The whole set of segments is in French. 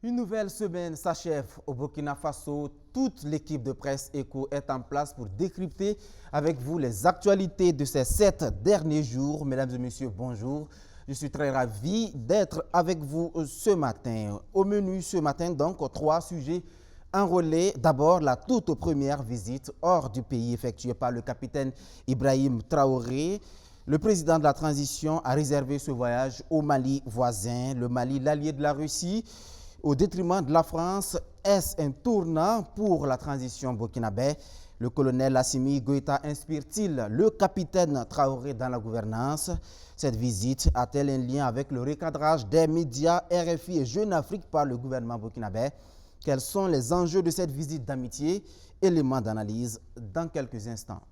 Une nouvelle semaine s'achève au Burkina Faso. Toute l'équipe de presse Écho est en place pour décrypter avec vous les actualités de ces 7 derniers jours. Mesdames et messieurs, bonjour. Je suis très ravi d'être avec vous ce matin. Au menu ce matin, donc, 3 sujets enrôlés. D'abord, la toute première visite hors du pays effectuée par le capitaine Ibrahim Traoré. Le président de la transition a réservé ce voyage au Mali voisin, le Mali, l'allié de la Russie, au détriment de la France. Est-ce un tournant pour la transition burkinabé? Le colonel Assimi Goïta inspire-t-il le capitaine Traoré dans la gouvernance? Cette visite a-t-elle un lien avec le recadrage des médias RFI et Jeune Afrique par le gouvernement burkinabé? Quels sont les enjeux de cette visite d'amitié? Éléments d'analyse dans quelques instants.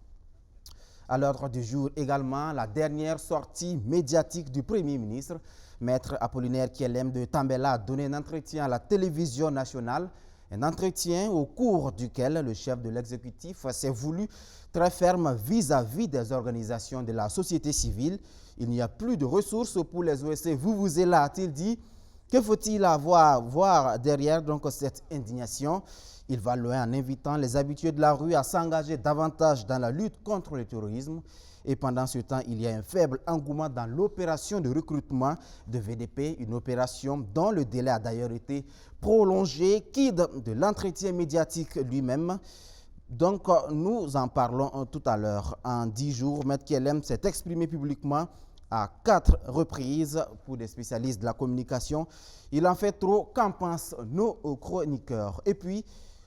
À l'ordre du jour également, la dernière sortie médiatique du Premier ministre. Maître Apollinaire Kielem de Tambela a donné un entretien à la télévision nationale, un entretien au cours duquel le chef de l'exécutif s'est voulu très ferme vis-à-vis des organisations de la société civile. Il n'y a plus de ressources pour les OSC. Vous êtes là, a-t-il dit. Que faut-il voir derrière donc cette indignation? Il va loin en invitant les habitués de la rue à s'engager davantage dans la lutte contre le terrorisme. Et pendant ce temps, il y a un faible engouement dans l'opération de recrutement de VDP, une opération dont le délai a d'ailleurs été prolongé, qui de l'entretien médiatique lui-même. Donc, nous en parlons tout à l'heure. En 10 jours, Maître Kielem s'est exprimé publiquement à 4 reprises pour des spécialistes de la communication. Il en fait trop, qu'en pensent nos chroniqueurs? Et puis,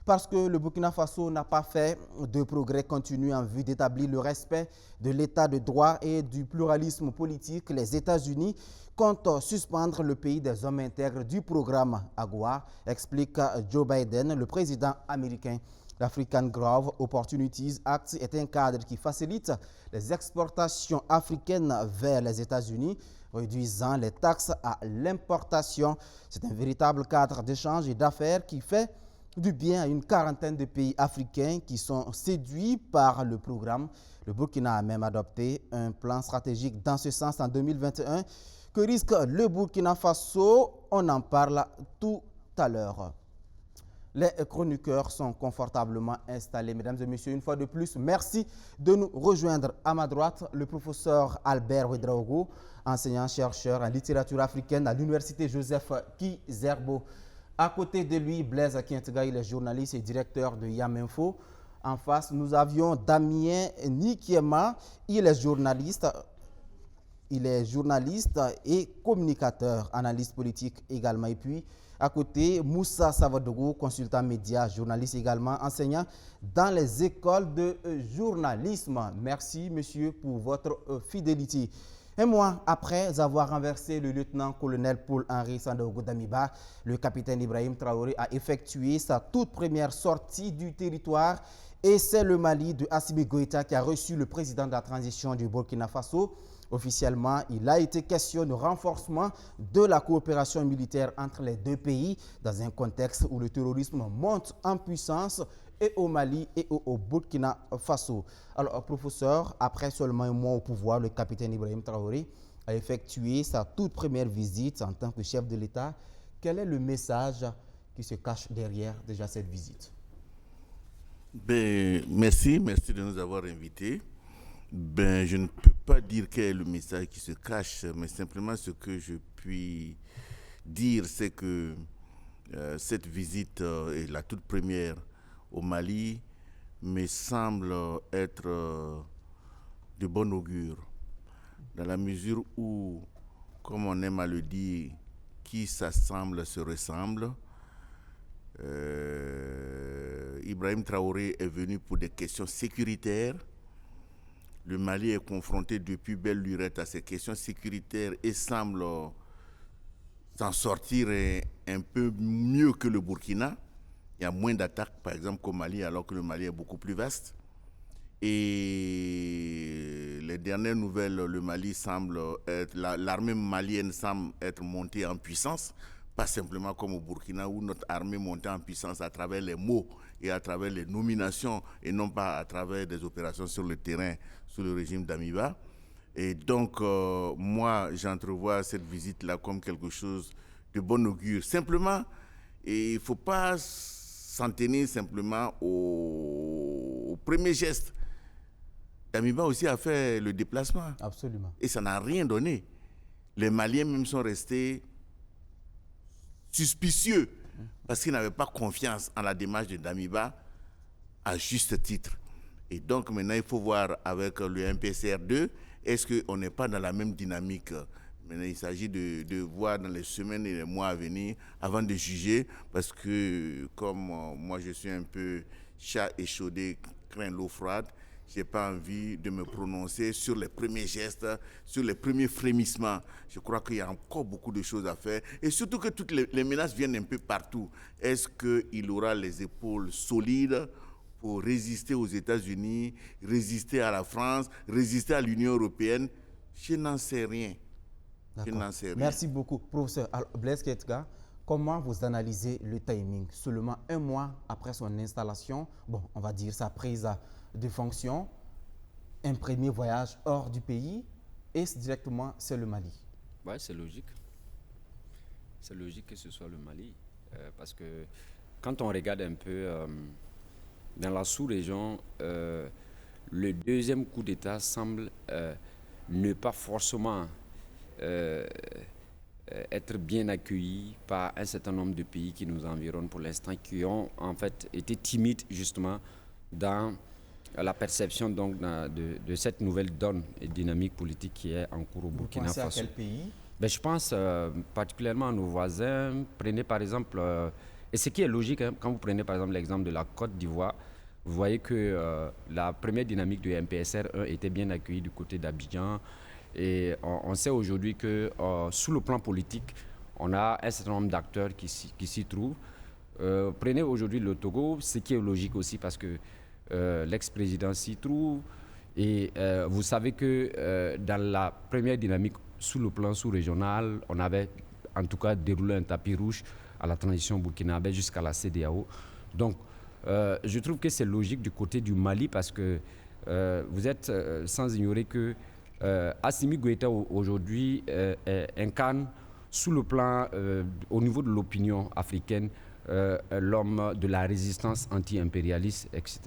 parce que le Burkina Faso n'a pas fait de progrès continu en vue d'établir le respect de l'état de droit et du pluralisme politique, les États-Unis comptent suspendre le pays des hommes intègres du programme AGOA, explique Joe Biden, le président américain. L'African Growth Opportunities Act est un cadre qui facilite les exportations africaines vers les États-Unis, réduisant les taxes à l'importation. C'est un véritable cadre d'échange et d'affaires qui fait du bien à une quarantaine de pays africains qui sont séduits par le programme. Le Burkina a même adopté un plan stratégique dans ce sens en 2021. Que risque le Burkina Faso? On en parle tout à l'heure. Les chroniqueurs sont confortablement installés. Mesdames et messieurs, une fois de plus, merci de nous rejoindre. À ma droite, le professeur Albert Ouedraogo, enseignant-chercheur en littérature africaine à l'université Joseph Kizerbo. À côté de lui, Blaise Akientega, il est journaliste et directeur de Yaminfo. En face, nous avions Damien Nikiema, il est journaliste et communicateur, analyste politique également. Et puis, à côté, Moussa Savadogo, consultant média, journaliste également, enseignant dans les écoles de journalisme. Merci, monsieur, pour votre fidélité. Un mois après avoir renversé le lieutenant-colonel Paul-Henri Sandaogo Damiba, le capitaine Ibrahim Traoré a effectué sa toute première sortie du territoire et c'est le Mali de Assimi Goïta qui a reçu le président de la transition du Burkina Faso. Officiellement, il a été question de renforcement de la coopération militaire entre les deux pays dans un contexte où le terrorisme monte en puissance et au Mali et au Burkina Faso. Alors, professeur, après seulement un mois au pouvoir, le capitaine Ibrahim Traoré a effectué sa toute première visite en tant que chef de l'État. Quel est le message qui se cache derrière déjà cette visite? Merci de nous avoir invités. Je ne peux pas dire quel est le message qui se cache, mais simplement ce que je puis dire, c'est que cette visite est la toute première au Mali, me semble être de bon augure, dans la mesure où, comme on aime à le dire, qui s'assemble se ressemble. Ibrahim Traoré est venu pour des questions sécuritaires. Le Mali est confronté depuis belle lurette à ces questions sécuritaires et semble s'en sortir un peu mieux que le Burkina. Il y a moins d'attaques, par exemple, qu'au Mali, alors que le Mali est beaucoup plus vaste. Et les dernières nouvelles, le Mali semble être, l'armée malienne semble être montée en puissance, pas simplement comme au Burkina où notre armée montait en puissance à travers les mots et à travers les nominations et non pas à travers des opérations sur le terrain sous le régime d'Amiba. Et donc, moi, j'entrevois cette visite-là comme quelque chose de bon augure. Simplement, Et il ne faut pas s'en tenir simplement au premier geste. Damiba aussi a fait le déplacement. Absolument. Et ça n'a rien donné. Les Maliens même sont restés suspicieux parce qu'ils n'avaient pas confiance en la démarche de Damiba à juste titre. Et donc maintenant, il faut voir avec le MPCR2, est-ce qu'on n'est pas dans la même dynamique? Maintenant, il s'agit de voir dans les semaines et les mois à venir avant de juger, parce que comme moi je suis un peu chat échaudé, craint l'eau froide, je n'ai pas envie de me prononcer sur les premiers gestes, sur les premiers frémissements. Je crois qu'il y a encore beaucoup de choses à faire. Et surtout que toutes les menaces viennent un peu partout. Est-ce qu'il aura les épaules solides pour résister aux États-Unis, résister à la France, résister à l'Union européenne? Je n'en sais rien. Je n'en sais rien. Merci beaucoup, professeur Blaise Ketka. Comment vous analysez le timing? Seulement un mois après son installation, bon, on va dire sa prise de fonction, un premier voyage hors du pays et directement c'est le Mali. Oui, c'est logique. C'est logique que ce soit le Mali. Parce que quand on regarde un peu dans la sous-région, le deuxième coup d'État semble ne pas forcément être bien accueilli par un certain nombre de pays qui nous environnent pour l'instant, qui ont en fait été timides justement dans la perception donc de cette nouvelle donne et dynamique politique qui est en cours au Burkina Faso. Vous pensez à quel pays? Je pense particulièrement à nos voisins. Prenez par exemple, et ce qui est logique, hein, quand vous prenez par exemple l'exemple de la Côte d'Ivoire, vous voyez que la première dynamique du MPSR1 était bien accueillie du côté d'Abidjan. Et on sait aujourd'hui que sous le plan politique, on a un certain nombre d'acteurs qui s'y trouvent. Prenez aujourd'hui le Togo, ce qui est logique aussi parce que l'ex-président s'y trouve. Et vous savez que dans la première dynamique, sous le plan sous-régional, on avait en tout cas déroulé un tapis rouge à la transition burkinabé jusqu'à la CEDEAO. Donc, je trouve que c'est logique du côté du Mali parce que vous êtes sans ignorer que Assimi Goïta aujourd'hui incarne sous le plan, au niveau de l'opinion africaine, l'homme de la résistance anti-impérialiste, etc.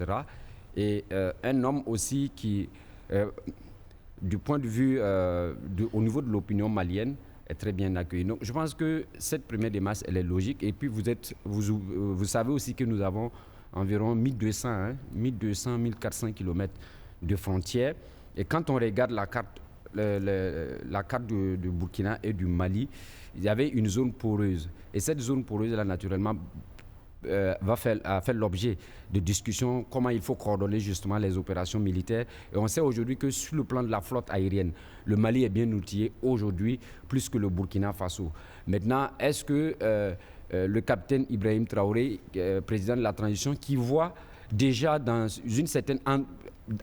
Et un homme aussi qui, du point de vue, au niveau de l'opinion malienne, est très bien accueilli. Donc je pense que cette première démarche, elle est logique. Et puis vous savez aussi que nous avons environ 1400 km de frontières. Et quand on regarde la carte du Burkina et du Mali, il y avait une zone poreuse. Et cette zone poreuse-là, naturellement, a fait l'objet de discussions, comment il faut coordonner justement les opérations militaires. Et on sait aujourd'hui que sur le plan de la flotte aérienne, le Mali est bien outillé aujourd'hui, plus que le Burkina Faso. Maintenant, est-ce que le capitaine Ibrahim Traoré, président de la transition, qui voit déjà dans une certaine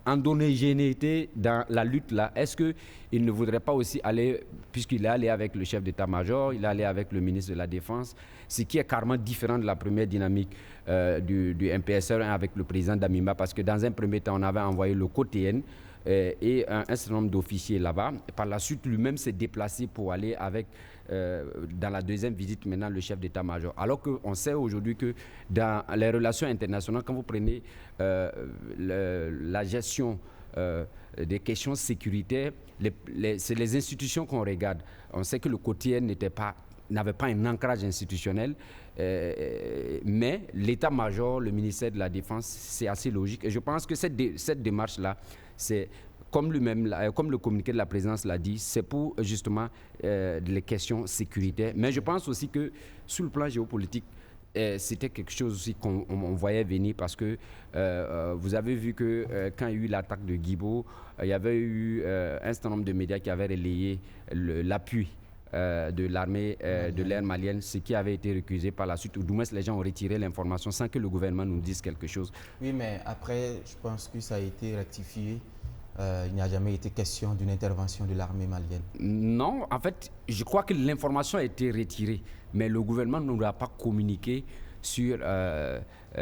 endogénéité dans la lutte là, est-ce qu'il ne voudrait pas aussi aller, puisqu'il est allé avec le chef d'état-major, il est allé avec le ministre de la Défense, ce qui est carrément différent de la première dynamique du MPSR1 avec le président Damiba, parce que dans un premier temps, on avait envoyé le COTN et un certain nombre d'officiers là-bas. Par la suite, lui-même s'est déplacé pour aller avec, dans la deuxième visite, maintenant, le chef d'état-major. Alors qu'on sait aujourd'hui que dans les relations internationales, quand vous prenez la gestion des questions sécuritaires, c'est les institutions qu'on regarde. On sait que le quotidien n'avait pas un ancrage institutionnel, mais l'état-major, le ministère de la Défense, c'est assez logique. Et je pense que cette démarche-là, c'est comme le communiqué de la présidence l'a dit, c'est pour justement les questions sécuritaires. Mais je pense aussi que sur le plan géopolitique, c'était quelque chose aussi qu'on voyait venir parce que vous avez vu que quand il y a eu l'attaque de Guibo, il y avait eu un certain nombre de médias qui avaient relayé l'appui de l'armée de l'air malienne, ce qui avait été récusé par la suite, ou du moins les gens ont retiré l'information sans que le gouvernement nous dise quelque chose. Oui, mais après, je pense que ça a été rectifié. Il n'y a jamais été question d'une intervention de l'armée malienne. Non, en fait, je crois que l'information a été retirée, mais le gouvernement ne nous a pas communiqué sur,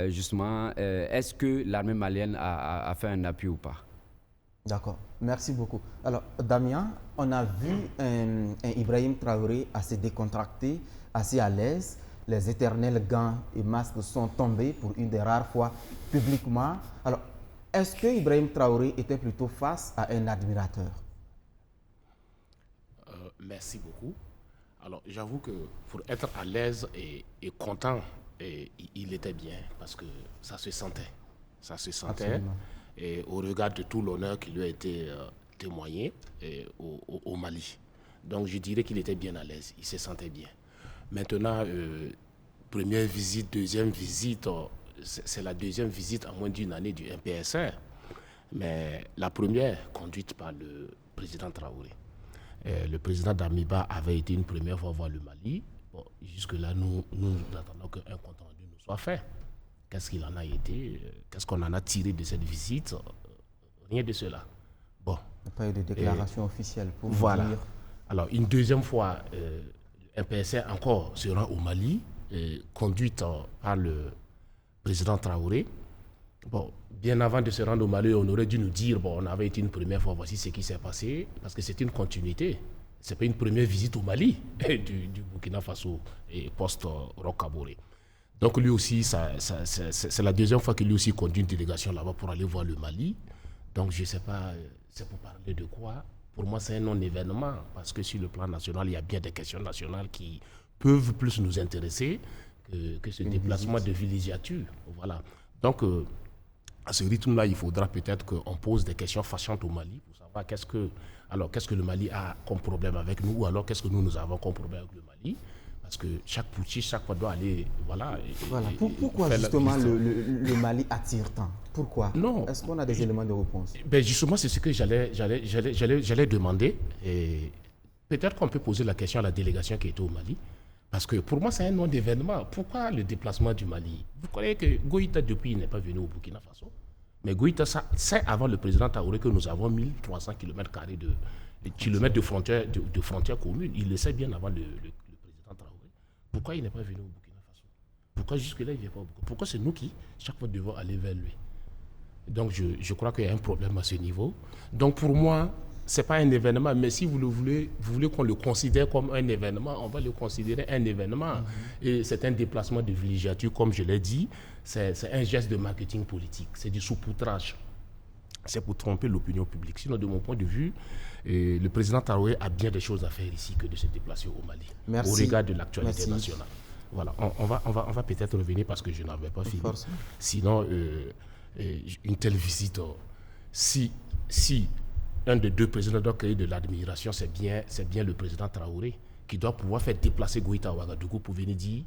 justement, est-ce que l'armée malienne a fait un appui ou pas. D'accord, merci beaucoup. Alors, Damien, on a vu un Ibrahim Traoré assez décontracté, assez à l'aise. les éternels gants et masques sont tombés pour une des rares fois publiquement. Alors, est-ce que Ibrahim Traoré était plutôt face à un admirateur? Merci beaucoup. Alors, j'avoue que pour être à l'aise et content, il était bien parce que ça se sentait. Ça se sentait. Absolument. Et au regard de tout l'honneur qui lui a été témoigné au Mali. Donc, je dirais qu'il était bien à l'aise. Il se sentait bien. Maintenant, première visite, deuxième visite, c'est la deuxième visite en moins d'une année du MPSR. Mais la première, conduite par le président Traoré. Le président d'Amiba avait été une première fois voir le Mali. Bon, jusque-là, nous attendons qu'un compte rendu nous soit fait. Qu'est-ce qu'il en a été? Qu'est-ce qu'on en a tiré de cette visite? Rien de cela. Bon. Il n'y a pas eu de déclaration officielle pour voilà. Dire. Alors, une deuxième fois, un PSR encore se rend au Mali, conduite par le président Traoré. Bon, bien avant de se rendre au Mali, on aurait dû nous dire, bon, on avait été une première fois, voici ce qui s'est passé, parce que c'est une continuité. Ce n'est pas une première visite au Mali du Burkina Faso et post-Roch-Kaboré. Donc lui aussi, c'est la deuxième fois que lui aussi conduit une délégation là-bas pour aller voir le Mali. Donc je ne sais pas, c'est pour parler de quoi. Pour moi, c'est un non-événement, parce que sur le plan national, il y a bien des questions nationales qui peuvent plus nous intéresser que ce déplacement de villégiature. Voilà. Donc, à ce rythme-là, il faudra peut-être qu'on pose des questions fâchantes au Mali pour savoir qu'est-ce que le Mali a comme problème avec nous, ou alors qu'est-ce que nous avons comme problème avec le Mali. Parce que chaque putschiste, chaque fois doit aller... Voilà. Pourquoi justement le Mali attire tant? Pourquoi? Non. Est-ce qu'on a des éléments de réponse? Ben justement, c'est ce que j'allais demander. Et peut-être qu'on peut poser la question à la délégation qui était au Mali. Parce que pour moi, c'est un non-événement. Pourquoi le déplacement du Mali? Vous croyez que Goïta, depuis, n'est pas venu au Burkina Faso? Mais Goïta, c'est avant le président Traoré que nous avons 1300 km de frontières communes. Il le sait bien avant le président Traoré. Pourquoi il n'est pas venu au Burkina Faso? Pourquoi jusque-là, il ne vient pas au Burkina? Pourquoi c'est nous qui, chaque fois, devons aller vers lui? Donc, je crois qu'il y a un problème à ce niveau. Donc, pour moi, ce n'est pas un événement, mais si vous voulez qu'on le considère comme un événement, on va le considérer un événement. Et c'est un déplacement de villégiature, comme je l'ai dit, c'est un geste de marketing politique, c'est du saupoudrage. C'est pour tromper l'opinion publique. Sinon, de mon point de vue, le président Traoré a bien des choses à faire ici que de se déplacer au Mali, au regard de l'actualité nationale. Voilà, on va peut-être revenir parce que je n'avais pas fini. Sinon, une telle visite, si un des deux présidents doit créer de l'admiration, c'est bien le président Traoré qui doit pouvoir faire déplacer Goïta à Ouagadougou pour venir dire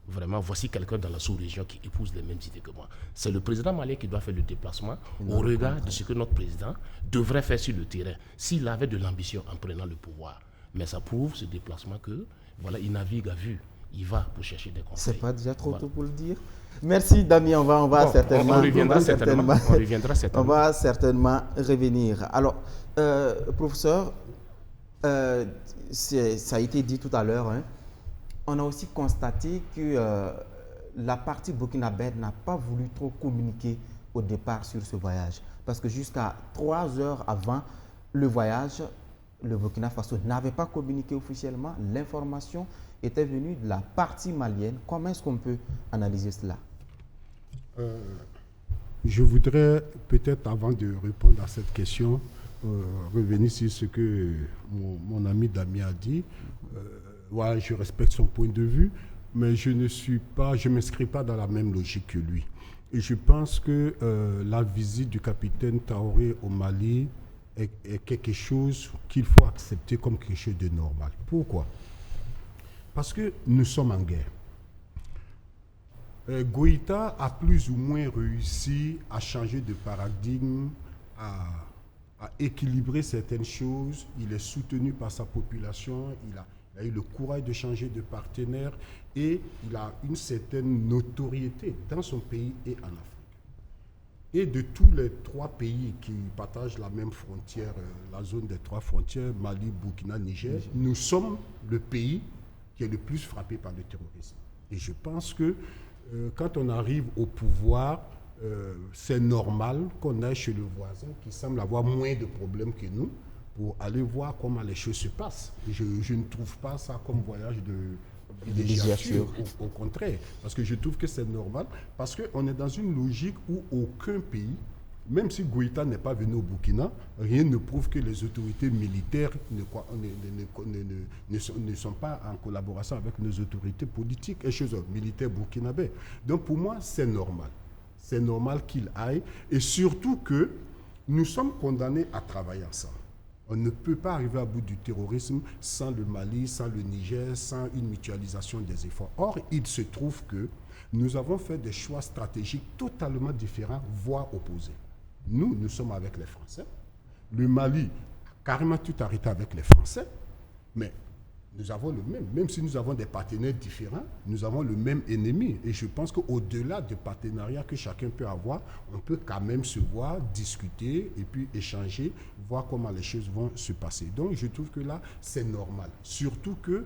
vraiment, voici quelqu'un dans la sous-région qui épouse les mêmes idées que moi. C'est le président malien qui doit faire le déplacement au regard de ce que notre président devrait faire sur le terrain s'il avait de l'ambition en prenant le pouvoir. Mais ça prouve, ce déplacement, que voilà, il navigue à vue. Il va pour chercher des conseils. C'est pas déjà trop tôt pour le dire? Merci Damien, on va certainement revenir. Alors, professeur, ça a été dit tout à l'heure, hein, on a aussi constaté que la partie burkinabé n'a pas voulu trop communiquer au départ sur ce voyage. Parce que jusqu'à 3 heures avant le voyage, le Burkina Faso n'avait pas communiqué officiellement. L'information était venue de la partie malienne. Comment est-ce qu'on peut analyser cela? Je voudrais peut-être, avant de répondre à cette question, revenir sur ce que mon ami Damien a dit. Voilà, je respecte son point de vue, mais je ne m'inscris pas dans la même logique que lui. Et je pense que la visite du capitaine Traoré au Mali est quelque chose qu'il faut accepter comme quelque chose de normal. Pourquoi? Parce que nous sommes en guerre. Goïta a plus ou moins réussi à changer de paradigme, à équilibrer certaines choses. Il est soutenu par sa population, il a eu le courage de changer de partenaire et il a une certaine notoriété dans son pays et en Afrique. Et de tous les 3 pays qui partagent la même frontière, la zone des 3 frontières, Mali, Burkina, Niger, nous sommes le pays qui est le plus frappé par le terrorisme. Et je pense que quand on arrive au pouvoir, c'est normal qu'on aille chez le voisin qui semble avoir moins de problèmes que nous pour aller voir comment les choses se passent. Je ne trouve pas ça comme voyage villégiature, au contraire. Parce que je trouve que c'est normal. Parce qu'on est dans une logique où aucun pays, même si Goïta n'est pas venu au Burkina, rien ne prouve que les autorités militaires ne sont pas en collaboration avec nos autorités politiques et chez eux, militaires burkinabés. Donc pour moi, c'est normal. C'est normal qu'il aille. Et surtout que nous sommes condamnés à travailler ensemble. On ne peut pas arriver à bout du terrorisme sans le Mali, sans le Niger, sans une mutualisation des efforts. Or, il se trouve que nous avons fait des choix stratégiques totalement différents, voire opposés. Nous sommes avec les Français. Le Mali a carrément tout arrêté avec les Français. Mais nous avons le même si nous avons des partenaires différents, nous avons le même ennemi. Et je pense qu'au-delà des partenariats que chacun peut avoir, on peut quand même se voir, discuter et puis échanger, voir comment les choses vont se passer. Donc je trouve que là, c'est normal. Surtout que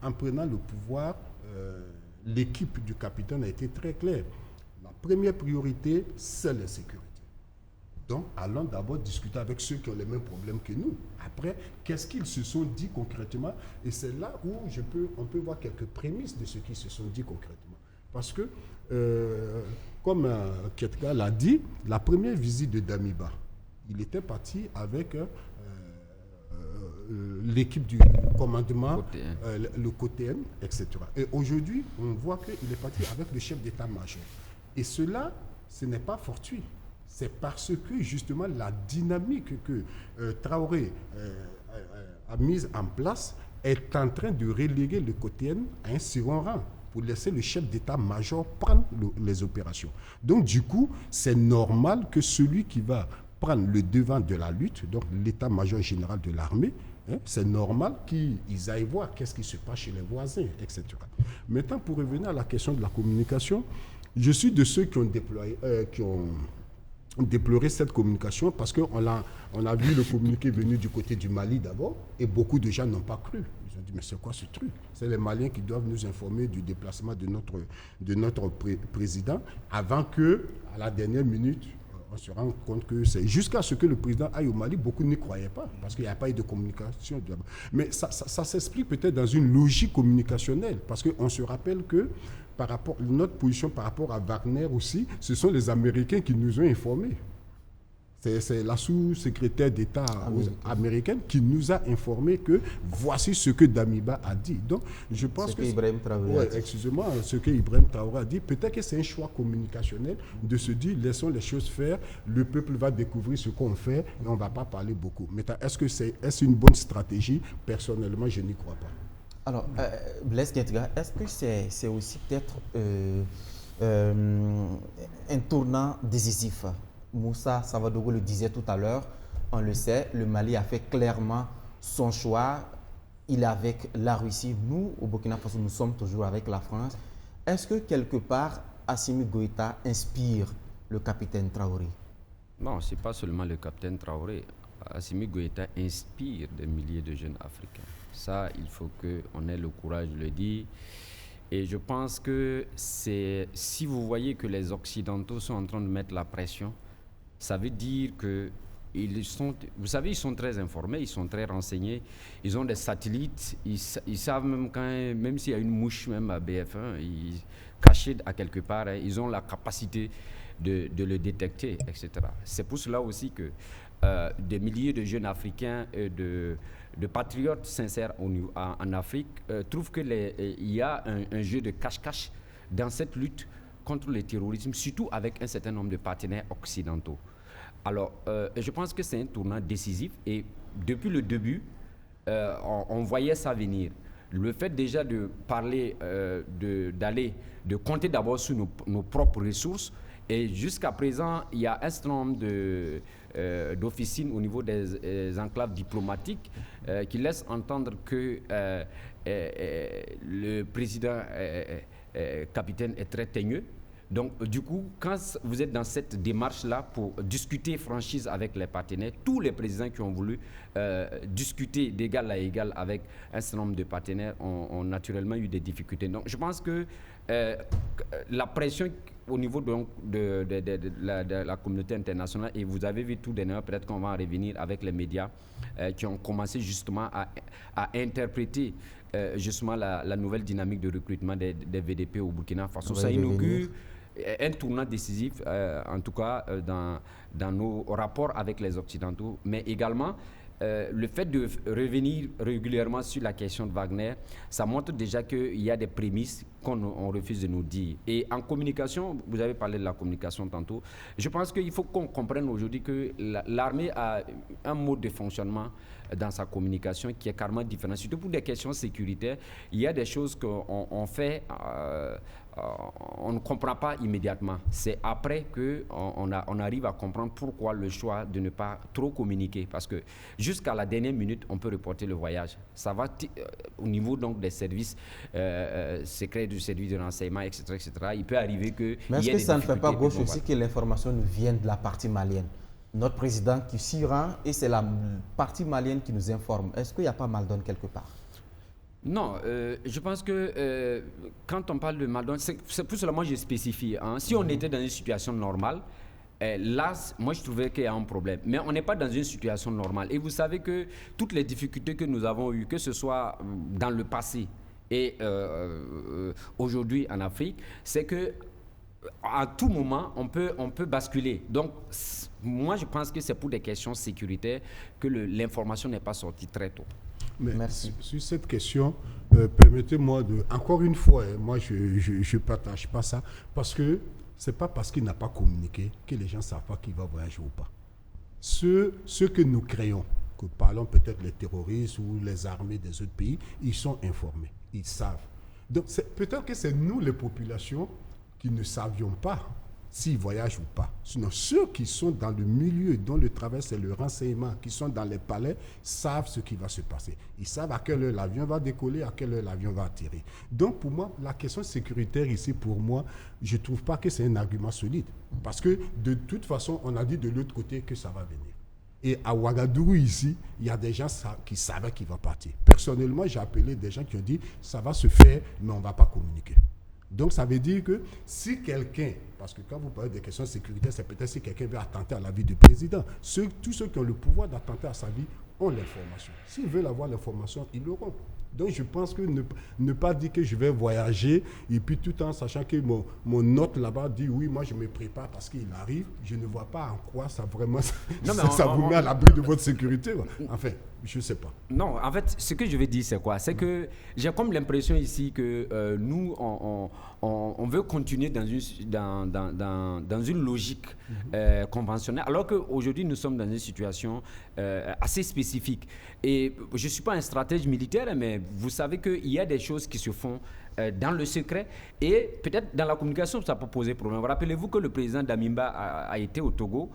en prenant le pouvoir, l'équipe du capitaine a été très claire. La première priorité, c'est la sécurité. Donc, allons d'abord discuter avec ceux qui ont les mêmes problèmes que nous. Après, qu'est-ce qu'ils se sont dit concrètement? Et c'est là où on peut voir quelques prémices de ce qu'ils se sont dit concrètement. Parce que, comme Ketka l'a dit, la première visite de Damiba, il était parti avec l'équipe du commandement, le COTN, etc. Et aujourd'hui, on voit qu'il est parti avec le chef d'état-major. Et cela, ce n'est pas fortuit. C'est parce que justement la dynamique que Traoré a mise en place est en train de reléguer le COTN à un second rang pour laisser le chef d'état-major prendre les opérations. Donc du coup, c'est normal que celui qui va prendre le devant de la lutte, donc l'état-major général de l'armée, c'est normal qu'ils aillent voir qu'est-ce qui se passe chez les voisins, etc. Maintenant, pour revenir à la question de la communication, je suis de ceux qui ont déplorer cette communication parce qu'on a vu le communiqué venu du côté du Mali d'abord et beaucoup de gens n'ont pas cru. Ils ont dit mais c'est quoi ce truc? C'est les Maliens qui doivent nous informer du déplacement de notre président avant que, à la dernière minute, on se rende compte que c'est jusqu'à ce que le président aille au Mali, beaucoup n'y croyaient pas parce qu'il n'y a pas eu de communication. Mais ça s'explique peut-être dans une logique communicationnelle parce qu'on se rappelle que notre position par rapport à Wagner aussi, ce sont les Américains qui nous ont informés. C'est la sous-secrétaire d'État américaine qui nous a informé que voici ce que Damiba a dit. Donc, je pense que Ibrahim Traoré a dit. Excusez-moi, ce que Ibrahim Traoré a dit, peut-être que c'est un choix communicationnel de se dire laissons les choses faire, le peuple va découvrir ce qu'on fait et on ne va pas parler beaucoup. Mais est-ce une bonne stratégie? Personnellement, je n'y crois pas. Alors, Blaise Ketka, est-ce que c'est aussi peut-être un tournant décisif? Moussa Savadogo le disait tout à l'heure, on le sait, le Mali a fait clairement son choix. Il est avec la Russie. Nous, au Burkina Faso, nous sommes toujours avec la France. Est-ce que quelque part, Assimi Goïta inspire le capitaine Traoré? Non, ce n'est pas seulement le capitaine Traoré. Assimi Goïta inspire des milliers de jeunes Africains. Ça, il faut qu'on ait le courage de le dire. Et je pense que si vous voyez que les Occidentaux sont en train de mettre la pression, ça veut dire que vous savez, ils sont très informés, ils sont très renseignés, ils ont des satellites, ils savent même s'il y a une mouche même à BF1, cachée à quelque part, ils ont la capacité de le détecter, etc. C'est pour cela aussi que des milliers de jeunes Africains, de patriotes sincères en Afrique, trouvent qu'il y a un jeu de cache-cache dans cette lutte contre le terrorisme, surtout avec un certain nombre de partenaires occidentaux. Alors, je pense que c'est un tournant décisif et depuis le début, on voyait ça venir. Le fait déjà de parler, de compter d'abord sur nos propres ressources, et jusqu'à présent, il y a un certain nombre d'officines au niveau des enclaves diplomatiques qui laissent entendre que le président capitaine est très teigneux. Donc, du coup, quand vous êtes dans cette démarche-là pour discuter franchise avec les partenaires, tous les présidents qui ont voulu discuter d'égal à égal avec un certain nombre de partenaires ont naturellement eu des difficultés. Donc, je pense que la pression au niveau de la communauté internationale, et vous avez vu tout dernièrement, peut-être qu'on va en revenir avec les médias qui ont commencé justement à interpréter justement la nouvelle dynamique de recrutement des VDP au Burkina Faso. Oui, Ça inaugure un tournant décisif, en tout cas dans nos rapports avec les Occidentaux, mais également le fait de revenir régulièrement sur la question de Wagner, ça montre déjà qu'il y a des prémices qu'on refuse de nous dire. Et en communication, vous avez parlé de la communication tantôt, je pense qu'il faut qu'on comprenne aujourd'hui que l'armée a un mode de fonctionnement dans sa communication qui est carrément différent. Surtout pour des questions sécuritaires, il y a des choses qu'on fait... on ne comprend pas immédiatement. C'est après qu'on arrive à comprendre pourquoi le choix de ne pas trop communiquer. Parce que jusqu'à la dernière minute, on peut reporter le voyage. Ça va au niveau donc des services secrets du service de renseignement, etc., etc. Il peut arriver que... Mais est-ce que ça ne fait pas gauche aussi que l'information nous vienne de la partie malienne? Notre président qui s'y rend et c'est la partie malienne qui nous informe. Est-ce qu'il n'y a pas mal donne quelque part? Non, je pense que quand on parle de mal donne, c'est plus seulement je spécifie. Hein. Si on était dans une situation normale, là, moi je trouvais qu'il y a un problème. Mais on n'est pas dans une situation normale. Et vous savez que toutes les difficultés que nous avons eues, que ce soit dans le passé et aujourd'hui en Afrique, c'est que à tout moment, on peut basculer. Donc, moi, je pense que c'est pour des questions sécuritaires que l'information n'est pas sortie très tôt. Mais merci. Sur cette question, permettez-moi de... Encore une fois, moi, je ne partage pas ça, parce que ce n'est pas parce qu'il n'a pas communiqué que les gens ne savent pas qu'il va voyager ou pas. Ceux que nous créons, que parlons peut-être les terroristes ou les armées des autres pays, ils sont informés, ils savent. Donc, peut-être que c'est nous, les populations, qui ne savions pas s'ils voyagent ou pas. Sinon, ceux qui sont dans le milieu, dont le travail c'est le renseignement, qui sont dans les palais, savent ce qui va se passer. Ils savent à quelle heure l'avion va décoller, à quelle heure l'avion va atterrir. Donc, pour moi, la question sécuritaire ici, pour moi, je ne trouve pas que c'est un argument solide. Parce que, de toute façon, on a dit de l'autre côté que ça va venir. Et à Ouagadougou, ici, il y a des gens qui savaient qu'il va partir. Personnellement, j'ai appelé des gens qui ont dit, ça va se faire, mais on ne va pas communiquer. Donc, ça veut dire que si quelqu'un, parce que quand vous parlez des questions sécuritaires, c'est peut-être si quelqu'un veut attenter à la vie du président. Tous ceux qui ont le pouvoir d'attenter à sa vie ont l'information. S'ils veulent avoir l'information, ils l'auront. Donc, je pense que ne pas dire que je vais voyager et puis tout en sachant que mon hôte là-bas dit oui, moi je me prépare parce qu'il arrive, je ne vois pas en quoi ça vraiment ça vous met à l'abri de votre sécurité. Enfin, je ne sais pas. Non, en fait, ce que je veux dire, c'est quoi? C'est que j'ai comme l'impression ici que nous, on veut continuer dans une logique conventionnelle, alors qu'aujourd'hui, nous sommes dans une situation assez spécifique. Et je ne suis pas un stratège militaire, mais vous savez qu'il y a des choses qui se font dans le secret et peut-être dans la communication, ça peut poser problème. Rappelez-vous que le président Damiba a été au Togo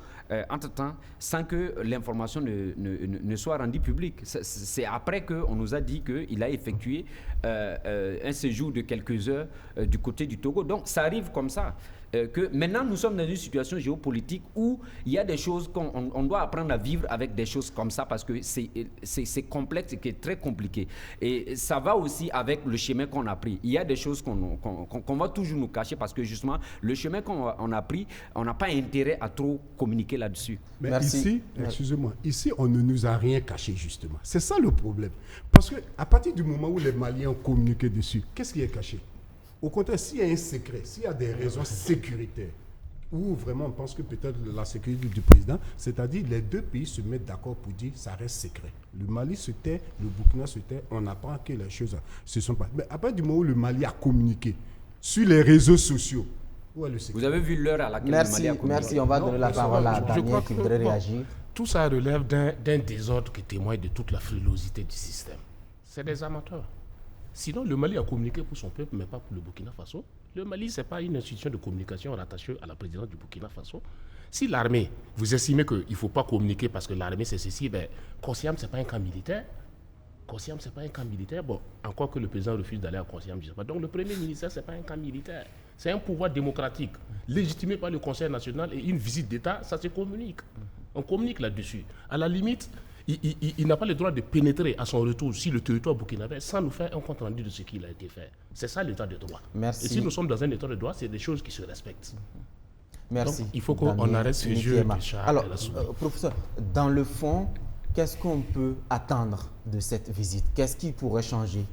entre-temps sans que l'information ne soit rendue publique. C'est après qu'on nous a dit qu'il a effectué un séjour de quelques heures du côté du Togo. Donc ça arrive comme ça. Que maintenant nous sommes dans une situation géopolitique où il y a des choses qu'on doit apprendre à vivre avec des choses comme ça parce que c'est complexe et qui est très compliqué. Et ça va aussi avec le chemin qu'on a pris. Il y a des choses qu'on va toujours nous cacher parce que justement le chemin qu'on a pris, on n'a pas intérêt à trop communiquer là-dessus. Mais merci. Ici, excusez-moi, ici on ne nous a rien caché justement. C'est ça le problème. Parce qu'à partir du moment où les Maliens ont communiqué dessus, qu'est-ce qui est caché? Au contraire, s'il y a un secret, s'il y a des raisons sécuritaires, où vraiment on pense que peut-être la sécurité du président, c'est-à-dire les deux pays se mettent d'accord pour dire ça reste secret. Le Mali se tait, le Burkina se tait, on apprend que les choses se sont pas. Mais à partir du moment où le Mali a communiqué sur les réseaux sociaux, où est le secret? Vous avez vu l'heure à laquelle le Mali a communiqué. Merci, on va donner la parole à Daniel qui voudrait réagir. Tout ça relève d'un désordre qui témoigne de toute la frilosité du système. C'est des amateurs. Sinon, le Mali a communiqué pour son peuple, mais pas pour le Burkina Faso. Le Mali, ce n'est pas une institution de communication rattachée à la présidence du Burkina Faso. Si l'armée, vous estimez qu'il ne faut pas communiquer parce que l'armée, c'est ceci, ben, Kosiam, ce n'est pas un camp militaire. Kosiam, ce n'est pas un camp militaire. Bon, encore que le président refuse d'aller à Kosiam, je ne sais pas. Donc, le premier ministère, ce n'est pas un camp militaire. C'est un pouvoir démocratique, légitimé par le Conseil national et une visite d'État, ça se communique. On communique là-dessus. À la limite, il n'a pas le droit de pénétrer à son retour sur le territoire burkinabé sans nous faire un compte rendu de ce qu'il a été fait. C'est ça l'état de droit. Merci. Et si nous sommes dans un état de droit, c'est des choses qui se respectent. Merci. Donc, il faut qu'on arrête ce jeu de chat. Alors, professeur, dans le fond, qu'est-ce qu'on peut attendre de cette visite? Qu'est-ce qui pourrait changer?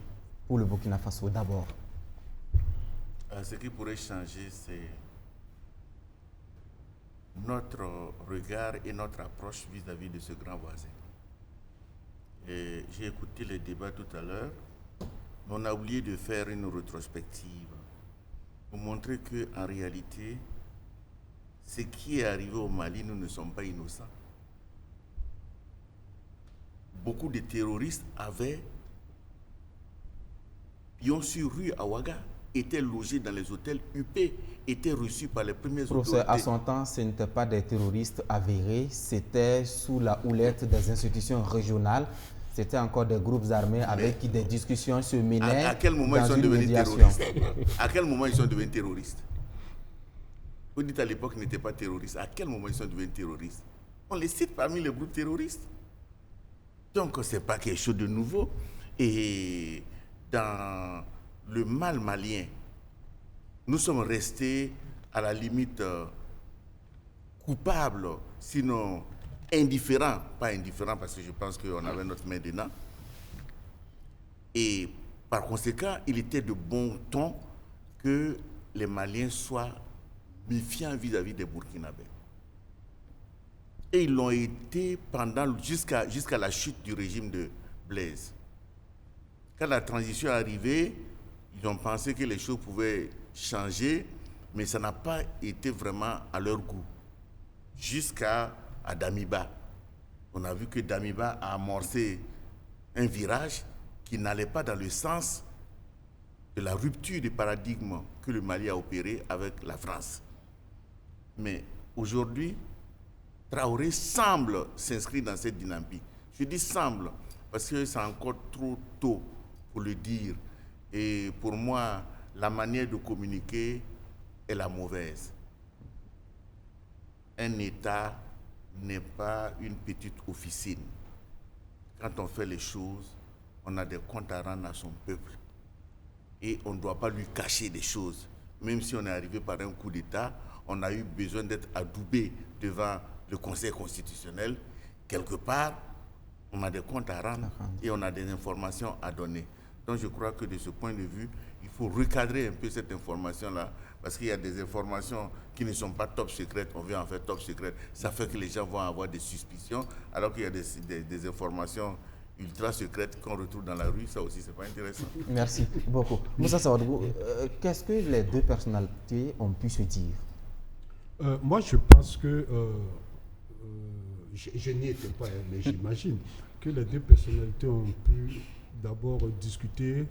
pour le Burkina Faso d'abord? Ce qui pourrait changer, c'est notre regard et notre approche vis-à-vis de ce grand voisin. Et j'ai écouté les débats tout à l'heure, mais on a oublié de faire une rétrospective pour montrer qu'en réalité, ce qui est arrivé au Mali, nous ne sommes pas innocents. Beaucoup de terroristes pion sur rue à Ouaga, étaient logés dans les hôtels UP, étaient reçus par les premiers autorités. À son temps, ce n'étaient pas des terroristes avérés, c'était sous la houlette des institutions régionales. C'était encore des groupes armés avec qui des discussions se menaient. À quel moment ils sont devenus terroristes? À quel moment ils sont devenus terroristes? Vous dites à l'époque qu'ils n'étaient pas terroristes. À quel moment ils sont devenus terroristes? On les cite parmi les groupes terroristes. Donc, ce n'est pas quelque chose de nouveau. Et dans le mal malien, nous sommes restés à la limite coupables, sinon indifférents. Pas indifférents parce que je pense qu'on avait notre main dedans. Et par conséquent, il était de bon ton que les Maliens soient méfiants vis-à-vis des Burkinabés. Et ils l'ont été jusqu'à la chute du régime de Blaise. Quand la transition est arrivée, ils ont pensé que les choses pouvaient changer, mais ça n'a pas été vraiment à leur goût. Jusqu'à Damiba. On a vu que Damiba a amorcé un virage qui n'allait pas dans le sens de la rupture du paradigme que le Mali a opéré avec la France. Mais aujourd'hui, Traoré semble s'inscrire dans cette dynamique. Je dis semble parce que c'est encore trop tôt pour le dire. Et pour moi, la manière de communiquer est la mauvaise. Un État n'est pas une petite officine. Quand on fait les choses, on a des comptes à rendre à son peuple. Et on ne doit pas lui cacher des choses. Même si on est arrivé par un coup d'État, on a eu besoin d'être adoubé devant le Conseil constitutionnel. Quelque part, on a des comptes à rendre et on a des informations à donner. Donc je crois que de ce point de vue, il faut recadrer un peu cette information-là, parce qu'il y a des informations qui ne sont pas top secrètes, on veut en faire top secrètes. Ça fait que les gens vont avoir des suspicions, alors qu'il y a des informations ultra secrètes qu'on retrouve dans la rue. Ça aussi, c'est pas intéressant. Merci beaucoup. Moussa Sawadou, qu'est-ce que les deux personnalités ont pu se dire? Moi, je pense que, je n'y étais pas, mais j'imagine que les deux personnalités ont pu d'abord discuter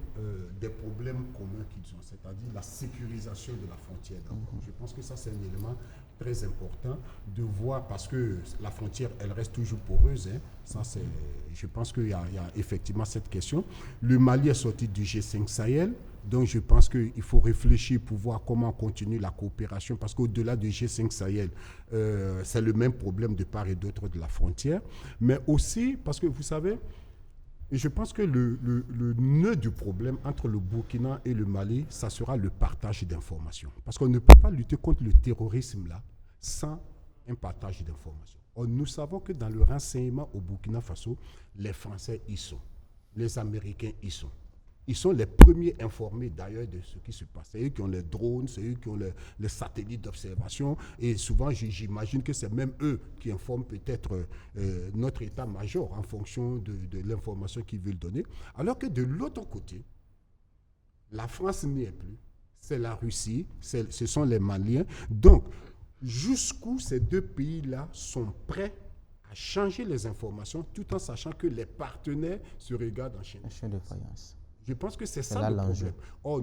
des problèmes communs qu'ils ont, c'est-à-dire la sécurisation de la frontière. Je pense que ça, c'est un élément très important de voir, parce que la frontière, elle reste toujours poreuse. Ça, je pense qu'il y a effectivement cette question. Le Mali est sorti du G5 Sahel. Donc, je pense qu'il faut réfléchir pour voir comment continuer la coopération, parce qu'au-delà du G5 Sahel, c'est le même problème de part et d'autre de la frontière. Mais aussi, parce que vous savez, je pense que le nœud du problème entre le Burkina et le Mali, ça sera le partage d'informations. Parce qu'on ne peut pas lutter contre le terrorisme là sans un partage d'informations. Nous savons que dans le renseignement au Burkina Faso, les Français y sont, les Américains y sont. Ils sont les premiers informés d'ailleurs de ce qui se passe. C'est eux qui ont les drones, c'est eux qui ont les satellites d'observation. Et souvent, j'imagine que c'est même eux qui informent peut-être notre état-major en fonction de l'information qu'ils veulent donner. Alors que de l'autre côté, la France n'y est plus. C'est la Russie, ce sont les Maliens. Donc, jusqu'où ces deux pays-là sont prêts à changer les informations tout en sachant que les partenaires se regardent en chien de faïence. Je pense que c'est ça le problème. Or,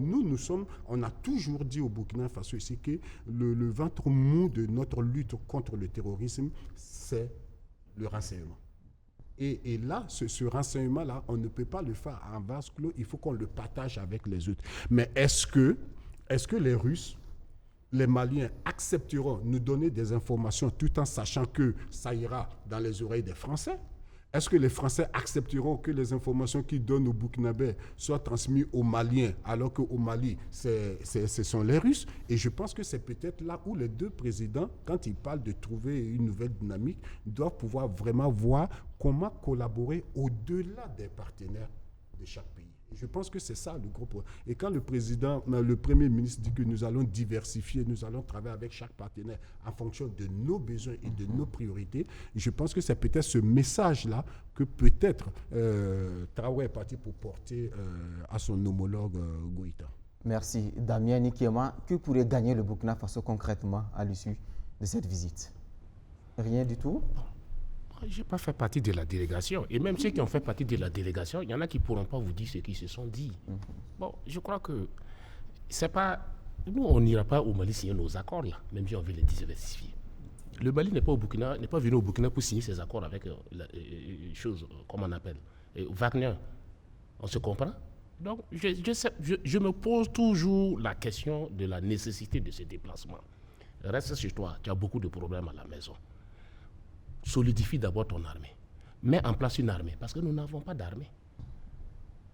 on a toujours dit au Burkina Faso ici que le ventre mou de notre lutte contre le terrorisme, c'est le renseignement. Et là, ce renseignement-là, on ne peut pas le faire en vase clos, il faut qu'on le partage avec les autres. Mais est-ce que les Russes, les Maliens accepteront de nous donner des informations tout en sachant que ça ira dans les oreilles des Français? Est-ce que les Français accepteront que les informations qu'ils donnent aux Burkinabés soient transmises aux Maliens, alors qu'au Mali, ce sont les Russes? Et je pense que c'est peut-être là où les deux présidents, quand ils parlent de trouver une nouvelle dynamique, doivent pouvoir vraiment voir comment collaborer au-delà des partenaires de chaque pays. Je pense que c'est ça le gros problème. Et quand le Premier ministre dit que nous allons diversifier, nous allons travailler avec chaque partenaire en fonction de nos besoins et de nos priorités, je pense que c'est peut-être ce message-là que peut-être Traoré est parti pour porter à son homologue Goïta. Merci. Damien Nikiema, que pourrait gagner le Burkina Faso concrètement à l'issue de cette visite? Rien du tout? Je n'ai pas fait partie de la délégation. Et même ceux qui ont fait partie de la délégation, il y en a qui ne pourront pas vous dire ce qu'ils se sont dit. Bon, je crois que c'est pas... Nous, on n'ira pas au Mali signer nos accords, là, même si on veut les diversifier. Le Mali n'est pas venu au Burkina pour signer ses accords avec choses, comment on appelle, Wagner. On se comprend? Donc, je me pose toujours la question de la nécessité de ces déplacements. Reste chez toi, tu as beaucoup de problèmes à la maison. Solidifie d'abord ton armée. Mets en place une armée, parce que nous n'avons pas d'armée.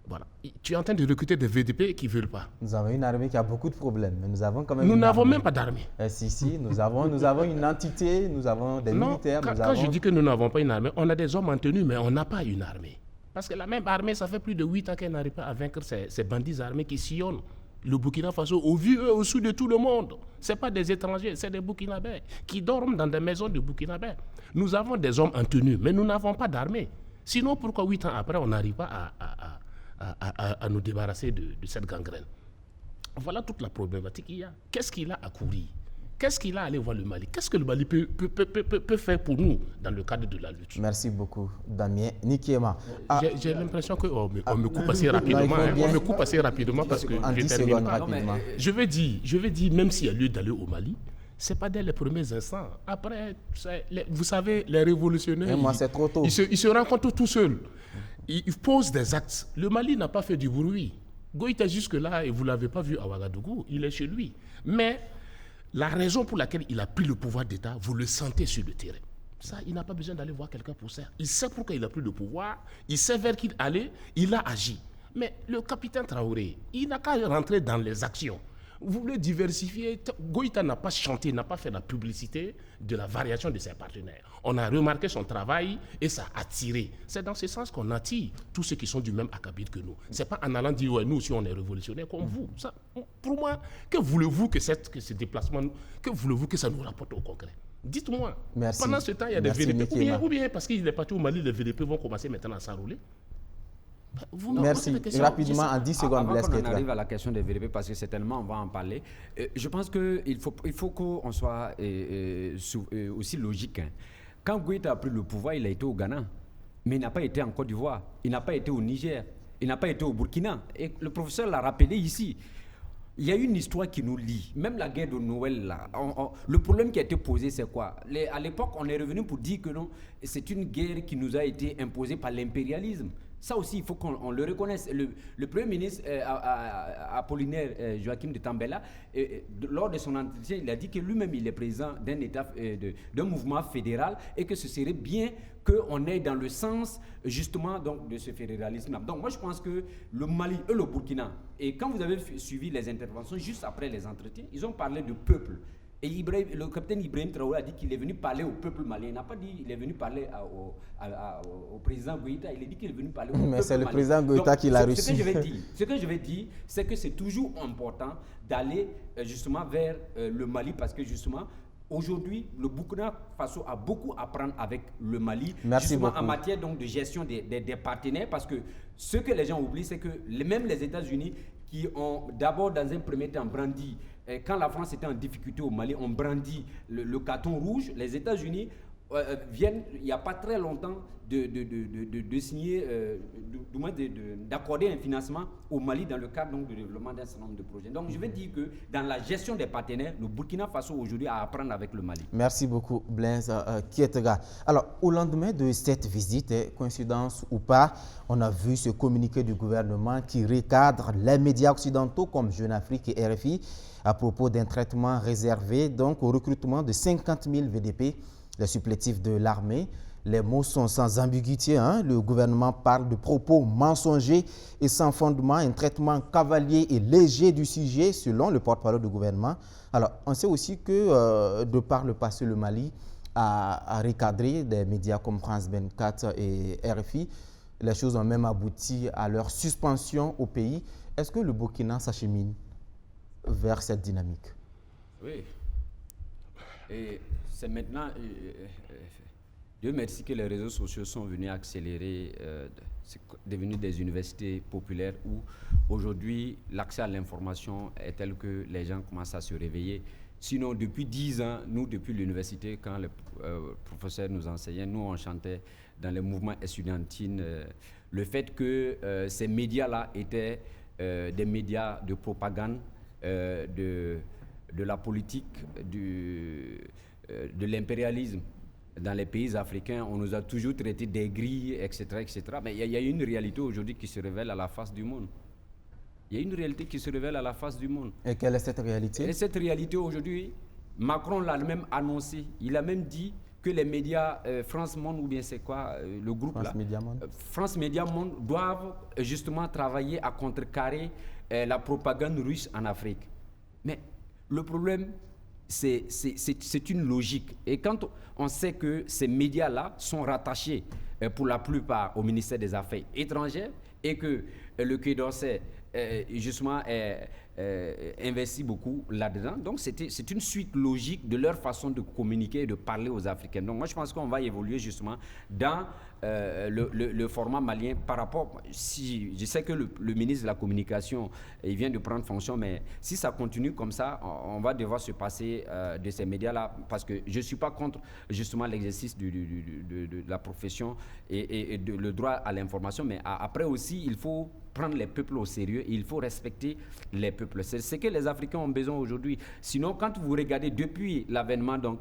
Voilà. Tu es en train de recruter des VDP qui ne veulent pas. Nous avons une armée qui a beaucoup de problèmes, mais nous avons quand même. Nous n'avons même pas d'armée. Si, nous avons une entité, nous avons des militaires. Quand je dis que nous n'avons pas une armée, on a des hommes en tenue, mais on n'a pas une armée. Parce que la même armée, ça fait plus de 8 ans qu'elle n'arrive pas à vaincre ces bandits armés qui sillonnent le Burkina Faso au vu et au su de tout le monde. Ce n'est pas des étrangers, c'est des Burkinabés qui dorment dans des maisons de Burkinabés. Nous avons des hommes en tenue, mais nous n'avons pas d'armée. Sinon, pourquoi 8 ans après, on n'arrive pas à nous débarrasser de cette gangrène? Voilà toute la problématique qu'il y a. Qu'est-ce qu'il a à courir? Qu'est-ce qu'il a à aller voir le Mali? Qu'est-ce que le Mali peut faire pour nous dans le cadre de la lutte? Merci beaucoup, Damien Nikiema. J'ai l'impression qu'on me coupe assez rapidement. On me coupe assez rapidement parce que je termine. Rapidement. Je vais dire, même s'il y a lieu d'aller au Mali, ce n'est pas dès les premiers instants. Après, vous savez, les révolutionnaires, c'est trop tôt. Ils se rencontrent tout seuls. Ils posent des actes. Le Mali n'a pas fait du bruit. Goïta jusque-là, et vous ne l'avez pas vu à Ouagadougou, il est chez lui. Mais la raison pour laquelle il a pris le pouvoir d'État, vous le sentez sur le terrain. Ça, il n'a pas besoin d'aller voir quelqu'un pour ça. Il sait pourquoi il a pris le pouvoir, il sait vers qui aller, il a agi. Mais le capitaine Traoré, il n'a qu'à rentrer dans les actions. Vous voulez diversifier. Goïta n'a pas chanté, n'a pas fait la publicité de la variation de ses partenaires. On a remarqué son travail et ça a attiré. C'est dans ce sens qu'on attire tous ceux qui sont du même acabit que nous. Ce n'est pas en allant dire, ouais, nous aussi on est révolutionnaires comme vous. Ça, pour moi, que voulez-vous que ce déplacement, que voulez-vous que ça nous rapporte au concret? Dites-moi. Merci. Pendant ce temps, il y a des VDP. Ou bien parce qu'il est parti au Mali, les VDP vont commencer maintenant à s'enrouler. Merci. Rapidement, en 10 secondes, Avant qu'on arrive à la question des VDP, parce que certainement on va en parler, je pense qu'il faut qu'on soit aussi logique. Quand Goïta a pris le pouvoir, il a été au Ghana, mais il n'a pas été en Côte d'Ivoire, il n'a pas été au Niger, il n'a pas été au Burkina. Et le professeur l'a rappelé ici. Il y a une histoire qui nous lie. Même la guerre de Noël, là, le problème qui a été posé, c'est quoi? À l'époque, on est revenu pour dire que non, c'est une guerre qui nous a été imposée par l'impérialisme. Ça aussi, il faut qu'on le reconnaisse. Le Premier ministre Apollinaire Joachim de Tambela, lors de son entretien, il a dit que lui-même, il est président d'un État, d'un mouvement fédéral et que ce serait bien qu'on aille dans le sens, justement, donc, de ce fédéralisme-là. Donc, moi, je pense que le Mali et le Burkina, et quand vous avez suivi les interventions, juste après les entretiens, ils ont parlé de peuple. Et le capitaine Ibrahim Traoré a dit qu'il est venu parler au peuple malien. Il n'a pas dit qu'il est venu parler au président Goïta. Il a dit qu'il est venu parler au peuple malien. Mais c'est le président Goïta qui l'a reçu. Ce que je vais dire, c'est que c'est toujours important d'aller justement vers le Mali parce que justement, aujourd'hui, le Burkina Faso a beaucoup à prendre avec le Mali. Merci justement beaucoup. En matière donc, de gestion des partenaires parce que ce que les gens oublient, c'est que même les États-Unis qui ont d'abord dans un premier temps brandi, quand la France était en difficulté au Mali, on brandit le carton rouge. Les États-Unis viennent, il n'y a pas très longtemps, de signer, d'accorder un financement au Mali dans le cadre donc, de développement d'un certain nombre de projets. Donc je vais dire que dans la gestion des partenaires, le Burkina Faso aujourd'hui a à apprendre avec le Mali. Merci beaucoup, Blaise Kietega. Alors, au lendemain de cette visite, coïncidence ou pas, on a vu ce communiqué du gouvernement qui recadre les médias occidentaux comme Jeune Afrique et RFI à propos d'un traitement réservé donc, au recrutement de 50 000 VDP, les supplétifs de l'armée. Les mots sont sans ambiguïté. Le gouvernement parle de propos mensongers et sans fondement, un traitement cavalier et léger du sujet, selon le porte-parole du gouvernement. Alors, on sait aussi que, de par le passé, le Mali a recadré des médias comme France 24 et RFI. Les choses ont même abouti à leur suspension au pays. Est-ce que le Burkina s'achemine vers cette dynamique? Oui. Et c'est maintenant, Dieu merci que les réseaux sociaux sont venus accélérer, c'est devenu des universités populaires où aujourd'hui l'accès à l'information est tel que les gens commencent à se réveiller. Sinon, depuis 10 ans, nous, depuis l'université, quand les professeurs nous enseignaient, nous, on chantait dans les mouvements estudiantines le fait que ces médias-là étaient des médias de propagande, de la politique, de l'impérialisme. Dans les pays africains, on nous a toujours traités d'aigris, etc., etc. Mais il y a une réalité aujourd'hui qui se révèle à la face du monde. Il y a une réalité qui se révèle à la face du monde. Et quelle est cette réalité? Et cette réalité aujourd'hui, Macron l'a même annoncé. Il a même dit que les médias France Monde, ou bien c'est quoi, le groupe France là, Média Monde. France Média Monde doivent justement travailler à contrecarrer la propagande russe en Afrique. Mais le problème, c'est une logique. Et quand on sait que ces médias-là sont rattachés pour la plupart au ministère des Affaires étrangères et que le Quai d'Orsay justement investi beaucoup là-dedans. Donc c'est une suite logique de leur façon de communiquer et de parler aux Africains. Donc moi je pense qu'on va évoluer justement dans le format malien par rapport, si je sais que le ministre de la Communication il vient de prendre fonction, mais si ça continue comme ça, on va devoir se passer de ces médias-là, parce que je ne suis pas contre justement l'exercice de la profession et le droit à l'information, mais après aussi il faut prendre les peuples au sérieux et il faut respecter les peuples. C'est ce que les Africains ont besoin aujourd'hui. Sinon, quand vous regardez depuis l'avènement donc,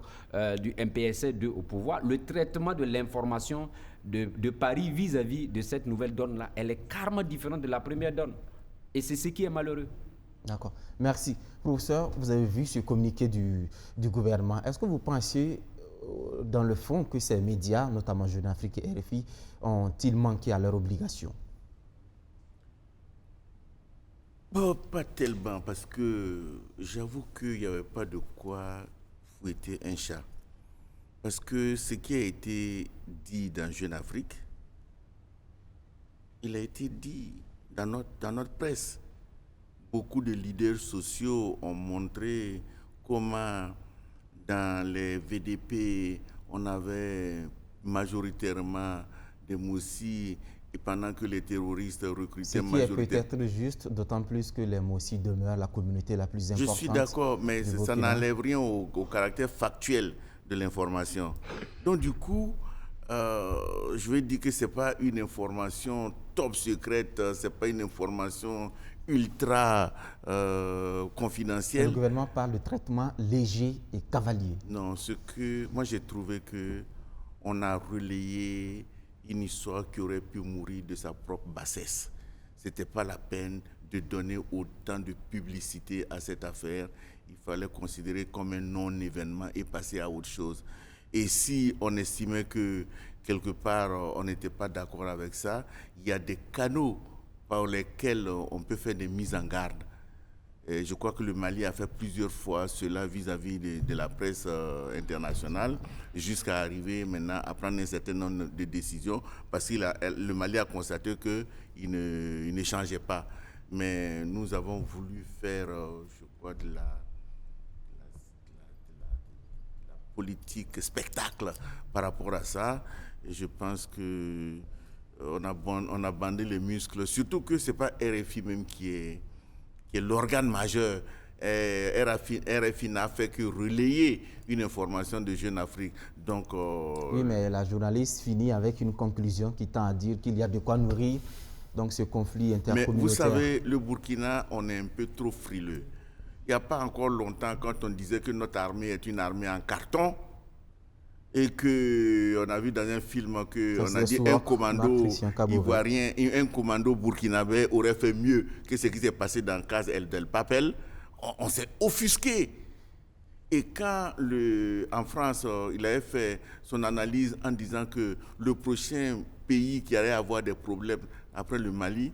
du MPSR2 au pouvoir, le traitement de l'information de Paris vis-à-vis de cette nouvelle donne-là, elle est carrément différente de la première donne. Et c'est ce qui est malheureux. D'accord. Merci. Professeur, vous avez vu ce communiqué du gouvernement. Est-ce que vous pensez, dans le fond, que ces médias, notamment Jeune Afrique et RFI, ont-ils manqué à leurs obligations? Bon, pas tellement, parce que j'avoue qu'il n'y avait pas de quoi fouetter un chat. Parce que ce qui a été dit dans Jeune Afrique, il a été dit dans notre presse. Beaucoup de leaders sociaux ont montré comment dans les VDP, on avait majoritairement des Moussis, et pendant que les terroristes recrutaient majoritairement... Ce qui est peut-être juste, d'autant plus que les Moussis demeurent la communauté la plus importante. Je suis d'accord, mais ça n'enlève rien au caractère factuel de l'information. Donc du coup, je vais dire que ce n'est pas une information top secrète, ce n'est pas une information ultra confidentielle. Le gouvernement parle de traitement léger et cavalier. Non, moi j'ai trouvé qu'on a relayé une histoire qui aurait pu mourir de sa propre bassesse. Ce n'était pas la peine de donner autant de publicité à cette affaire. Il fallait considérer comme un non-événement et passer à autre chose. Et si on estimait que quelque part on n'était pas d'accord avec ça, il y a des canaux par lesquels on peut faire des mises en garde. Et je crois que le Mali a fait plusieurs fois cela vis-à-vis de la presse internationale, jusqu'à arriver maintenant à prendre un certain nombre de décisions, parce que le Mali a constaté qu'il ne changeait pas. Mais nous avons voulu faire, je crois, de la politique spectacle par rapport à ça. Et je pense que on a bandé les muscles, surtout que ce n'est pas RFI même qui est l'organe majeur. RFI n'a fait que relayer une information de Jeune Afrique. Donc, oui, mais la journaliste finit avec une conclusion qui tend à dire qu'il y a de quoi nourrir donc ce conflit intercommunautaire. Mais vous savez, le Burkina, on est un peu trop frileux. Il n'y a pas encore longtemps, quand on disait que notre armée est une armée en carton, et qu'on a vu dans un film qu'on a dit un commando ivoirien, un commando burkinabé aurait fait mieux que ce qui s'est passé dans Cas El Papel, on s'est offusqué. Et quand en France, il avait fait son analyse en disant que le prochain pays qui allait avoir des problèmes après le Mali,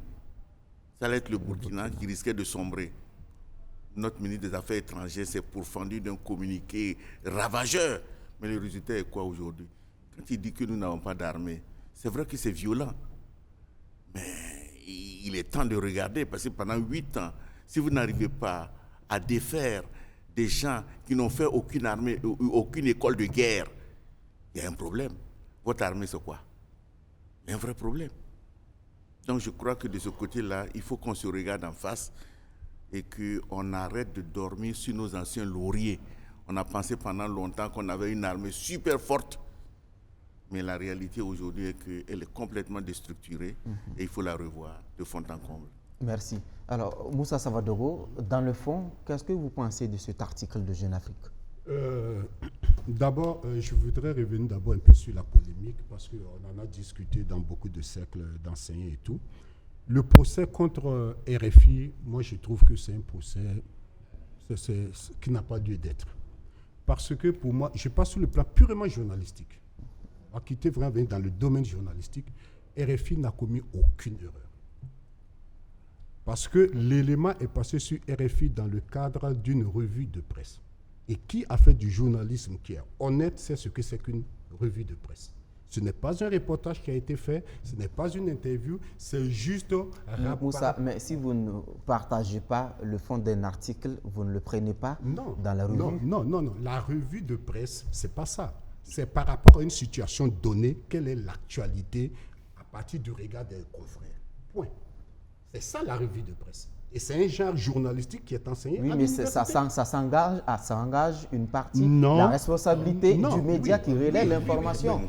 ça allait être le Burkina qui risquait de sombrer. Notre ministre des Affaires étrangères s'est pourfendu d'un communiqué ravageur. Mais le résultat est quoi aujourd'hui? Quand il dit que nous n'avons pas d'armée, c'est vrai que c'est violent. il est temps de regarder, parce que pendant 8 ans, si vous n'arrivez pas à défaire des gens qui n'ont fait aucune armée, aucune école de guerre, il y a un problème. Votre armée, c'est quoi? Il y a un vrai problème. Donc je crois que de ce côté-là, il faut qu'on se regarde en face et qu'on arrête de dormir sur nos anciens lauriers. On a pensé pendant longtemps qu'on avait une armée super forte, mais la réalité aujourd'hui est qu'elle est complètement déstructurée et il faut la revoir de fond en comble. Merci. Alors, Moussa Savadogo, dans le fond, qu'est-ce que vous pensez de cet article de Jeune Afrique? D'abord, je voudrais revenir d'abord un peu sur la polémique, parce qu'on en a discuté dans beaucoup de cercles d'enseignants et tout. Le procès contre RFI, moi je trouve que c'est un procès qui n'a pas lieu d'être. Parce que pour moi, je passe sur le plan purement journalistique. On va quitter vraiment dans le domaine journalistique, RFI n'a commis aucune erreur. Parce que l'élément est passé sur RFI dans le cadre d'une revue de presse. Et qui a fait du journalisme qui est honnête sait ce que c'est qu'une revue de presse. Ce n'est pas un reportage qui a été fait, ce n'est pas une interview, c'est juste un rapport. Moussa, mais si vous ne partagez pas le fond d'un article, vous ne le prenez pas dans la revue? Non. La revue de presse, c'est pas ça. C'est par rapport à une situation donnée, quelle est l'actualité à partir du regard des confrères. Point. C'est ça la revue de presse. Et c'est un genre journalistique qui est enseigné. Oui, mais ça engage une partie, la responsabilité du média qui relaie l'information.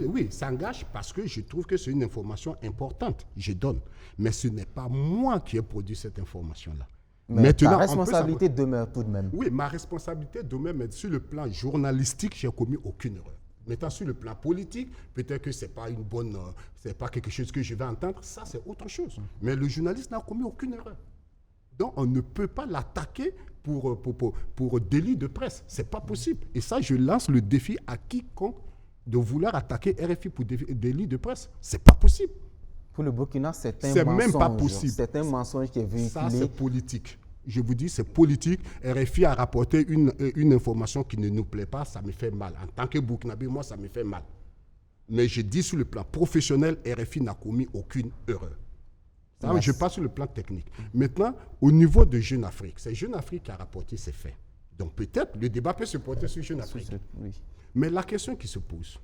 Oui, ça engage parce que je trouve que c'est une information importante. Je donne. Mais ce n'est pas moi qui ai produit cette information-là. Mais maintenant, ta responsabilité demeure tout de même. Oui, ma responsabilité demeure, mais sur le plan journalistique, je n'ai commis aucune erreur. Maintenant, sur le plan politique, peut-être que ce n'est pas une bonne, c'est pas quelque chose que je vais entendre. Ça, c'est autre chose. Mais le journaliste n'a commis aucune erreur. Donc, on ne peut pas l'attaquer pour délit de presse. Ce n'est pas possible. Et ça, je lance le défi à quiconque de vouloir attaquer RFI pour délit de presse. Ce n'est pas possible. Pour le Burkina, c'est un mensonge. Même pas possible. C'est un mensonge qui est véhiculé. Ça, c'est politique. Je vous dis, c'est politique. RFI a rapporté une information qui ne nous plaît pas. Ça me fait mal. En tant que Burkinabé, moi, ça me fait mal. Mais je dis sur le plan professionnel, RFI n'a commis aucune erreur. Ça, je passe sur le plan technique. Maintenant, au niveau de Jeune Afrique, c'est Jeune Afrique qui a rapporté ces faits. Donc peut-être le débat peut se porter sur Jeune Afrique. Oui. Mais la question qui se pose,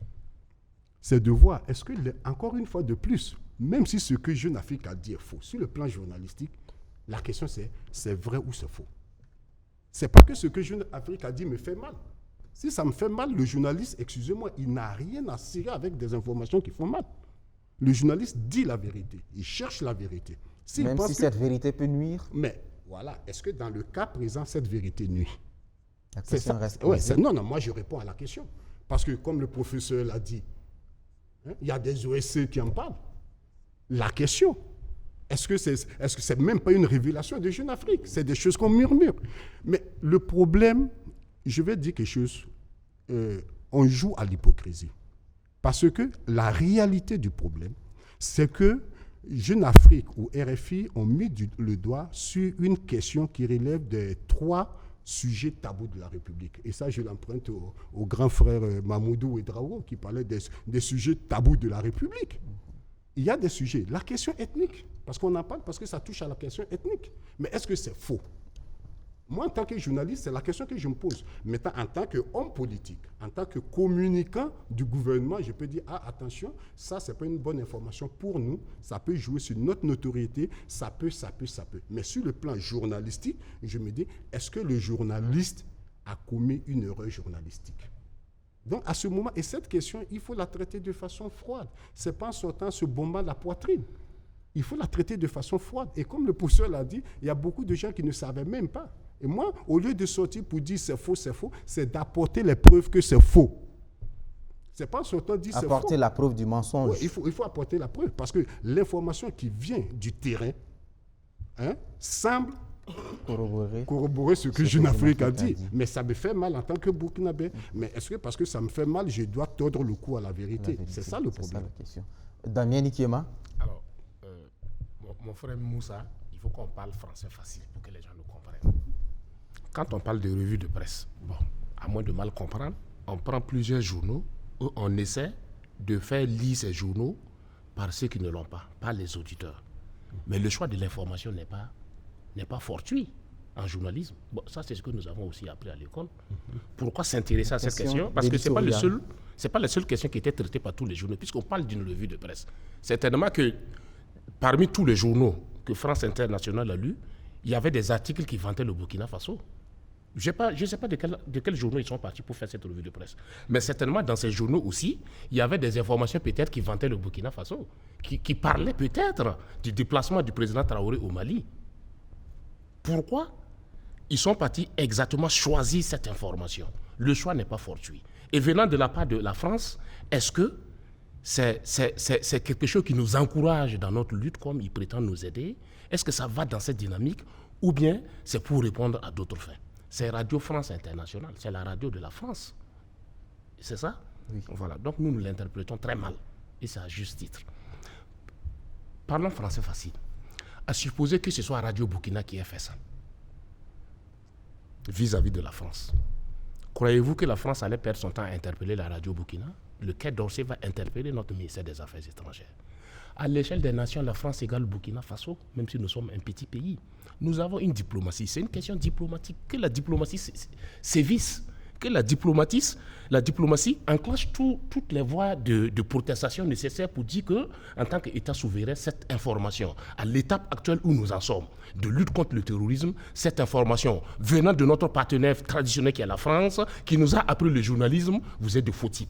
c'est de voir, est-ce que, encore une fois de plus, même si ce que Jeune Afrique a dit est faux, sur le plan journalistique, la question c'est vrai ou c'est faux. C'est pas que ce que Jeune Afrique a dit me fait mal. Si ça me fait mal, le journaliste, excusez-moi, il n'a rien à cirer avec des informations qui font mal. Le journaliste dit la vérité, il cherche la vérité. Même si cette vérité peut nuire. Mais voilà, est-ce que dans le cas présent, cette vérité nuit? La question reste posée. Non, moi je réponds à la question. Parce que comme le professeur l'a dit, il y a des OSC qui en parlent. La question, est-ce que c'est même pas une révélation de Jeune Afrique? C'est des choses qu'on murmure. Mais le problème, je vais dire quelque chose, on joue à l'hypocrisie. Parce que la réalité du problème, c'est que Jeune Afrique ou RFI ont mis le doigt sur une question qui relève des 3 sujets tabous de la République. Et ça, je l'emprunte au grand frère Mamoudou Ouedraogo qui parlait des sujets tabous de la République. Il y a des sujets. La question ethnique, parce qu'on en parle parce que ça touche à la question ethnique. Mais est-ce que c'est faux? Moi, en tant que journaliste, c'est la question que je me pose. Maintenant, en tant qu'homme politique, en tant que communicant du gouvernement, je peux dire, attention, ça, ce n'est pas une bonne information pour nous. Ça peut jouer sur notre notoriété. Ça peut. Mais sur le plan journalistique, je me dis, est-ce que le journaliste a commis une erreur journalistique? Donc, à ce moment, et cette question, il faut la traiter de façon froide. Ce n'est pas en sortant se bombant la poitrine. Il faut la traiter de façon froide. Et comme le professeur l'a dit, il y a beaucoup de gens qui ne savaient même pas. Et moi, au lieu de sortir pour dire c'est faux, c'est d'apporter les preuves que c'est faux. C'est pas seulement dire c'est faux. Apporter la preuve du mensonge. Oui, il faut apporter la preuve. Parce que l'information qui vient du terrain semble corroborer ce que Jeune Afrique a dit. Mais ça me fait mal en tant que Burkinabé. Mais est-ce que parce que ça me fait mal, je dois tordre le cou à la vérité? C'est ça le problème. Ça la question. Damien Nikiema. Alors, mon frère Moussa, il faut qu'on parle français facile pour que les gens nous comprennent. Quand on parle de revue de presse, à moins de mal comprendre, on prend plusieurs journaux où on essaie de faire lire ces journaux par ceux qui ne l'ont pas, par les auditeurs. Mais le choix de l'information n'est pas fortuit en journalisme. Bon, ça, c'est ce que nous avons aussi appris à l'école. Pourquoi s'intéresser à cette question? Parce que ce n'est pas la seule question qui était traitée par tous les journaux, puisqu'on parle d'une revue de presse. Certainement que parmi tous les journaux que France Internationale a lus, il y avait des articles qui vantaient le Burkina Faso. Je ne sais pas de quels journaux ils sont partis pour faire cette revue de presse. Mais certainement, dans ces journaux aussi, il y avait des informations peut-être qui vantaient le Burkina Faso, qui parlaient peut-être du déplacement du président Traoré au Mali. Pourquoi ils sont partis exactement choisir cette information? Le choix n'est pas fortuit. Et venant de la part de la France, est-ce que c'est quelque chose qui nous encourage dans notre lutte, comme ils prétendent nous aider? Est-ce que ça va dans cette dynamique, ou bien c'est pour répondre à d'autres fins? C'est Radio France Internationale, c'est la radio de la France. C'est ça? Oui. Voilà. Donc nous l'interprétons très mal, et c'est à juste titre. Parlons français facile. À supposer que ce soit Radio Burkina qui ait fait ça, vis-à-vis de la France. Croyez-vous que la France allait perdre son temps à interpeller la radio Burkina? Le Quai d'Orsay va interpeller notre ministère des Affaires étrangères. À l'échelle des nations, la France égale Burkina Faso, même si nous sommes un petit pays. Nous avons une diplomatie. C'est une question diplomatique. Que la diplomatie sévisse, que la diplomatie enclenche toutes les voies de protestation nécessaires pour dire que, en tant qu'État souverain, cette information, à l'étape actuelle où nous en sommes, de lutte contre le terrorisme, cette information venant de notre partenaire traditionnel qui est la France, qui nous a appris le journalisme, vous êtes de faux types.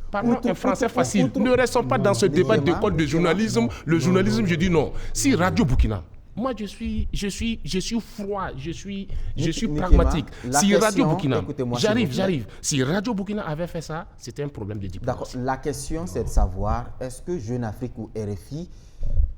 Parlons en français facile. Ne restons pas dans ce débat d'école de journalisme. Le journalisme, je dis non. Si Radio Burkina, moi je suis froid, je suis pragmatique. Si Radio Burkina, j'arrive. Si Radio Burkina avait fait ça, c'était un problème de diplomatie. D'accord. La question, c'est de savoir, est-ce que Jeune Afrique ou RFI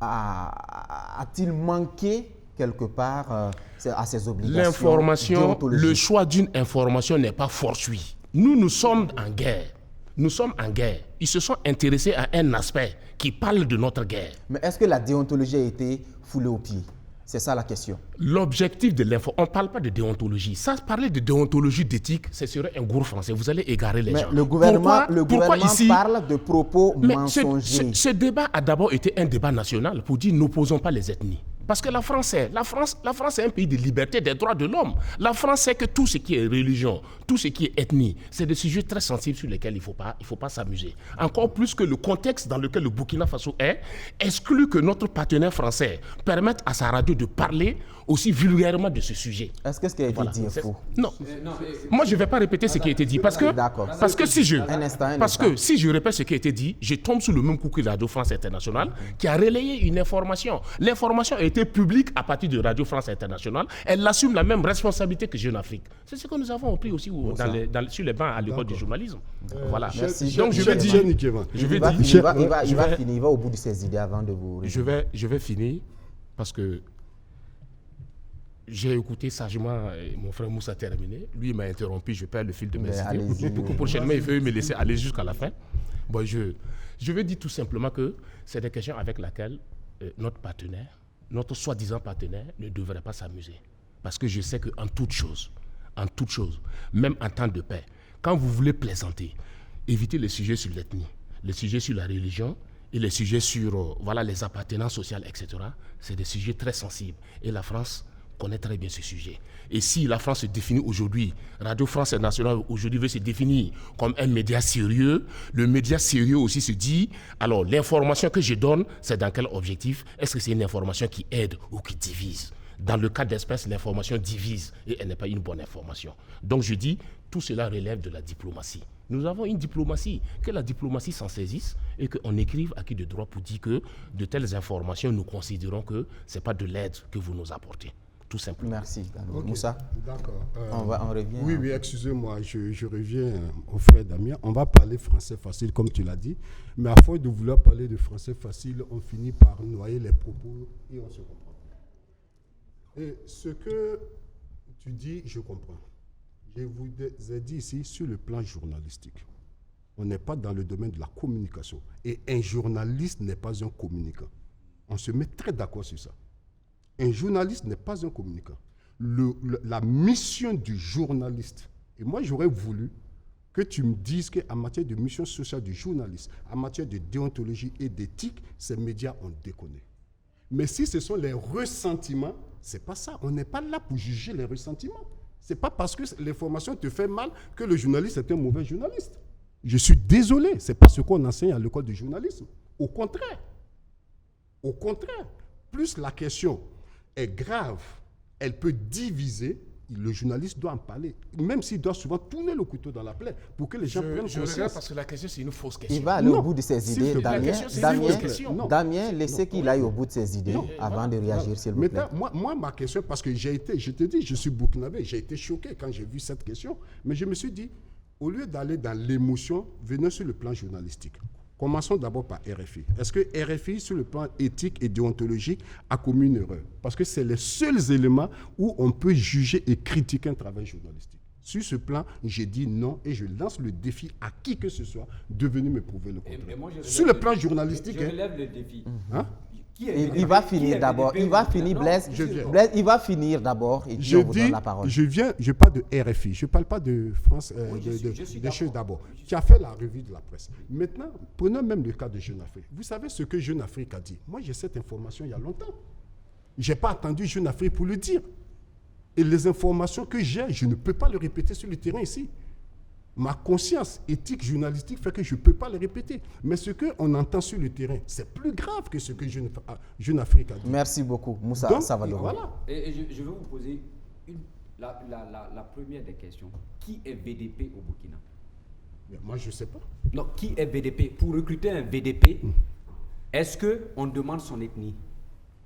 a-t-il manqué quelque part à ses obligations? L'information, le choix d'une information n'est pas fortuit. Nous sommes en guerre. Nous sommes en guerre. Ils se sont intéressés à un aspect qui parle de notre guerre. Mais est-ce que la déontologie a été foulée aux pieds? C'est ça la question. L'objectif de l'info, on ne parle pas de déontologie. Ça, parler de déontologie, d'éthique, ce serait un goût français. Vous allez égarer les gens. Le gouvernement ici, parle de propos mensongers. Ce débat a d'abord été un débat national pour dire n'opposons pas les ethnies. Parce que la France est un pays de liberté, des droits de l'homme. La France sait que tout ce qui est religion, tout ce qui est ethnie, c'est des sujets très sensibles sur lesquels il faut pas s'amuser. Encore plus que le contexte dans lequel le Burkina Faso est, exclut que notre partenaire français permette à sa radio de parler aussi vulgairement de ce sujet. Est-ce que ce qui a été dit est faux? Non. Moi, je ne vais pas répéter ce qui a été dit. Parce que si je répète ce qui a été dit, je tombe sous le même coup que la Radio France Internationale qui a relayé une information. L'information a été publique à partir de Radio France Internationale. Elle assume la même responsabilité que Jeune Afrique. C'est ce que nous avons appris aussi sur les bancs à l'école du journalisme. Voilà. Merci. Donc je vais dire... Il va finir, il va au bout de ses idées avant de vous... Je vais finir parce que j'ai écouté sagement mon frère Moussa terminer. Lui, il m'a interrompu, je perds le fil de mes idées. Pour prochainement, il veut me laisser aller jusqu'à la fin. Bon, je vais dire tout simplement que c'est des questions avec lesquelles notre partenaire, notre soi-disant partenaire, ne devrait pas s'amuser. Parce que je sais qu'en toute chose, même en temps de paix, quand vous voulez plaisanter, évitez les sujets sur l'ethnie, les sujets sur la religion et les sujets sur les appartenances sociales, etc. C'est des sujets très sensibles. Et la France connaît très bien ce sujet. Et si la France se définit aujourd'hui, Radio France Internationale aujourd'hui veut se définir comme un média sérieux, le média sérieux aussi se dit, alors l'information que je donne, c'est dans quel objectif? Est-ce que c'est une information qui aide ou qui divise? Dans le cas d'espèce, l'information divise et elle n'est pas une bonne information. Donc je dis, tout cela relève de la diplomatie. Nous avons une diplomatie, que la diplomatie s'en saisisse et qu'on écrive à qui de droit pour dire que de telles informations, nous considérons que ce n'est pas de l'aide que vous nous apportez. Tout simplement. Merci. Okay. Moussa, d'accord. On revient. Oui, excusez-moi, je reviens au frère Damien. On va parler français facile, comme tu l'as dit. Mais à force de vouloir parler de français facile, on finit par noyer les propos et on se comprend. Et ce que tu dis, je comprends. Je vous ai dit ici, sur le plan journalistique, on n'est pas dans le domaine de la communication. Et un journaliste n'est pas un communicant. On se met très d'accord sur ça. Un journaliste n'est pas un communicant. La mission du journaliste, et moi j'aurais voulu que tu me dises qu'en matière de mission sociale du journaliste, en matière de déontologie et d'éthique, ces médias ont déconné. Mais si ce sont les ressentiments, c'est pas ça. On n'est pas là pour juger les ressentiments. C'est pas parce que l'information te fait mal que le journaliste est un mauvais journaliste. Je suis désolé, c'est pas ce qu'on enseigne à l'école de journalisme. Au contraire, plus la question est grave, elle peut diviser, le journaliste doit en parler, même s'il doit souvent tourner le couteau dans la plaie pour que les gens prennent Je conscience. regarde parce que la question, c'est une fausse question. Il va aller au bout de ses s'il idées. te plaît. Damien, laissez qu'il aille au bout de ses idées avant de réagir, s'il vous plaît. Maintenant, moi, ma question, parce que je te dis, je suis burkinabé, j'ai été choqué quand j'ai vu cette question, mais je me suis dit, au lieu d'aller dans l'émotion, venons sur le plan journalistique. Commençons d'abord par RFI. Est-ce que RFI, sur le plan éthique et déontologique, a commis une erreur? Parce que c'est les seuls éléments où on peut juger et critiquer un travail journalistique. Sur ce plan, j'ai dit non et je lance le défi à qui que ce soit de venir me prouver le contraire. Sur le plan journalistique... Je relève le défi. Hein? Il va finir d'abord. Il va finir, Blaise. Blaise, il va finir d'abord et puis on vous donne la parole. Je parle de RFI, je ne parle pas de France, des choses d'abord, qui a fait la revue de la presse. Maintenant, prenons même le cas de Jeune Afrique. Vous savez ce que Jeune Afrique a dit? Moi, j'ai cette information il y a longtemps. Je n'ai pas attendu Jeune Afrique pour le dire. Et les informations que j'ai, je ne peux pas le répéter sur le terrain ici. Ma conscience éthique journalistique fait que je ne peux pas le répéter. Mais ce qu'on entend sur le terrain, c'est plus grave que ce que Jeune Afrique a dit. Merci beaucoup, Moussa. Donc, ça va devoir. Voilà. Et je vais vous poser la première des questions. Qui est VDP au Burkina? Mais moi, je ne sais pas. Non, qui est VDP? Pour recruter un VDP, est-ce qu'on demande son ethnie?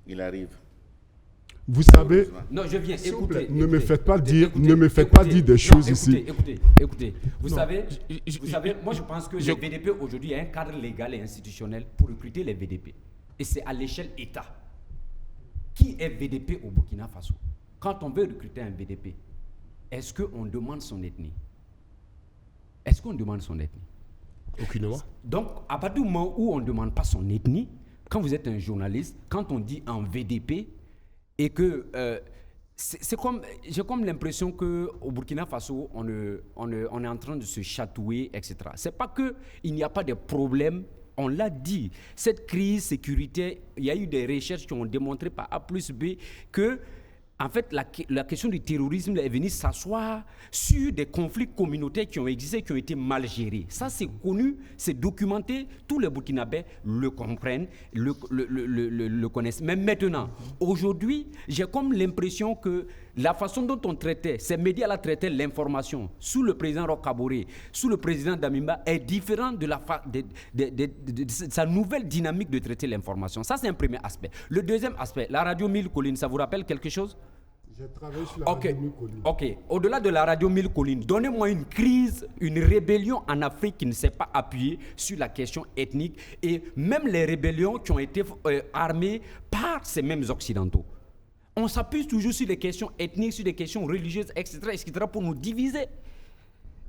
Il arrive. Vous savez, non, je viens. Écoutez, ne me faites pas dire des choses ici. Écoutez. Vous savez, moi je pense que le VDP aujourd'hui a un cadre légal et institutionnel pour recruter les VDP. Et c'est à l'échelle État. Qui est VDP au Burkina Faso? Quand on veut recruter un VDP, est-ce qu'on demande son ethnie? Est-ce qu'on demande son ethnie? Aucunement. Donc, à partir du moment où on ne demande pas son ethnie, quand vous êtes un journaliste, quand on dit un VDP, et que j'ai comme l'impression qu'au Burkina Faso, on est en train de se chatouiller, etc. Ce n'est pas qu'il n'y a pas de problème, on l'a dit. Cette crise sécuritaire, il y a eu des recherches qui ont démontré par A plus B que, en fait, la question du terrorisme est venue s'asseoir sur des conflits communautaires qui ont existé, qui ont été mal gérés. Ça, c'est connu, c'est documenté, tous les Burkinabés le comprennent, le connaissent. Mais maintenant, aujourd'hui, j'ai comme l'impression que la façon dont on traitait, ces médias-là traitaient l'information sous le président Roch Kaboré, sous le président Damimba, est différente de sa nouvelle dynamique de traiter l'information. Ça, c'est un premier aspect. Le deuxième aspect, la radio 1000 collines, ça vous rappelle quelque chose? J'ai travaillé sur la radio 1000 collines. Ok. Au-delà de la radio 1000 collines, donnez-moi une crise, une rébellion en Afrique qui ne s'est pas appuyée sur la question ethnique et même les rébellions qui ont été armées par ces mêmes Occidentaux. On s'appuie toujours sur des questions ethniques, sur des questions religieuses, etc., pour nous diviser.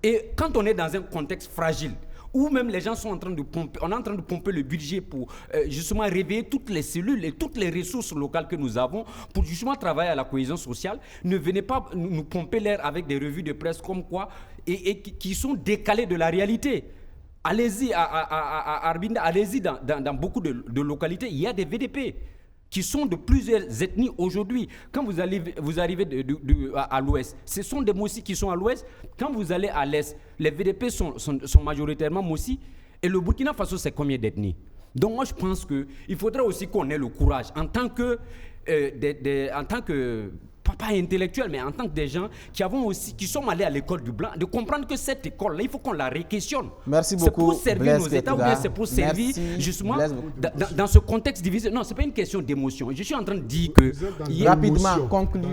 Et quand on est dans un contexte fragile, où même les gens sont en train de pomper, on est en train de pomper le budget pour justement réveiller toutes les cellules et toutes les ressources locales que nous avons pour justement travailler à la cohésion sociale, ne venez pas nous pomper l'air avec des revues de presse comme quoi, et qui sont décalées de la réalité. Allez-y à Arbinda, allez-y dans beaucoup de localités, il y a des VDP qui sont de plusieurs ethnies aujourd'hui. Quand vous arrivez à l'ouest, ce sont des Mossi qui sont à l'ouest. Quand vous allez à l'est, les VDP sont majoritairement Mossi. Et le Burkina Faso, c'est combien d'ethnies? Donc moi, je pense qu'il faudrait aussi qu'on ait le courage, en tant que pas intellectuels, mais en tant que des gens qui sont allés à l'école du blanc, de comprendre que cette école-là, il faut qu'on la réquestionne. Merci beaucoup. C'est pour servir nos États ou bien c'est pour servir justement dans ce contexte divisé. Non, ce n'est pas une question d'émotion. Je suis en train de dire que... Rapidement,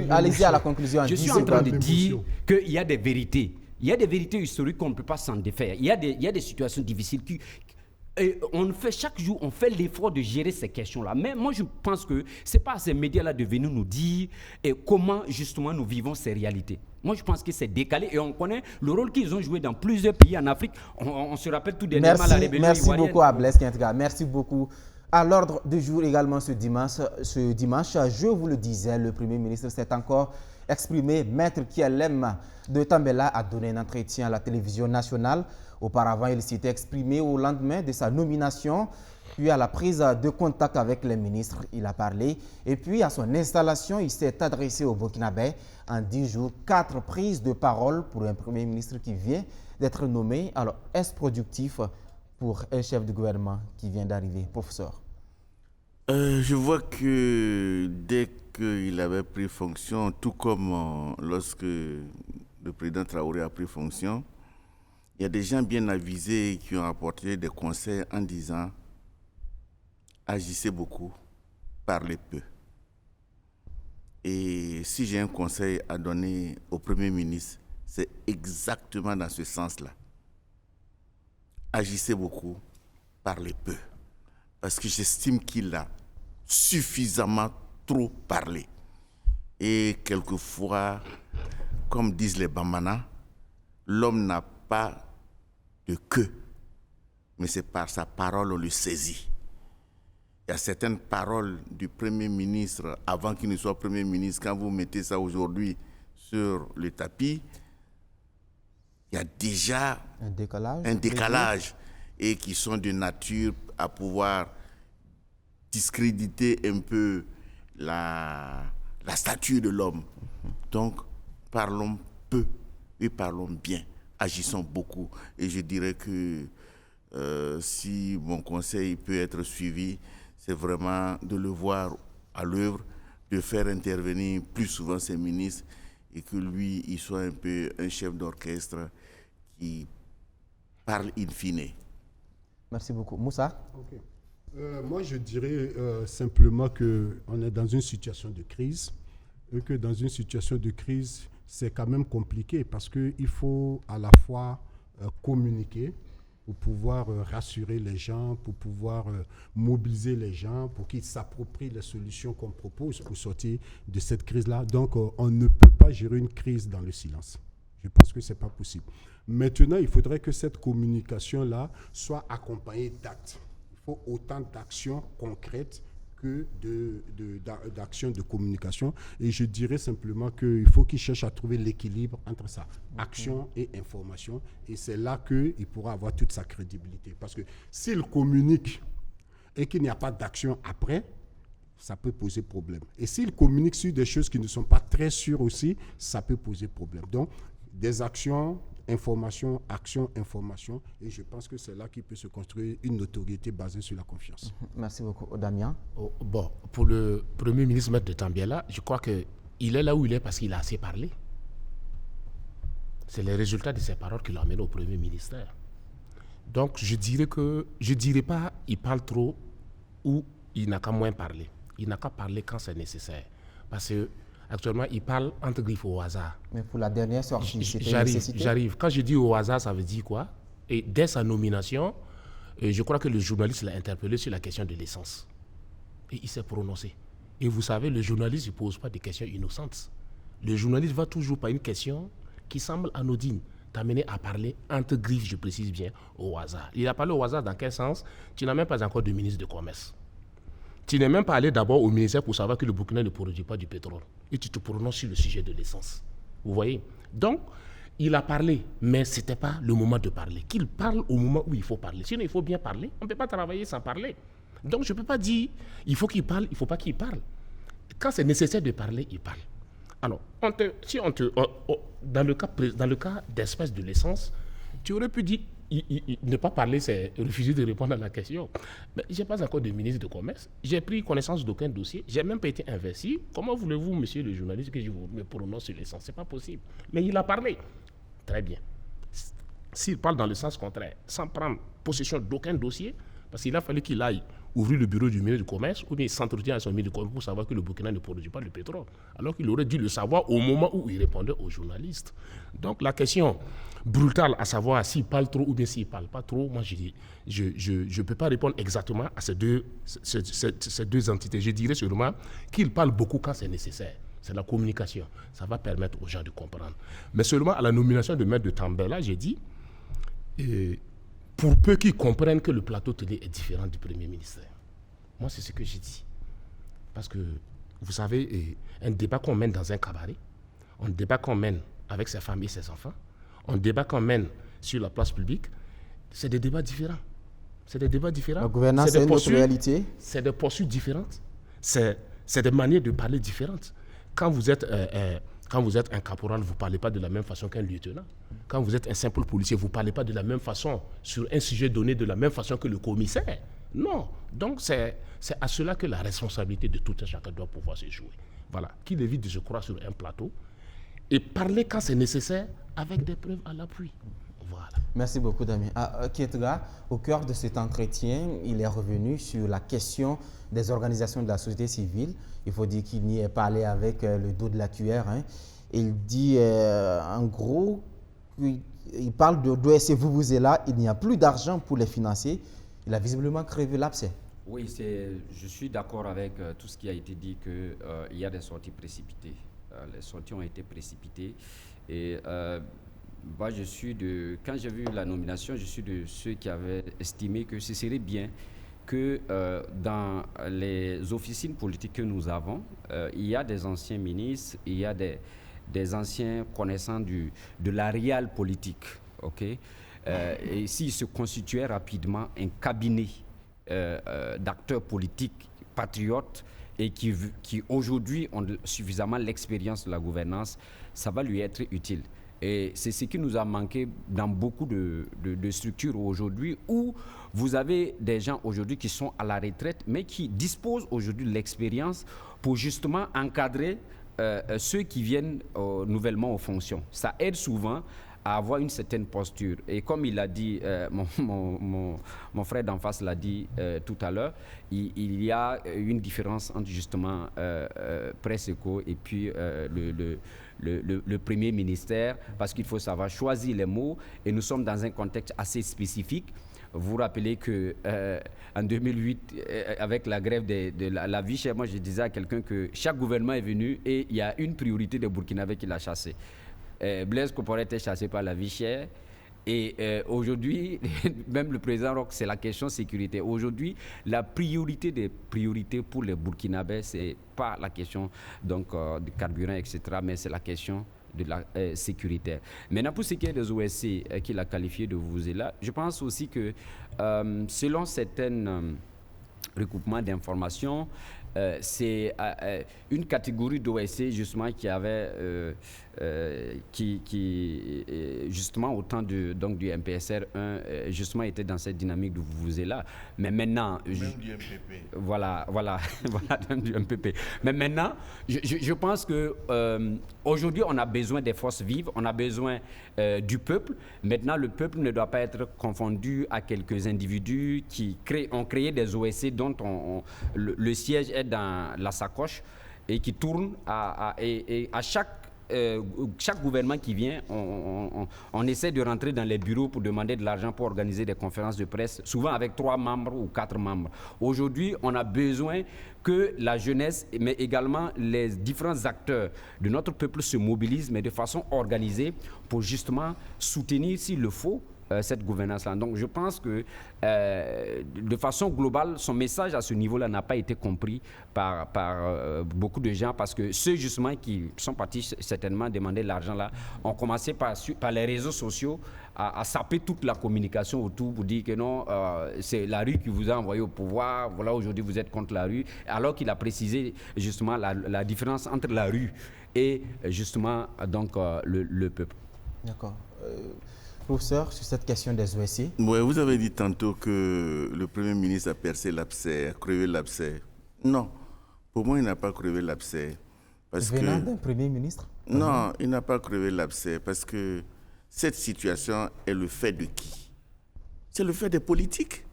allez-y à la conclusion. Je suis en train de dire qu'il y a des vérités. Il y a des vérités historiques qu'on ne peut pas s'en défaire. Il y a des situations difficiles chaque jour, on fait l'effort de gérer ces questions-là. Mais moi, je pense que ce n'est pas à ces médias-là de venir nous dire comment, justement, nous vivons ces réalités. Moi, je pense que c'est décalé et on connaît le rôle qu'ils ont joué dans plusieurs pays en Afrique. On se rappelle tout dernièrement la rébellion ivoirienne. Merci beaucoup à Blaise Kintiga. Merci beaucoup. À l'ordre du jour également ce dimanche, je vous le disais, le Premier ministre s'est encore exprimé, Maître Kialem de Tambela a donné un entretien à la télévision nationale. Auparavant, il s'était exprimé au lendemain de sa nomination. Puis à la prise de contact avec les ministres, il a parlé. Et puis à son installation, il s'est adressé au Burkinabé. En 10 jours, 4 prises de parole pour un Premier ministre qui vient d'être nommé. Alors, est-ce productif pour un chef de gouvernement qui vient d'arriver, professeur? Je vois que dès qu'il avait pris fonction, tout comme lorsque le président Traoré a pris fonction, il y a des gens bien avisés qui ont apporté des conseils en disant « agissez beaucoup, parlez peu ». Et si j'ai un conseil à donner au Premier ministre, c'est exactement dans ce sens-là. Agissez beaucoup, parlez peu. Parce que j'estime qu'il a suffisamment trop parlé. Et quelquefois, comme disent les Bamana, l'homme n'a pas de queue, mais c'est par sa parole on le saisit. Il y a certaines paroles du Premier ministre, avant qu'il ne soit Premier ministre, quand vous mettez ça aujourd'hui sur le tapis, il y a déjà un décalage et qui sont de nature à pouvoir discréditer un peu la stature de l'homme. Donc, parlons peu et parlons bien, agissons beaucoup. Et je dirais que si mon conseil peut être suivi, c'est vraiment de le voir à l'œuvre, de faire intervenir plus souvent ses ministres et que lui, il soit un peu un chef d'orchestre qui parle in fine. Merci beaucoup. Moussa? Okay. Moi, je dirais simplement qu'on est dans une situation de crise et que dans une situation de crise, c'est quand même compliqué parce qu'il faut à la fois communiquer pour pouvoir rassurer les gens, pour pouvoir mobiliser les gens, pour qu'ils s'approprient les solutions qu'on propose pour sortir de cette crise-là. Donc, on ne peut pas gérer une crise dans le silence. Je pense que ce n'est pas possible. Maintenant, il faudrait que cette communication-là soit accompagnée d'actes. Il faut autant d'actions concrètes que d'actions de communication. Et je dirais simplement qu'il faut qu'il cherche à trouver l'équilibre entre ça, action et information. Et c'est là qu'il pourra avoir toute sa crédibilité. Parce que s'il communique et qu'il n'y a pas d'action après, ça peut poser problème. Et s'il communique sur des choses qui ne sont pas très sûres aussi, ça peut poser problème. Donc, des actions, information, action, information. Et je pense que c'est là qu'il peut se construire une notoriété basée sur la confiance. Merci beaucoup. Damien? Bon, pour le Premier ministre Maître de Tambela, je crois qu'il est là où il est parce qu'il a assez parlé. C'est les résultats de ses paroles qui l'ont amené au Premier ministère. Donc, je dirais pas il parle trop ou il n'a qu'à moins parler. Il n'a qu'à parler quand c'est nécessaire. Parce que actuellement, il parle entre griffes au hasard. Mais pour la dernière sortie, c'était une nécessité. J'arrive. Quand je dis au hasard, ça veut dire quoi? Et dès sa nomination, je crois que le journaliste l'a interpellé sur la question de l'essence. Et il s'est prononcé. Et vous savez, le journaliste ne pose pas des questions innocentes. Le journaliste va toujours par une question qui semble anodine t'amener à parler entre griffes, je précise bien, au hasard. Il a parlé au hasard dans quel sens? Tu n'as même pas encore de ministre de commerce. Tu n'es même pas allé d'abord au ministère pour savoir que le Burkina ne produit pas du pétrole. Et tu te prononces sur le sujet de l'essence. Vous voyez? Donc, il a parlé, mais ce n'était pas le moment de parler. Qu'il parle au moment où il faut parler. Sinon, il faut bien parler. On ne peut pas travailler sans parler. Donc, je ne peux pas dire, il faut qu'il parle, il ne faut pas qu'il parle. Quand c'est nécessaire de parler, il parle. Alors, dans le cas d'espèce de l'essence, tu aurais pu dire, ne pas parler, c'est refuser de répondre à la question. Mais je n'ai pas encore de ministre de commerce. J'ai pris connaissance d'aucun dossier. Je n'ai même pas été investi. Comment voulez-vous, monsieur le journaliste, que je me prononce sur l'essence? Ce n'est pas possible. Mais il a parlé. Très bien. S'il parle dans le sens contraire, sans prendre possession d'aucun dossier, parce qu'il a fallu qu'il aille ouvrir le bureau du ministre du Commerce ou bien s'entretient à son ministre du Commerce pour savoir que le Burkina ne produit pas le pétrole. Alors qu'il aurait dû le savoir au moment où il répondait aux journalistes. Donc la question brutale à savoir s'il parle trop ou bien s'il ne parle pas trop, moi je dis, je ne peux pas répondre exactement à ces deux entités. Je dirais seulement qu'il parle beaucoup quand c'est nécessaire. C'est la communication. Ça va permettre aux gens de comprendre. Mais seulement à la nomination de Maître de Tambela, j'ai dit... pour peu qu'ils comprennent que le plateau télé est différent du Premier ministère. Moi, c'est ce que j'ai dit. Parce que, vous savez, un débat qu'on mène dans un cabaret, On débat qu'on mène avec sa famille et ses enfants. On débat qu'on mène sur la place publique. C'est des débats différents. La gouvernance, c'est une autre réalité. C'est des poursuites différentes. C'est des manières de parler différentes. Quand vous êtes un caporal, vous ne parlez pas de la même façon qu'un lieutenant. Quand vous êtes un simple policier, vous ne parlez pas de la même façon sur un sujet donné de la même façon que le commissaire. Non. Donc, c'est à cela que la responsabilité de tout un chacun doit pouvoir se jouer. Voilà. Qu'il évite de se croire sur un plateau et parler quand c'est nécessaire avec des preuves à l'appui. Voilà. Merci beaucoup, Damien. Kietra, au cœur de cet entretien, il est revenu sur la question des organisations de la société civile. Il faut dire qu'il n'y est pas allé avec le dos de la cuillère. Il dit, en gros, il parle d'OSC Vuvuzela, il n'y a plus d'argent pour les financer. Il a visiblement crevé l'abcès. Oui, je suis d'accord avec tout ce qui a été dit, qu'il y a des sorties précipitées. Les sorties ont été précipitées. Et moi, quand j'ai vu la nomination, je suis de ceux qui avaient estimé que ce serait bien que dans les officines politiques que nous avons, il y a des anciens ministres, il y a des anciens connaissants de la réelle politique. Okay? Et s'il se constituait rapidement un cabinet d'acteurs politiques patriotes et qui aujourd'hui ont suffisamment l'expérience de la gouvernance, ça va lui être utile. Et c'est ce qui nous a manqué dans beaucoup de structures aujourd'hui, où vous avez des gens aujourd'hui qui sont à la retraite, mais qui disposent aujourd'hui de l'expérience pour justement encadrer ceux qui viennent nouvellement aux fonctions. Ça aide souvent à avoir une certaine posture. Et comme il l'a dit, mon frère d'en face l'a dit tout à l'heure, il y a une différence entre justement Presse Éco et puis le premier ministère, parce qu'il faut savoir choisir les mots, et nous sommes dans un contexte assez spécifique. Vous vous rappelez qu'en 2008, avec la grève de la vie chère, moi je disais à quelqu'un que chaque gouvernement est venu et il y a une priorité des Burkinabés qui l'a chassé. Blaise Compaoré était chassé par la vie chère. Et aujourd'hui, même le président Roch, c'est la question sécurité. Aujourd'hui, la priorité des priorités pour les Burkinabés, ce n'est pas la question donc, du carburant, etc., mais c'est la question de la sécurité. Maintenant, pour ce qui est des OSC qu'il a qualifié de Vuvuzela, je pense aussi que selon certains recoupements d'informations, c'est une catégorie d'OSC justement qui avait justement au temps du MPSR 1 justement était dans cette dynamique de Vuvuzela. Mais maintenant même du MPP. Voilà même du MPP. Mais maintenant je pense que aujourd'hui on a besoin des forces vives, on a besoin du peuple. Maintenant le peuple ne doit pas être confondu à quelques individus qui ont créé des OSC dont le siège est dans la sacoche et qui tourne et à chaque gouvernement qui vient, on essaie de rentrer dans les bureaux pour demander de l'argent pour organiser des conférences de presse, souvent avec 3 membres ou 4 membres. Aujourd'hui, on a besoin que la jeunesse, mais également les différents acteurs de notre peuple se mobilisent, mais de façon organisée, pour justement soutenir, s'il le faut, cette gouvernance-là. Donc je pense que de façon globale, son message à ce niveau-là n'a pas été compris par beaucoup de gens, parce que ceux justement qui sont partis certainement demander l'argent-là ont commencé par les réseaux sociaux à saper toute la communication autour pour dire que non, c'est la rue qui vous a envoyé au pouvoir, voilà, aujourd'hui vous êtes contre la rue, alors qu'il a précisé justement la différence entre la rue et justement donc le peuple. D'accord. Professeur, sur cette question des OSC. Oui, vous avez dit tantôt que le Premier ministre a percé l'abcès, a crevé l'abcès. Non, pour moi, il n'a pas crevé l'abcès. Venant d'un Premier ministre? Non, il n'a pas crevé l'abcès, parce que cette situation est le fait de qui? C'est le fait des politiques.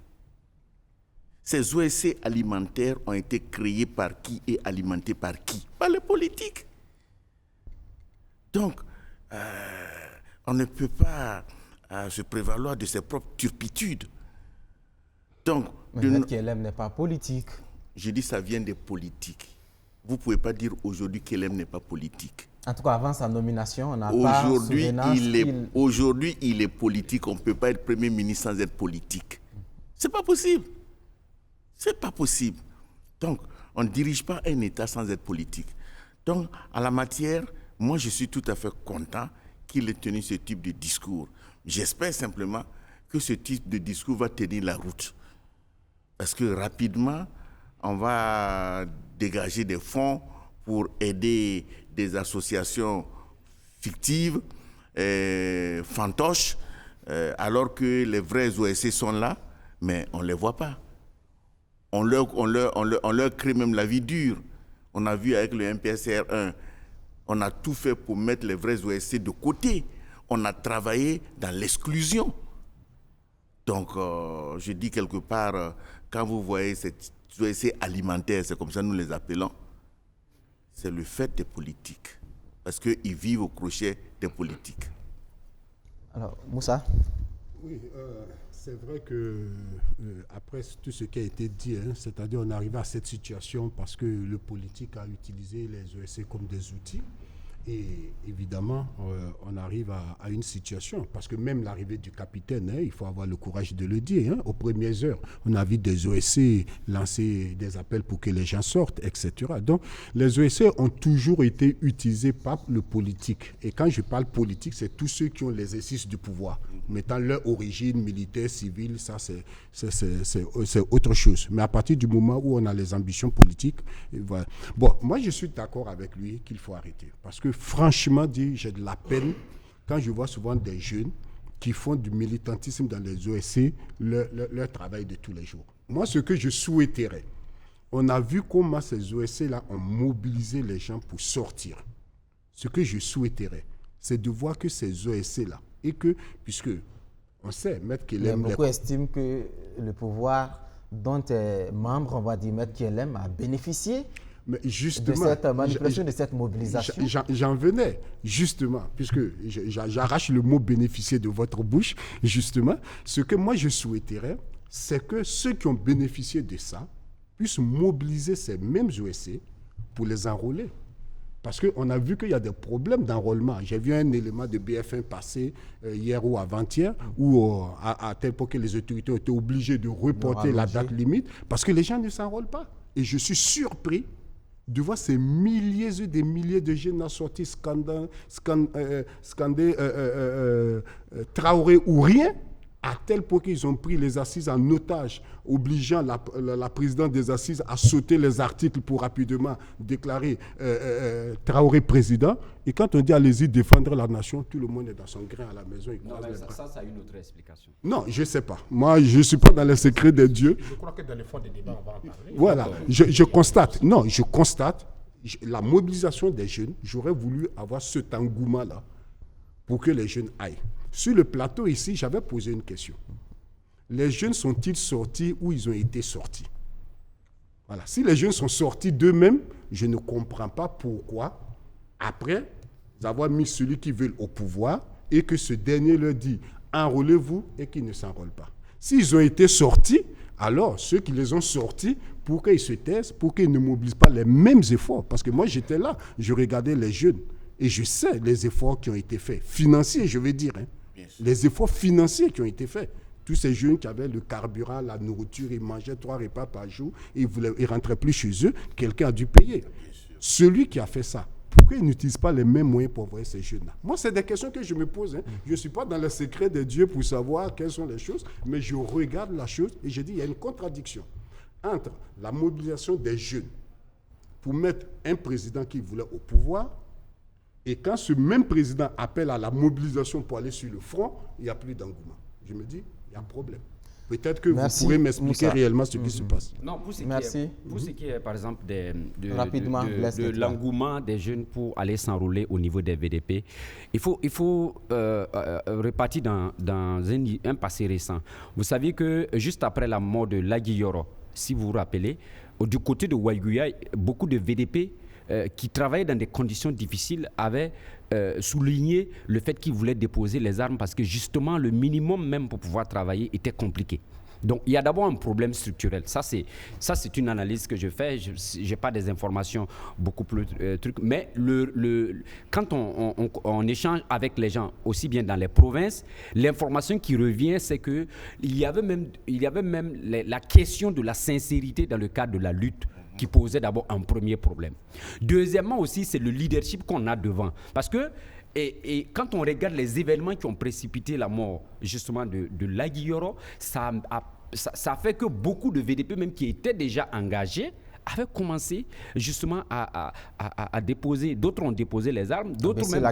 Ces OSC alimentaires ont été créés par qui et alimentés par qui? Par les politiques. Donc, on ne peut pas se prévaloir de ses propres turpitudes. Donc, mais KLM n'est pas politique. Je dis ça vient des politiques. Vous ne pouvez pas dire aujourd'hui KLM n'est pas politique. En tout cas, avant sa nomination, on n'a pas Aujourd'hui, il est politique. On ne peut pas être Premier ministre sans être politique. Ce n'est pas possible. Ce n'est pas possible. Donc, on ne dirige pas un État sans être politique. Donc, en la matière, moi, je suis tout à fait content qu'il ait tenu ce type de discours. J'espère simplement que ce type de discours va tenir la route. Parce que rapidement, on va dégager des fonds pour aider des associations fictives, fantoches, alors que les vrais OSC sont là, mais on ne les voit pas. On leur crée même la vie dure. On a vu avec le MPSR 1, on a tout fait pour mettre les vrais OSC de côté. On a travaillé dans l'exclusion. Donc, je dis quelque part, quand vous voyez cette OSC alimentaire, c'est comme ça nous les appelons, c'est le fait des politiques. Parce qu'ils vivent au crochet des politiques. Alors, Moussa? Oui, c'est vrai que après tout ce qui a été dit, c'est-à-dire on est arrivé à cette situation parce que le politique a utilisé les OSC comme des outils. Et évidemment, on arrive à une situation, parce que même l'arrivée du capitaine, il faut avoir le courage de le dire, aux premières heures, on a vu des OSC lancer des appels pour que les gens sortent, etc. Donc, les OSC ont toujours été utilisés par le politique. Et quand je parle politique, c'est tous ceux qui ont l'exercice du pouvoir, mettant leur origine militaire, civile, ça c'est autre chose. Mais à partir du moment où on a les ambitions politiques, voilà. Bon, moi je suis d'accord avec lui qu'il faut arrêter, parce que franchement dit, j'ai de la peine quand je vois souvent des jeunes qui font du militantisme dans les OSC leur travail de tous les jours. Moi, ce que je souhaiterais, on a vu comment ces OSC-là ont mobilisé les gens pour sortir. Ce que je souhaiterais, c'est de voir que ces OSC-là, et que, puisque on sait, Maître Kelem... Beaucoup estiment que le pouvoir dont est membre, on va dire Maître Kelem, a bénéficié mais justement, de cette manipulation, de cette mobilisation. J'en venais, justement, puisque j'arrache le mot bénéficier de votre bouche, justement. Ce que moi je souhaiterais, c'est que ceux qui ont bénéficié de ça puissent mobiliser ces mêmes OSC pour les enrôler. Parce qu'on a vu qu'il y a des problèmes d'enrôlement. J'ai vu un élément de BF1 passer hier ou avant-hier, où à telle époque les autorités ont été obligées de reporter la date limite, parce que les gens ne s'enrôlent pas. Et je suis surpris de voir ces milliers et des milliers de jeunes assortis scandés Traoré ou rien, à tel point qu'ils ont pris les assises en otage, obligeant la présidente des assises à sauter les articles pour rapidement déclarer Traoré président. Et quand on dit allez-y défendre la nation, tout le monde est dans son grain à la maison. Non, mais ça a une autre explication. Non, je ne sais pas. Moi, je ne suis pas dans les secrets des dieux. Je crois que dans le fond des débats, on va en parler. Voilà, je constate. Non, je constate la mobilisation des jeunes. J'aurais voulu avoir cet engouement-là pour que les jeunes aillent. Sur le plateau ici, j'avais posé une question. Les jeunes sont-ils sortis ou ils ont été sortis? Voilà. Si les jeunes sont sortis d'eux-mêmes, je ne comprends pas pourquoi, après avoir mis celui qui veut au pouvoir et que ce dernier leur dit « enrôlez-vous » et qu'ils ne s'enrôlent pas. S'ils ont été sortis, alors ceux qui les ont sortis, pour qu'ils se taisent, pour qu'ils ne mobilisent pas les mêmes efforts. Parce que moi, j'étais là, je regardais les jeunes. Et je sais les efforts qui ont été faits, financiers, je veux dire. Les efforts financiers qui ont été faits. Tous ces jeunes qui avaient le carburant, la nourriture, ils mangeaient 3 repas par jour, et ils ne rentraient plus chez eux, quelqu'un a dû payer. Celui qui a fait ça, pourquoi il n'utilise pas les mêmes moyens pour envoyer ces jeunes-là? Moi, c'est des questions que je me pose. Je ne suis pas dans le secret de Dieu pour savoir quelles sont les choses, mais je regarde la chose et je dis il y a une contradiction entre la mobilisation des jeunes pour mettre un président qui voulait au pouvoir. Et quand ce même président appelle à la mobilisation pour aller sur le front, il n'y a plus d'engouement. Je me dis, il y a un problème. Peut-être que vous pourrez m'expliquer réellement ce qui se passe. Non, pour ce qui est par exemple de l'engouement des jeunes pour aller s'enrôler au niveau des VDP, il faut repartir dans un passé récent. Vous savez que juste après la mort de Lagui Yoro, si vous vous rappelez, du côté de Waiguya, beaucoup de VDP qui travaillaient dans des conditions difficiles avaient souligné le fait qu'ils voulaient déposer les armes parce que justement le minimum même pour pouvoir travailler était compliqué. Donc il y a d'abord un problème structurel. Ça c'est une analyse que je fais. Je n'ai pas des informations beaucoup plus trucs. Mais quand on échange avec les gens, aussi bien dans les provinces, l'information qui revient, c'est qu'il y avait même la question de la sincérité dans le cadre de la lutte qui posait d'abord un premier problème. Deuxièmement aussi, c'est le leadership qu'on a devant. Parce que et quand on regarde les événements qui ont précipité la mort justement de Lagui Yoro, ça fait que beaucoup de VDP, même qui étaient déjà engagés, avaient commencé justement à déposer, d'autres ont déposé les armes, d'autres même,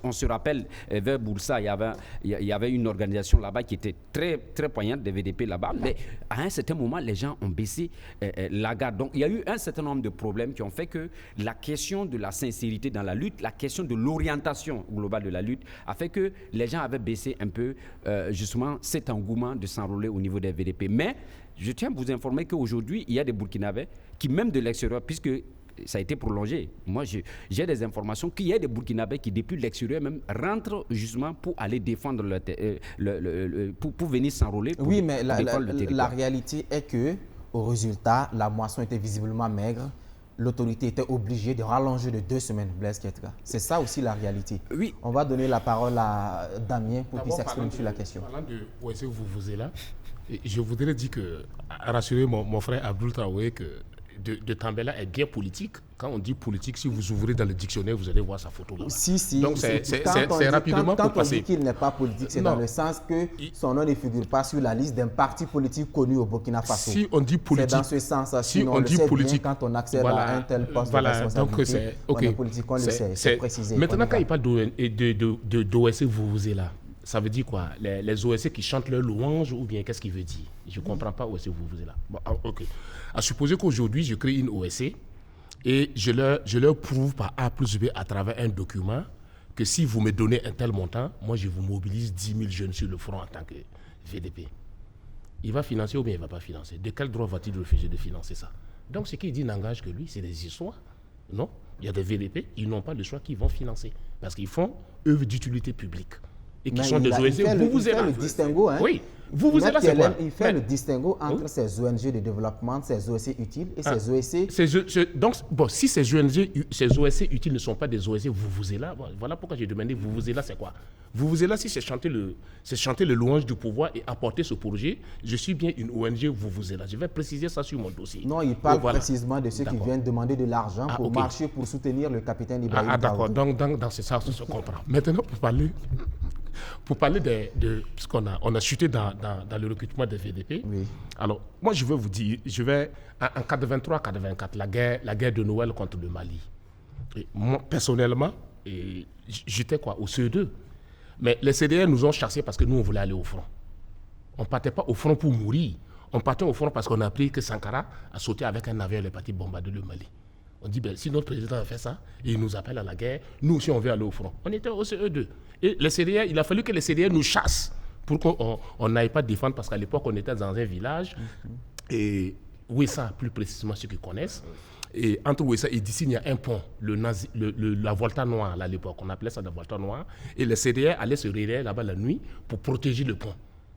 on se rappelle, vers Boursa, il y avait une organisation là-bas qui était très, très poignante, des VDP là-bas, mais à un certain moment, les gens ont baissé la garde. Donc, il y a eu un certain nombre de problèmes qui ont fait que la question de la sincérité dans la lutte, la question de l'orientation globale de la lutte, a fait que les gens avaient baissé un peu, justement, cet engouement de s'enrôler au niveau des VDP. Mais je tiens à vous informer qu'aujourd'hui, il y a des Burkinabés qui, même de l'extérieur, puisque ça a été prolongé, moi j'ai des informations qu'il y a des Burkinabés qui, depuis l'extérieur même, rentrent justement pour aller défendre pour venir s'enrôler. Oui, mais la réalité est que, au résultat, la moisson était visiblement maigre. L'autorité était obligée de rallonger de 2 semaines, Blaise Ketra. C'est ça aussi la réalité. Oui. On va donner la parole à Damien pour qu'il s'exprime sur la question. Parlant de OSC Vuvuzela, je voudrais dire que, rassurer mon frère Abdoul Traoré, que de Tambela est bien politique. Quand on dit politique, si vous ouvrez dans le dictionnaire, vous allez voir sa photo là-bas. Si. Donc c'est rapidement pour passer. Quand on dit qu'il n'est pas politique, c'est dans le sens que son nom ne figure pas sur la liste d'un parti politique connu au Burkina Faso. Si on dit politique, c'est dans ce sens. Si on dit politique, quand on accède à un tel poste de responsabilité, on est politique, on le sait, c'est précisé. Maintenant, quand il parle d'OSC Vuvuzela, ça veut dire quoi? Les OSC qui chantent leur louange ou bien qu'est-ce qu'il veut dire? Je ne comprends pas OSC Vuvuzela. Bon, ok. À supposer qu'aujourd'hui, je crée une OSC et je leur prouve par A plus B à travers un document que si vous me donnez un tel montant, moi je vous mobilise 10 000 jeunes sur le front en tant que VDP. Il va financer ou bien il ne va pas financer? De quel droit va-t-il refuser de financer ça? Donc ce qu'il dit n'engage que lui, c'est des histoires. Non, il y a des VDP, ils n'ont pas le choix qu'ils vont financer parce qu'ils font œuvre d'utilité publique. Et qui sont des ONG. Il fait le distinguo. Hein? Oui. Vuvuzela, c'est quoi? Il fait le distinguo entre ces ONG de développement, ces OSC utiles et ces OSC... Donc, bon, si ces OSC utiles ne sont pas des OSC Vuvuzela, voilà pourquoi j'ai demandé Vuvuzela, c'est quoi? Vuvuzela, si c'est chanter le louange du pouvoir et apporter ce projet, je suis bien une ONG Vuvuzela. Je vais préciser ça sur mon dossier. Non, il parle précisément de ceux qui viennent demander de l'argent pour marcher, pour soutenir le capitaine Ibrahim Traoré. D'accord. Donc, dans ce sens, on se comprend. Maintenant, pour parler de ce qu'on a, on a chuté dans le recrutement des VDP. Oui. Alors, moi, je veux vous dire, en 83-84, la guerre de Noël contre le Mali. Et moi, personnellement, j'étais au CE2. Mais les CDR nous ont chassés parce que nous, on voulait aller au front. On ne partait pas au front pour mourir. On partait au front parce qu'on a appris que Sankara a sauté avec un navire et est parti bombarder le Mali. On dit, si notre président a fait ça, et il nous appelle à la guerre, nous aussi on veut aller au front. On était au CE2. Et les CDR, il a fallu que les CDR nous chassent pour qu'on n'aille pas défendre, parce qu'à l'époque, on était dans un village, et Ouessa, plus précisément ceux qui connaissent, et entre Ouessa et d'ici, il y a un pont, la Volta Noire, à l'époque, on appelait ça la Volta Noire, et les CDR allaient se réveiller là-bas la nuit pour protéger le pont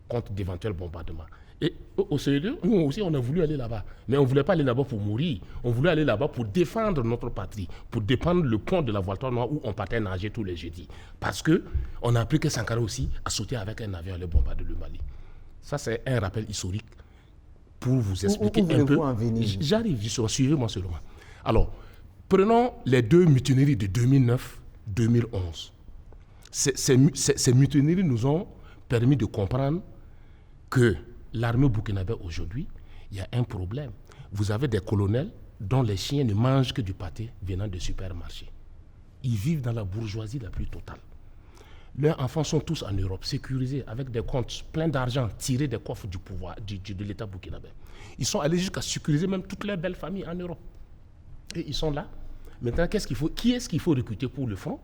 contre d'éventuels bombardements. Et au CE2, nous aussi, on a voulu aller là-bas. Mais on ne voulait pas aller là-bas pour mourir. On voulait aller là-bas pour défendre notre patrie, pour défendre le pont de la Volta Noire où on partait nager tous les jeudis. Parce qu'on a appris que Sankara aussi a sauté avec un navire le bombarder le Mali. Ça, c'est un rappel historique pour vous expliquer un peu. J'arrive, suivez-moi seulement. Alors, prenons les 2 mutineries de 2009-2011. Ces mutineries nous ont permis de comprendre que l'armée burkinabé aujourd'hui, il y a un problème. Vous avez des colonels dont les chiens ne mangent que du pâté venant de supermarchés. Ils vivent dans la bourgeoisie la plus totale. Leurs enfants sont tous en Europe, sécurisés, avec des comptes pleins d'argent tirés des coffres du pouvoir, de l'État burkinabé. Ils sont allés jusqu'à sécuriser même toutes leurs belles familles en Europe. Et ils sont là. Maintenant, qui est-ce qu'il faut recruter pour le front?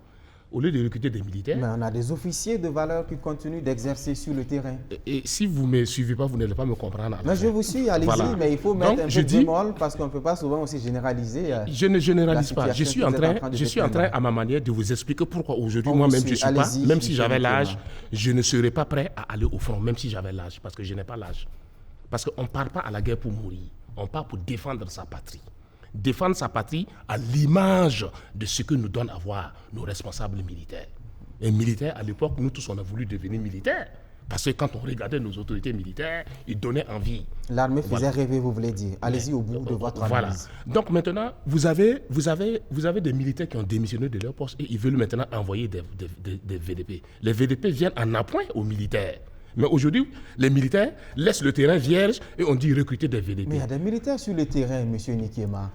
Au lieu de recruter des militaires. Mais on a des officiers de valeur qui continuent d'exercer sur le terrain. Et si vous ne me suivez pas, vous n'allez pas me comprendre. Mais je vous suis, allez-y, voilà. Mais il faut mettre un peu de bémol parce qu'on ne peut pas souvent aussi généraliser. Je ne généralise pas. Je suis en train, à ma manière, de vous expliquer pourquoi aujourd'hui, moi-même, je ne suis pas, même si j'avais l'âge, je ne serais pas prêt à aller au front, même si j'avais l'âge, parce que je n'ai pas l'âge. Parce qu'on ne part pas à la guerre pour mourir, on part pour défendre sa patrie. Défendre sa patrie à l'image de ce que nous donnent à voir nos responsables militaires. Et militaires, à l'époque, nous tous, on a voulu devenir militaires Parce que quand on regardait nos autorités militaires, ils donnaient envie. L'armée faisait rêver, vous voulez dire. Allez-y au bout de votre analyse. Donc maintenant, vous avez des militaires qui ont démissionné de leur poste et ils veulent maintenant envoyer des VDP. Les VDP viennent en appoint aux militaires. Mais aujourd'hui, les militaires laissent le terrain vierge et on dit recruter des VDP. Mais il y a des militaires sur le terrain, M. Nikema.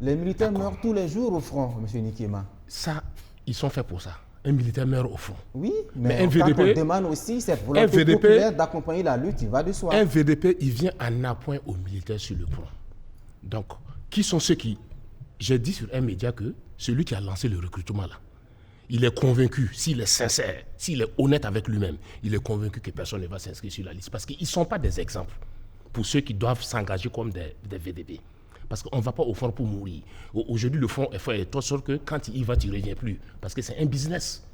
Les militaires meurent tous les jours au front, M. Nikema. Ça, ils sont faits pour ça. Un militaire meurt au front. Oui, mais un VDP, quand on demande aussi cette volonté populaire d'accompagner la lutte, il va de soi. Un VDP, il vient en appoint aux militaires sur le front. Donc, qui sont ceux qui... J'ai dit sur un média que celui qui a lancé le recrutement là, il est convaincu, s'il est sincère, s'il est honnête avec lui-même, il est convaincu que personne ne va s'inscrire sur la liste. Parce qu'ils ne sont pas des exemples pour ceux qui doivent s'engager comme des VDP. Parce qu'on ne va pas au front pour mourir. Aujourd'hui, le front est fait de telle sorte que quand il y va, tu ne reviens plus. Parce que c'est un business.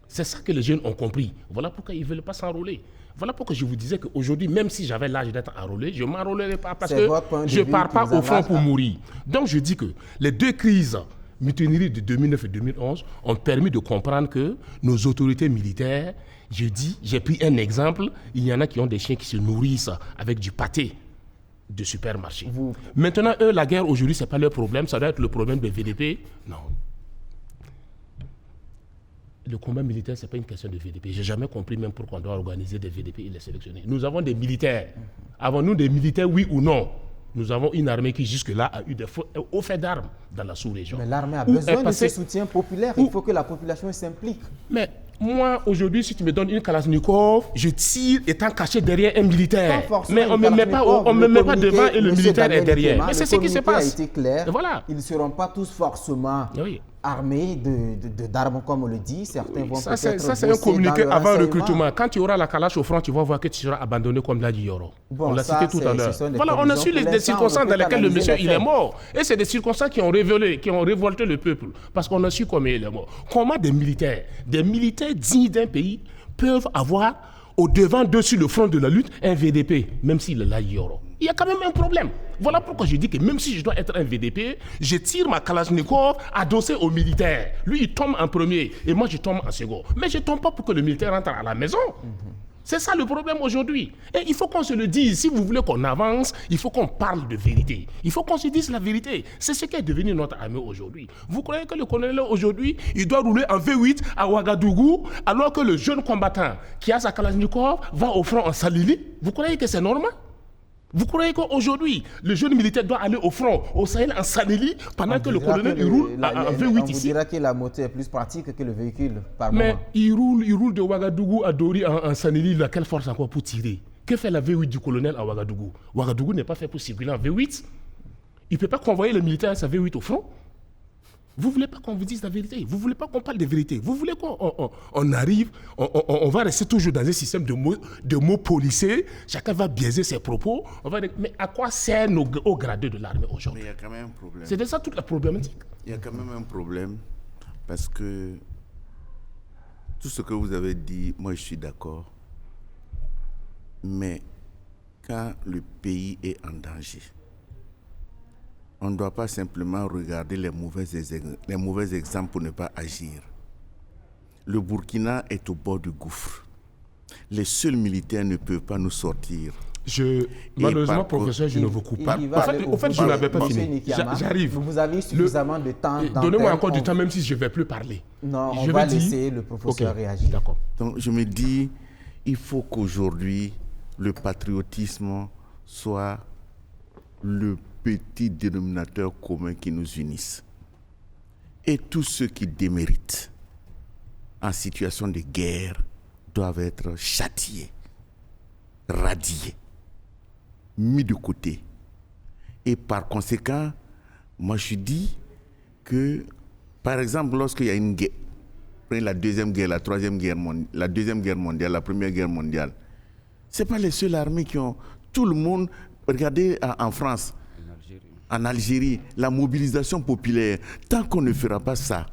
C'est ça que les jeunes ont compris. Voilà pourquoi ils ne veulent pas s'enrôler. Voilà pourquoi je vous disais qu'aujourd'hui, même si j'avais l'âge d'être enrôlé, je ne m'enrôlerai pas parce que je ne pars pas au front pour mourir. Donc je dis que les deux crises, mutinerie de 2009 et 2011, ont permis de comprendre que nos autorités militaires, j'ai pris un exemple, il y en a qui ont des chiens qui se nourrissent avec du pâté de supermarché. Maintenant, eux, la guerre aujourd'hui, ce n'est pas leur problème, ça doit être le problème des VDP. Non. Le combat militaire, ce n'est pas une question de VDP. Je n'ai jamais compris même pourquoi on doit organiser des VDP et les sélectionner. Nous avons des militaires. Avons-nous des militaires, oui ou non? Nous avons une armée qui jusque-là a eu des hauts faits d'armes dans la sous-région. Mais l'armée a besoin de ce soutien populaire. Il faut que la population s'implique. Mais moi, aujourd'hui, si tu me donnes une Kalachnikov, je tire étant caché derrière un militaire. Mais on ne me met pas devant et le militaire est derrière. Mais c'est ce qui se passe. A été clair. Voilà. Ils ne seront pas tous forcément armés d'armes, comme on le dit. Certains vont peut-être ça, c'est un communiqué avant recrutement. Quand tu auras la Kalash au front, tu vas voir que tu seras abandonné comme l'a dit Yoro. On l'a cité tout à l'heure. Voilà, on a su des circonstances dans lesquelles le monsieur il est mort. Et c'est des circonstances qui ont révolté le peuple. Parce qu'on a su comment il est mort. Comment des militaires dignes d'un pays peuvent avoir au devant d'eux sur le front de la lutte un VDP, même s'il est là Yoro. Il y a quand même un problème. Voilà pourquoi je dis que même si je dois être un VDP, je tire ma Kalachnikov adossée au militaire. Lui, il tombe en premier et moi, je tombe en second. Mais je ne tombe pas pour que le militaire rentre à la maison. C'est ça le problème aujourd'hui. Et il faut qu'on se le dise. Si vous voulez qu'on avance, il faut qu'on parle de vérité. Il faut qu'on se dise la vérité. C'est ce qui est devenu notre armée aujourd'hui. Vous croyez que le colonel aujourd'hui, il doit rouler en V8 à Ouagadougou, alors que le jeune combattant qui a sa Kalachnikov va au front en Salili? Vous croyez que c'est normal? Vous croyez qu'aujourd'hui, le jeune militaire doit aller au front, au Sahel, en Salili, pendant que le colonel il roule en V8 ici? On dira que la moto est plus pratique que le véhicule par moment. Mais il roule de Ouagadougou à Dori en Salili, il a quelle force encore pour tirer? Que fait la V8 du colonel à Ouagadougou? Ouagadougou n'est pas fait pour circuler en V8. Il ne peut pas convoyer le militaire à sa V8 au front. Vous ne voulez pas qu'on vous dise la vérité. Vous ne voulez pas qu'on parle de vérité. Vous voulez qu'on arrive, on va rester toujours dans un système de mots policiers. Chacun va biaiser ses propos. Mais à quoi sert nos hauts gradés de l'armée aujourd'hui? Mais il y a quand même un problème. C'est de ça toute la problématique. Il y a quand même un problème parce que tout ce que vous avez dit, moi je suis d'accord. Mais quand le pays est en danger, on ne doit pas simplement regarder les mauvais exemples pour ne pas agir. Le Burkina est au bord du gouffre. Les seuls militaires ne peuvent pas nous sortir. Malheureusement, professeur, je ne vous coupe pas. Au fait, je n'avais pas fini. J'arrive. Vous avez suffisamment de temps. Donnez-moi encore du temps, même si je ne vais plus parler. Non, on va laisser le professeur réagir. D'accord. Donc, je me dis, il faut qu'aujourd'hui, le patriotisme soit le petit dénominateur commun qui nous unisse. Et tous ceux qui déméritent en situation de guerre doivent être châtiés, radiés, mis de côté. Et par conséquent, moi je dis que, par exemple, lorsqu'il y a une guerre, la Deuxième Guerre, la Troisième Guerre mondiale, la Deuxième Guerre mondiale, la Première Guerre mondiale, ce n'est pas les seules armées qui ont... Tout le monde, regardez en France, en Algérie, la mobilisation populaire. Tant qu'on ne fera pas ça,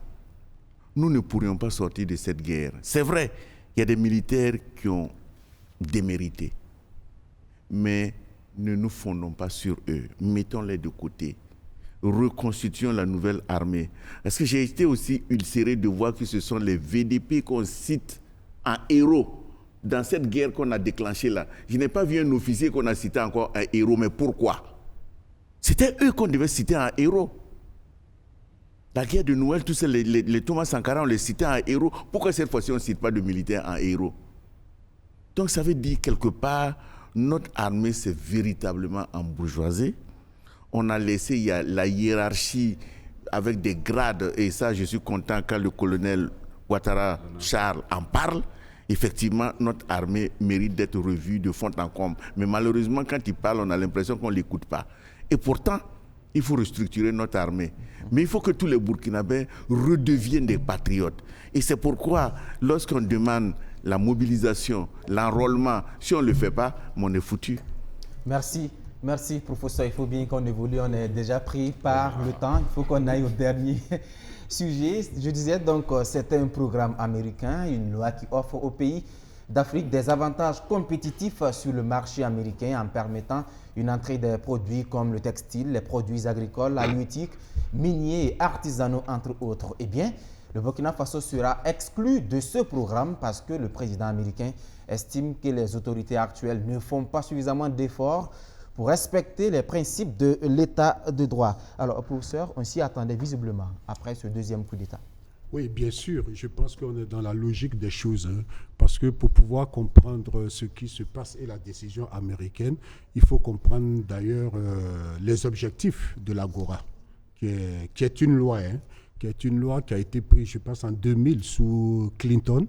nous ne pourrions pas sortir de cette guerre. C'est vrai, il y a des militaires qui ont démérité. Mais ne nous fondons pas sur eux. Mettons-les de côté. Reconstituons la nouvelle armée. Parce que j'ai été aussi ulcéré de voir que ce sont les VDP qu'on cite en héros dans cette guerre qu'on a déclenchée là, je n'ai pas vu un officier qu'on a cité encore un héros. Mais pourquoi? C'était eux qu'on devait citer un héros. La guerre de Noël, tous les Thomas Sankara, on les citait en héros. Pourquoi cette fois-ci, on ne cite pas de militaires en héros? Donc ça veut dire quelque part, notre armée s'est véritablement embourgeoisée. On a laissé la hiérarchie avec des grades, et ça je suis content quand le colonel Ouattara Charles en parle. Effectivement, notre armée mérite d'être revue de fond en comble. Mais malheureusement, quand il parle, on a l'impression qu'on ne l'écoute pas. Et pourtant, il faut restructurer notre armée. Mais il faut que tous les Burkinabés redeviennent des patriotes. Et c'est pourquoi, lorsqu'on demande la mobilisation, l'enrôlement, si on ne le fait pas, on est foutu. Merci. Merci, professeur. Il faut bien qu'on évolue. On est déjà pris par le temps. Il faut qu'on aille au dernier sujet. Je disais donc, c'était un programme américain, une loi qui offre aux pays d'Afrique des avantages compétitifs sur le marché américain en permettant une entrée des produits comme le textile, les produits agricoles, halieutiques, miniers et artisanaux, entre autres. Eh bien, le Burkina Faso sera exclu de ce programme parce que le président américain estime que les autorités actuelles ne font pas suffisamment d'efforts pour respecter les principes de l'état de droit. Alors, professeur, on s'y attendait visiblement après ce deuxième coup d'État. Oui, bien sûr. Je pense qu'on est dans la logique des choses. Parce que pour pouvoir comprendre ce qui se passe et la décision américaine, il faut comprendre d'ailleurs les objectifs de l'Agora, qui est une loi, qui est une loi qui a été prise, je pense, en 2000 sous Clinton,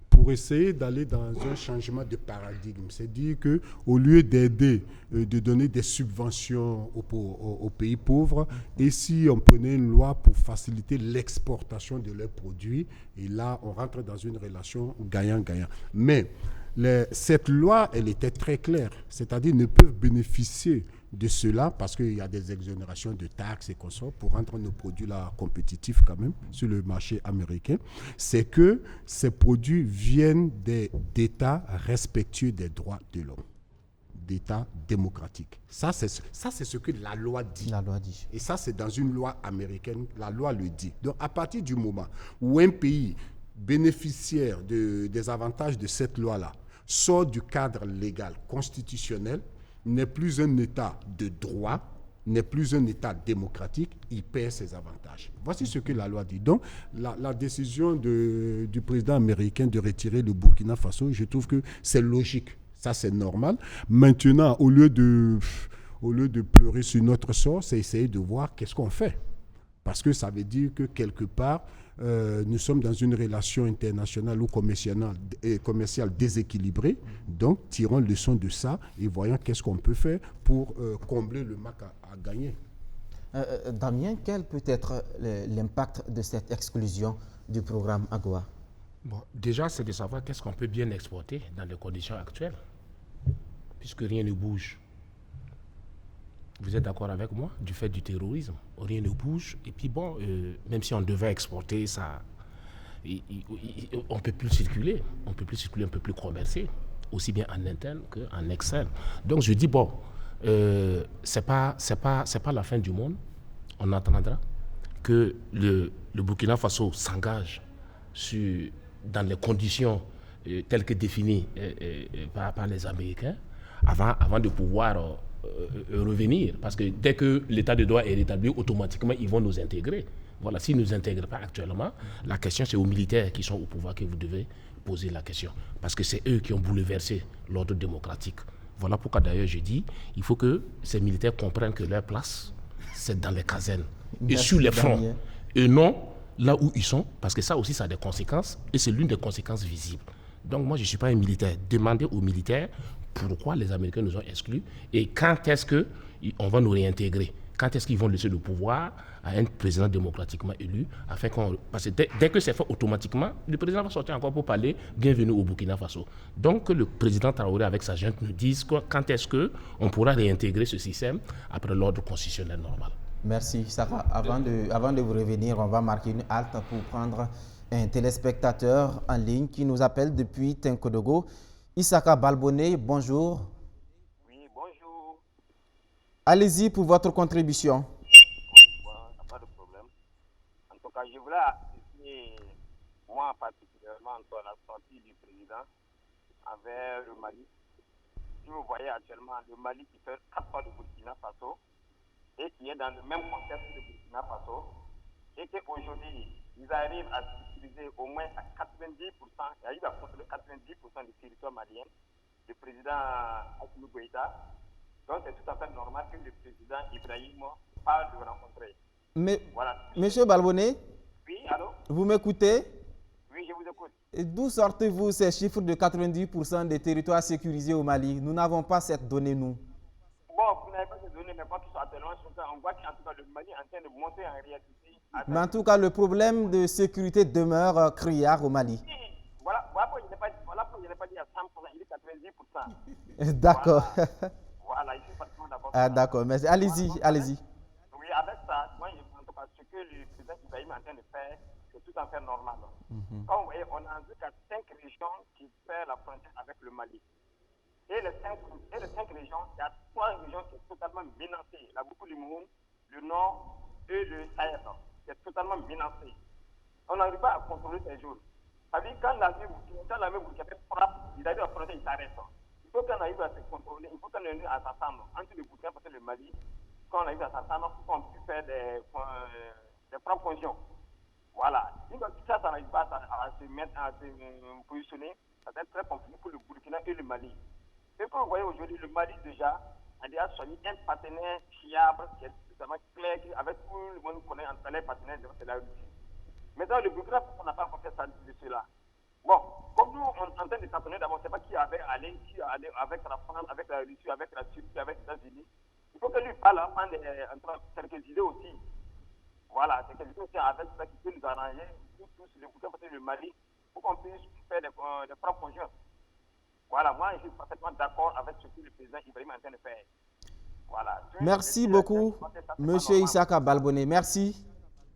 pour essayer d'aller dans un changement de paradigme. C'est-à-dire qu'au lieu d'aider, de donner des subventions aux pays pauvres, et si on prenait une loi pour faciliter l'exportation de leurs produits, et là, on rentre dans une relation gagnant-gagnant. Mais cette loi, elle était très claire. C'est-à-dire ne peuvent bénéficier de cela parce qu'il y a des exonérations de taxes et consorts pour rendre nos produits là compétitifs quand même sur le marché américain. C'est que ces produits viennent d'États respectueux des droits de l'homme, d'États démocratiques. Ça, c'est ce que la loi dit. La loi dit. Et ça, c'est dans une loi américaine, la loi le dit. Donc, à partir du moment où un pays bénéficiaire des avantages de cette loi-là sort du cadre légal constitutionnel, n'est plus un État de droit, n'est plus un État démocratique, il perd ses avantages. Voici ce que la loi dit. Donc, la décision du président américain de retirer le Burkina Faso, je trouve que c'est logique. Ça, c'est normal. Maintenant, au lieu de pleurer sur notre sort, c'est essayer de voir qu'est-ce qu'on fait. Parce que ça veut dire que quelque part, nous sommes dans une relation internationale ou commerciale déséquilibrée. Donc, tirons leçon de ça et voyons qu'est-ce qu'on peut faire pour combler le manque à gagner. Damien, quel peut être l'impact de cette exclusion du programme AGOA? Bon, déjà, c'est de savoir qu'est-ce qu'on peut bien exporter dans les conditions actuelles, puisque rien ne bouge. Vous êtes d'accord avec moi? Du fait du terrorisme, rien ne bouge. Et puis bon, même si on devait exporter, ça, on ne peut plus circuler. On ne peut plus circuler, on ne peut plus commercer, aussi bien en interne qu'en externe. Donc je dis, bon, c'est pas la fin du monde. On entendra que le Burkina Faso s'engage dans les conditions telles que définies par les Américains avant de pouvoir revenir, parce que dès que l'état de droit est rétabli, automatiquement ils vont nous intégrer. Voilà, s'ils ne nous intègrent pas actuellement, la question c'est aux militaires qui sont au pouvoir que vous devez poser la question, parce que c'est eux qui ont bouleversé l'ordre démocratique. Voilà pourquoi d'ailleurs je dis, il faut que ces militaires comprennent que leur place c'est dans les casernes et sur les fronts, et non là où ils sont, parce que ça aussi ça a des conséquences, et c'est l'une des conséquences visibles. Donc moi je ne suis pas un militaire. Demandez aux militaires pourquoi les Américains nous ont exclus et quand est-ce qu'on va nous réintégrer, quand est-ce qu'ils vont laisser le pouvoir à un président démocratiquement élu, afin parce que dès que c'est fait automatiquement, le président va sortir encore pour parler bienvenue au Burkina Faso. Donc le président Traoré avec sa junte nous dise quand est-ce qu'on pourra réintégrer ce système après l'ordre constitutionnel normal. Merci Sarah. Avant de vous revenir, on va marquer une halte pour prendre un téléspectateur en ligne qui nous appelle depuis Tinkodogo. Issaka Balboné, bonjour. Oui, bonjour. Allez-y pour votre contribution. Bon, pas de problème. En tout cas, je voulais apprécier, moi particulièrement, la sortie du président envers le Mali. Si vous voyez actuellement le Mali qui fait 4 fois le Burkina Faso et qui est dans le même contexte que le Burkina Faso, et qu'aujourd'hui, ils arrivent à utiliser au moins à 90%, ils arrivent à contrôler 90% du territoire malien, le président Assimi Goïta. Donc c'est tout à fait normal que le président Ibrahim parle de rencontrer. Mais, Voilà. Monsieur Balbonnet, Oui, allô? vous m'écoutez? Oui, je vous écoute. Et d'où sortez-vous ces chiffres de 90% des territoires sécurisés au Mali? Nous n'avons pas cette donnée, nous. Bon, vous n'avez pas ces données, mais pas qu'ils sont actuellement sur ça. On voit qu'en tout cas, le Mali est en train de monter en réalité. Mais en tout cas, le problème de sécurité demeure criard au Mali. Voilà pourquoi je n'ai pas dit à 100%, il est 90%. D'accord. Voilà, je suis parfaitement d'accord. Ah, d'accord, mais allez-y, allez-y. Oui, avec ça, moi, en tout cas, ce que le président Ibrahim est en train de faire, c'est tout à fait normal. Comme vous voyez, on a vu qu'il y a 5 régions qui font la frontière avec le Mali. Et les 5 régions, il y a 3 régions qui sont totalement menacées. La Boukou-Limoun, le Nord et le Sahel, qui est totalement menacé. On n'arrive pas à contrôler ces jours. Ça veut dire quand l'armée burkinabé frappe, il arrive à frontière, il s'arrête. Il faut qu'on arrive à se contrôler, il faut qu'on arrive à s'attendre entre le Burkina Faso et le Mali, qu'on arrive à s'attendre pour qu'on puisse faire des frappes conjointes. Voilà. Si ça n'arrive pas à se mettre, à se positionner, ça va être très compliqué pour le Burkina et le Mali. Ce que vous voyez aujourd'hui, le Mali déjà a déjà choisi un partenaire fiable, qui est totalement clair, avec tout le monde connaît entre les partenaires, c'est la Russie. Maintenant, le Burkina, on n'a pas encore fait ça de cela. Bon, comme nous, on est en train de s'attendre d'abord, on ne sait pas qui avait allé avec la France, avec la Russie, avec la Turquie, avec les États-Unis. Il faut que lui parle, prendre quelques idées aussi. Voilà, c'est quelque chose avec ça qui peut nous arranger, tous le Burkina Faso et le Mali, pour qu'on puisse faire des frappes conjointes. Voilà, moi, je suis parfaitement d'accord avec ce que le président Ibrahim est en train de faire. Voilà. Merci beaucoup, Monsieur Issaka Balbonnet. Merci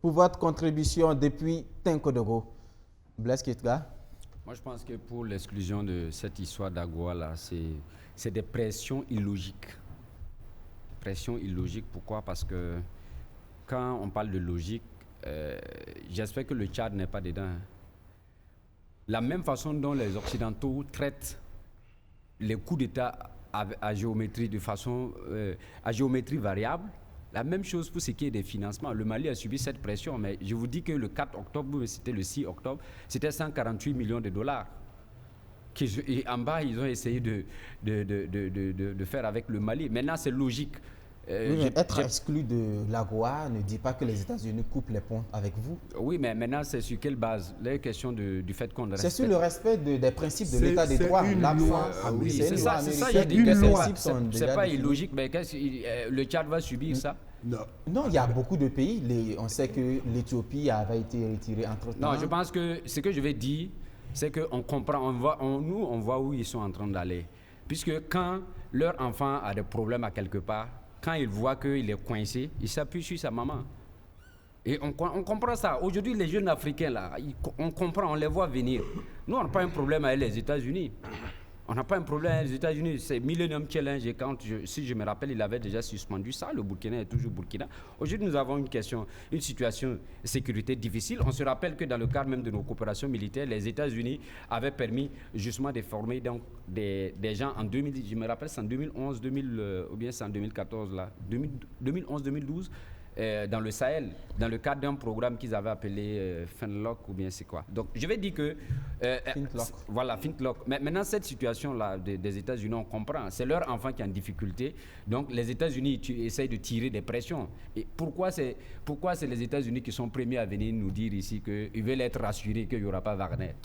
pour votre contribution depuis Tinkodogo. Blaise Ketka. Moi, je pense que pour l'exclusion de cette histoire d'Agoua, là, c'est des pressions illogiques. Pressions illogiques, pourquoi? Parce que quand on parle de logique, j'espère que le Tchad n'est pas dedans. La même façon dont les Occidentaux traitent les coups d'État à géométrie à géométrie variable, la même chose pour ce qui est des financements. Le Mali a subi cette pression, mais je vous dis que le 4 octobre, c'était le 6 octobre, c'était 148 millions de dollars. Et en bas, ils ont essayé de faire avec le Mali. Maintenant, c'est logique. Oui, mais être exclu de l'AGOA ne dit pas que les États-Unis coupent les ponts avec vous. Oui, mais maintenant, c'est sur quelle base? La question du fait qu'on respecte. C'est sur le respect des principes de l'État des droits. Oui, c'est ça. C'est pas illogique, mais le Tchad va subir ça? Non, il y a beaucoup de pays. On sait que l'Éthiopie avait été retirée entre-temps. Non, je pense que ce que je vais dire, c'est qu'on comprend, on voit où ils sont en train d'aller. Puisque quand leur enfant a des problèmes à quelque part, quand il voit qu'il est coincé, il s'appuie sur sa maman. Et on comprend ça. Aujourd'hui, les jeunes Africains, là, on comprend, on les voit venir. Nous, on n'a pas un problème avec les États-Unis. On n'a pas un problème avec les États-Unis. C'est Millennium Challenge. Et si je me rappelle, il avait déjà suspendu ça. Le Burkina est toujours Burkina. Aujourd'hui, nous avons une situation de sécurité difficile. On se rappelle que dans le cadre même de nos coopérations militaires, les États-Unis avaient permis justement de former donc, des gens en 2010. Je me rappelle, c'est en 2011, ou bien c'est en 2014, là, 2011-2012. Dans le Sahel, dans le cadre d'un programme qu'ils avaient appelé Finlock ou bien c'est quoi. Donc je vais dire que Flintlock. Voilà, Flintlock. Mais maintenant cette situation-là des États-Unis, on comprend, c'est leur enfant qui est en difficulté. Donc les États-Unis essayent de tirer des pressions. Et pourquoi c'est les États-Unis qui sont premiers à venir nous dire ici qu'ils veulent être rassurés qu'il n'y aura pas Wagner.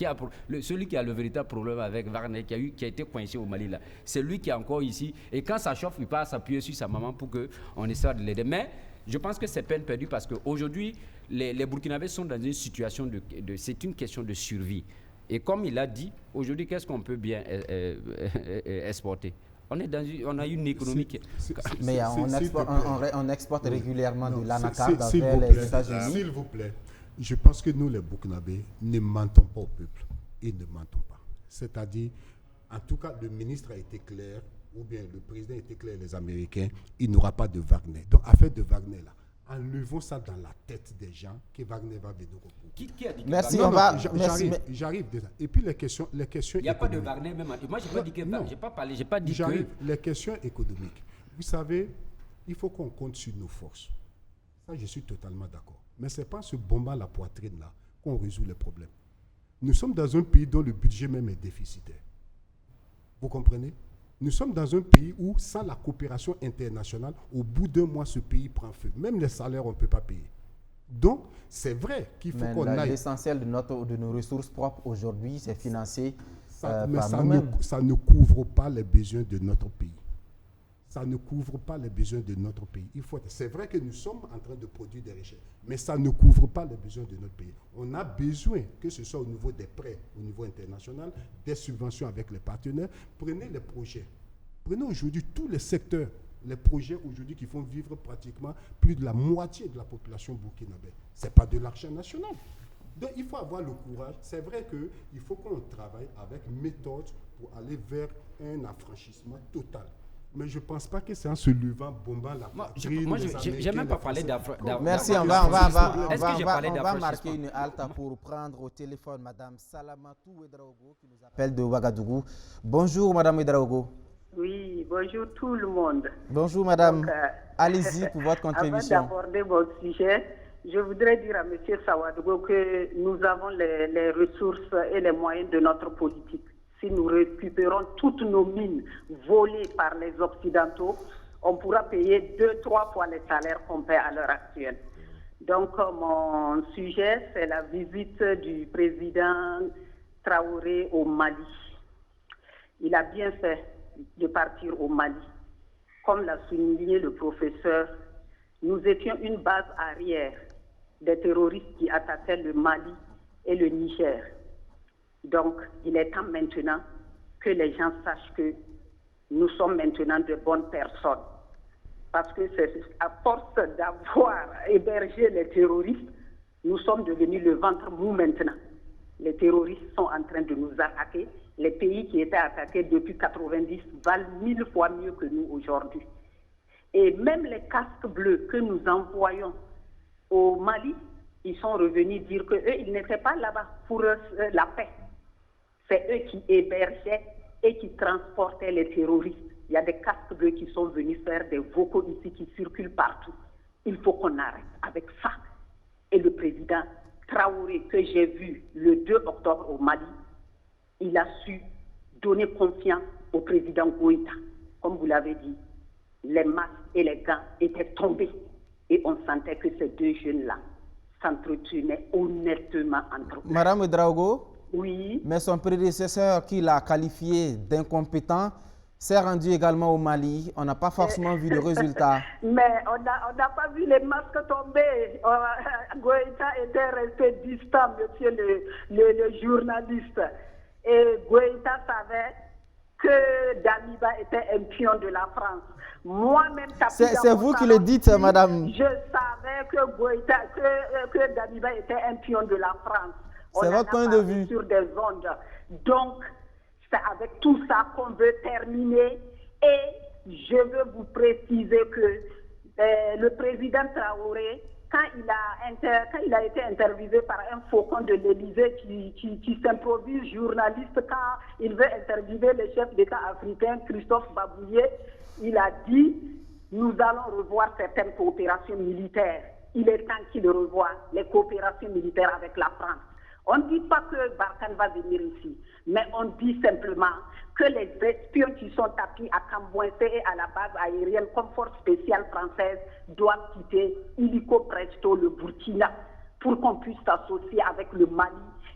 Celui qui a le véritable problème avec Wagner, qui a été coincé au Mali là, c'est lui qui est encore ici. Et quand ça chauffe, il passe s'appuyer sur sa maman pour qu'on essaie de l'aider. Mais je pense que c'est peine perdue parce qu'aujourd'hui, les Burkinabés sont dans une situation c'est une question de survie. Et comme il a dit, aujourd'hui, qu'est-ce qu'on peut bien exporter? On a une économie qui... Mais on exporte régulièrement de l'anacarde vers les États-Unis. S'il vous plaît, je pense que nous, les Burkinabés, ne mentons pas au peuple. Et ne mentons pas. C'est-à-dire, en tout cas, le ministre a été clair, ou bien le président était clair, les Américains, il n'y aura pas de Wagner. Donc, affaire de Wagner, là, enlevons ça dans la tête des gens que Wagner va venir au pouvoir. Qui a dit que Merci, Wagner- on va. J'arrive déjà. Et puis les questions Il n'y a pas de économiques. Wagner même. Moi, je n'ai pas dit que Non. j'ai pas parlé, j'ai pas dit J'arrive. que. Les questions économiques. Vous savez, il faut qu'on compte sur nos forces. Ça, je suis totalement d'accord. Mais ce n'est pas en se bombant la poitrine là qu'on résout les problèmes. Nous sommes dans un pays dont le budget même est déficitaire. Vous comprenez? Nous sommes dans un pays où, sans la coopération internationale, au bout d'un mois, ce pays prend feu. Même les salaires, on ne peut pas payer. Donc, c'est vrai qu'il faut qu'on aille. L'essentiel de nos ressources propres aujourd'hui, c'est financé Mais par nous-mêmes. ça ne couvre pas les besoins de notre pays. Ça ne couvre pas les besoins de notre pays. C'est vrai que nous sommes en train de produire des richesses, mais ça ne couvre pas les besoins de notre pays. On a besoin, que ce soit au niveau des prêts, au niveau international, des subventions avec les partenaires. Prenez les projets. Prenez aujourd'hui tous les secteurs, les projets aujourd'hui qui font vivre pratiquement plus de la moitié de la population burkinabé. Ce n'est pas de l'argent national. Donc il faut avoir le courage. C'est vrai qu'il faut qu'on travaille avec méthode pour aller vers un affranchissement total. Mais je ne pense pas que c'est en se levant, bombant la poitrine. Moi, je n'ai même pas parlé Merci, on va marquer une halte pour prendre au téléphone Madame Salamatou Ouedraogo qui nous appelle de Ouagadougou. Bonjour Madame Ouedraogo. Oui, bonjour tout le monde. Bonjour Madame. Donc, allez-y pour votre contribution. Avant d'aborder mon sujet, je voudrais dire à M. Sawadogo que nous avons les ressources et les moyens de notre politique. Si nous récupérons toutes nos mines volées par les Occidentaux, on pourra payer 2-3 fois les salaires qu'on paie à l'heure actuelle. Donc, mon sujet, c'est la visite du président Traoré au Mali. Il a bien fait de partir au Mali. Comme l'a souligné le professeur, nous étions une base arrière des terroristes qui attaquaient le Mali et le Niger. Donc, il est temps maintenant que les gens sachent que nous sommes maintenant de bonnes personnes. Parce que c'est à force d'avoir hébergé les terroristes, nous sommes devenus le ventre mou maintenant. Les terroristes sont en train de nous attaquer. Les pays qui étaient attaqués depuis 90 valent 1000 fois mieux que nous aujourd'hui. Et même les casques bleus que nous envoyons au Mali, ils sont revenus dire qu'eux, ils n'étaient pas là-bas pour la paix. C'est eux qui hébergeaient et qui transportaient les terroristes. Il y a des casques bleus qui sont venus faire des vocaux ici qui circulent partout. Il faut qu'on arrête avec ça. Et le président Traoré, que j'ai vu le 2 octobre au Mali, il a su donner confiance au président Goïta. Comme vous l'avez dit, les masques et les gants étaient tombés. Et on sentait que ces deux jeunes-là s'entretenaient honnêtement entre eux. Madame Ouedraogo, oui. Mais son prédécesseur, qui l'a qualifié d'incompétent, s'est rendu également au Mali. On n'a pas forcément vu le résultat. Mais on n'a pas vu les masques tomber. Goïta était resté distant, monsieur le journaliste. Et Goïta savait que Damiba était un pion de la France. Moi-même, c'est vous qui le dites, madame. Je savais que Goïta, que Damiba était un pion de la France. C'est votre point de vue. Sur des ondes. Donc, c'est avec tout ça qu'on veut terminer. Et je veux vous préciser que le président Traoré, quand il a été interviewé par un faucon de l'Élysée qui s'improvise journaliste quand il veut interviewer le chef d'État africain, Christophe Babouye, il a dit « Nous allons revoir certaines coopérations militaires. Il est temps qu'il revoie les coopérations militaires avec la France. » On ne dit pas que Barkhane va venir ici, mais on dit simplement que les espions qui sont tapis à Cambouensé et à la base aérienne comme force spéciale française doivent quitter illico presto le Burkina pour qu'on puisse s'associer avec le Mali,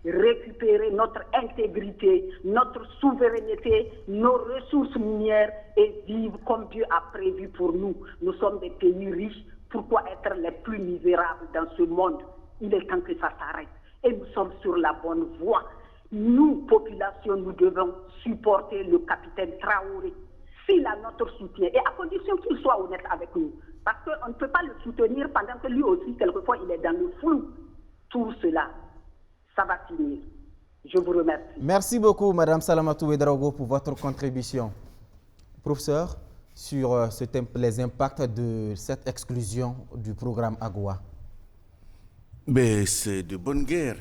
récupérer notre intégrité, notre souveraineté, nos ressources minières et vivre comme Dieu a prévu pour nous. Nous sommes des pays riches. Pourquoi être les plus misérables dans ce monde? Il est temps que ça s'arrête. Et nous sommes sur la bonne voie. Nous, population, nous devons supporter le capitaine Traoré. S'il a notre soutien, et à condition qu'il soit honnête avec nous. Parce qu'on ne peut pas le soutenir pendant que lui aussi, quelquefois, il est dans le flou. Tout cela, ça va finir. Je vous remercie. Merci beaucoup, Madame Salamatou Ouedraogo, pour votre contribution. Professeur, sur les impacts de cette exclusion du programme AGOA? C'est de bonne guerre.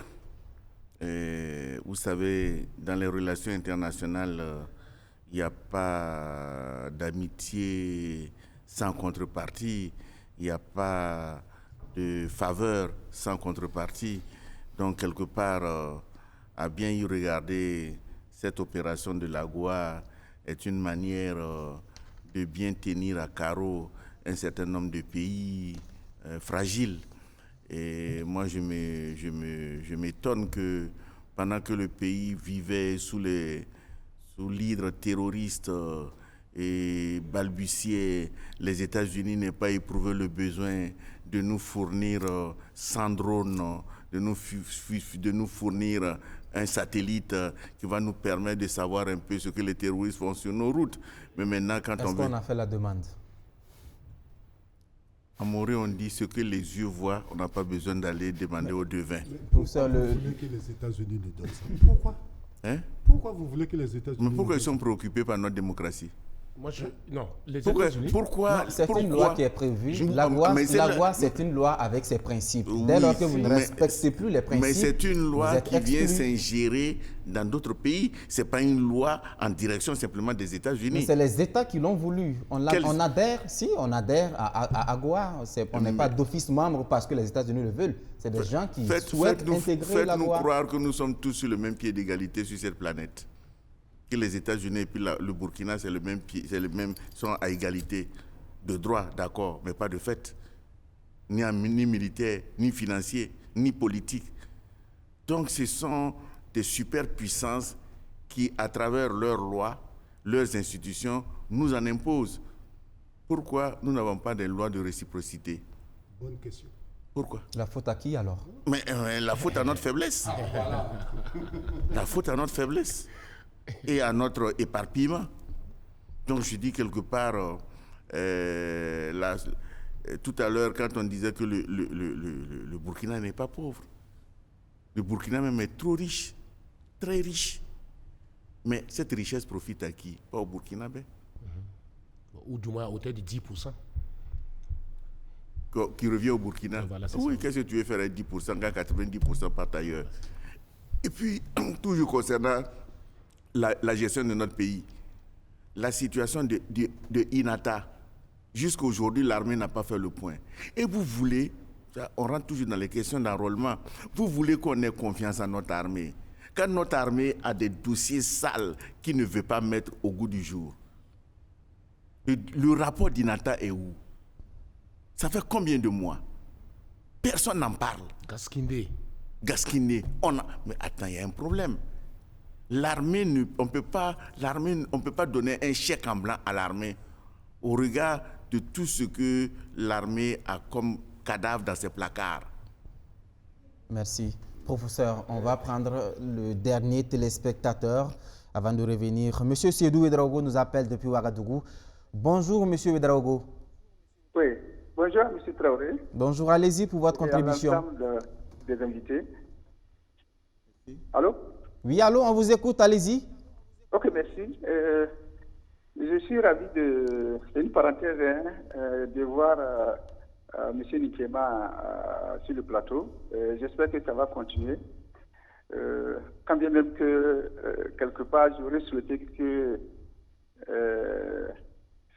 Vous savez, dans les relations internationales, il n'y a pas d'amitié sans contrepartie, il n'y a pas de faveur sans contrepartie. Donc, quelque part, à bien y regarder, cette opération de l'AGOA est une manière de bien tenir à carreau un certain nombre de pays fragiles. Et moi, je m'étonne que pendant que le pays vivait sous l'hydre terroriste et balbutiait, les États-Unis n'aient pas éprouvé le besoin de nous fournir 100 drones, de nous fournir un satellite qui va nous permettre de savoir un peu ce que les terroristes font sur nos routes. Mais maintenant, quand Est-ce qu'on a fait la demande? À Morée, on dit ce que les yeux voient, on n'a pas besoin d'aller demander aux devins. Pourquoi vous voulez que les États-Unis les donnent ça? Pourquoi? Pourquoi vous voulez que les États-Unis... Mais pourquoi ils sont préoccupés par notre démocratie? Non, les États-Unis... Pourquoi? C'est une loi qui est prévue. La loi, c'est une loi avec ses principes. Dès lors que vous ne respectez plus les principes... Mais c'est une loi qui vient s'ingérer dans d'autres pays. Ce n'est pas une loi en direction simplement des États-Unis. Mais c'est les États qui l'ont voulu. On adhère à AGOA. On n'est pas d'office membre parce que les États-Unis le veulent. C'est des gens qui souhaitent intégrer l'AGOA. Faites-nous croire que nous sommes tous sur le même pied d'égalité sur cette planète. Que les États-Unis et puis le Burkina, sont à égalité de droit, d'accord, mais pas de fait. Ni militaire, ni financier, ni politique. Donc ce sont des superpuissances qui, à travers leurs lois, leurs institutions, nous en imposent. Pourquoi nous n'avons pas de loi de réciprocité? Bonne question. Pourquoi? La faute à qui alors? Mais la faute à notre faiblesse. La faute à notre faiblesse et à notre éparpillement. Donc je dis quelque part, tout à l'heure, quand on disait que le Burkina n'est pas pauvre, le Burkina même est trop riche, très riche. Mais cette richesse profite à qui? Pas au Burkinabé. Ou du moins à hauteur de 10%. Qui revient au Burkina. Voilà, oui, qu'est-ce que tu veux faire avec 10% quand 90% partent ailleurs? Et puis, toujours concernant la gestion de notre pays, la situation de Inata, jusqu'à aujourd'hui, l'armée n'a pas fait le point. Et vous voulez, on rentre toujours dans les questions d'enrôlement, vous voulez qu'on ait confiance en notre armée. Quand notre armée a des dossiers sales qu'il ne veut pas mettre au goût du jour, le rapport d'Inata est où? Ça fait combien de mois? Personne n'en parle. Gasquiné. Mais attends, il y a un problème. L'armée, on peut pas donner un chèque en blanc à l'armée au regard de tout ce que l'armée a comme cadavre dans ses placards. Merci. Professeur, on va prendre le dernier téléspectateur avant de revenir. Monsieur Seydou Ouedraogo nous appelle depuis Ouagadougou. Bonjour, Monsieur Ouedraogo. Oui, bonjour, Monsieur Traoré. Bonjour, allez-y pour votre contribution. À l'ensemble des invités. Allô? Oui, allô, on vous écoute, allez-y. Ok, merci. Je suis ravi c'est une parenthèse, de voir M. Nikema sur le plateau. J'espère que ça va continuer. Quand bien même que, quelque part, j'aurais souhaité que,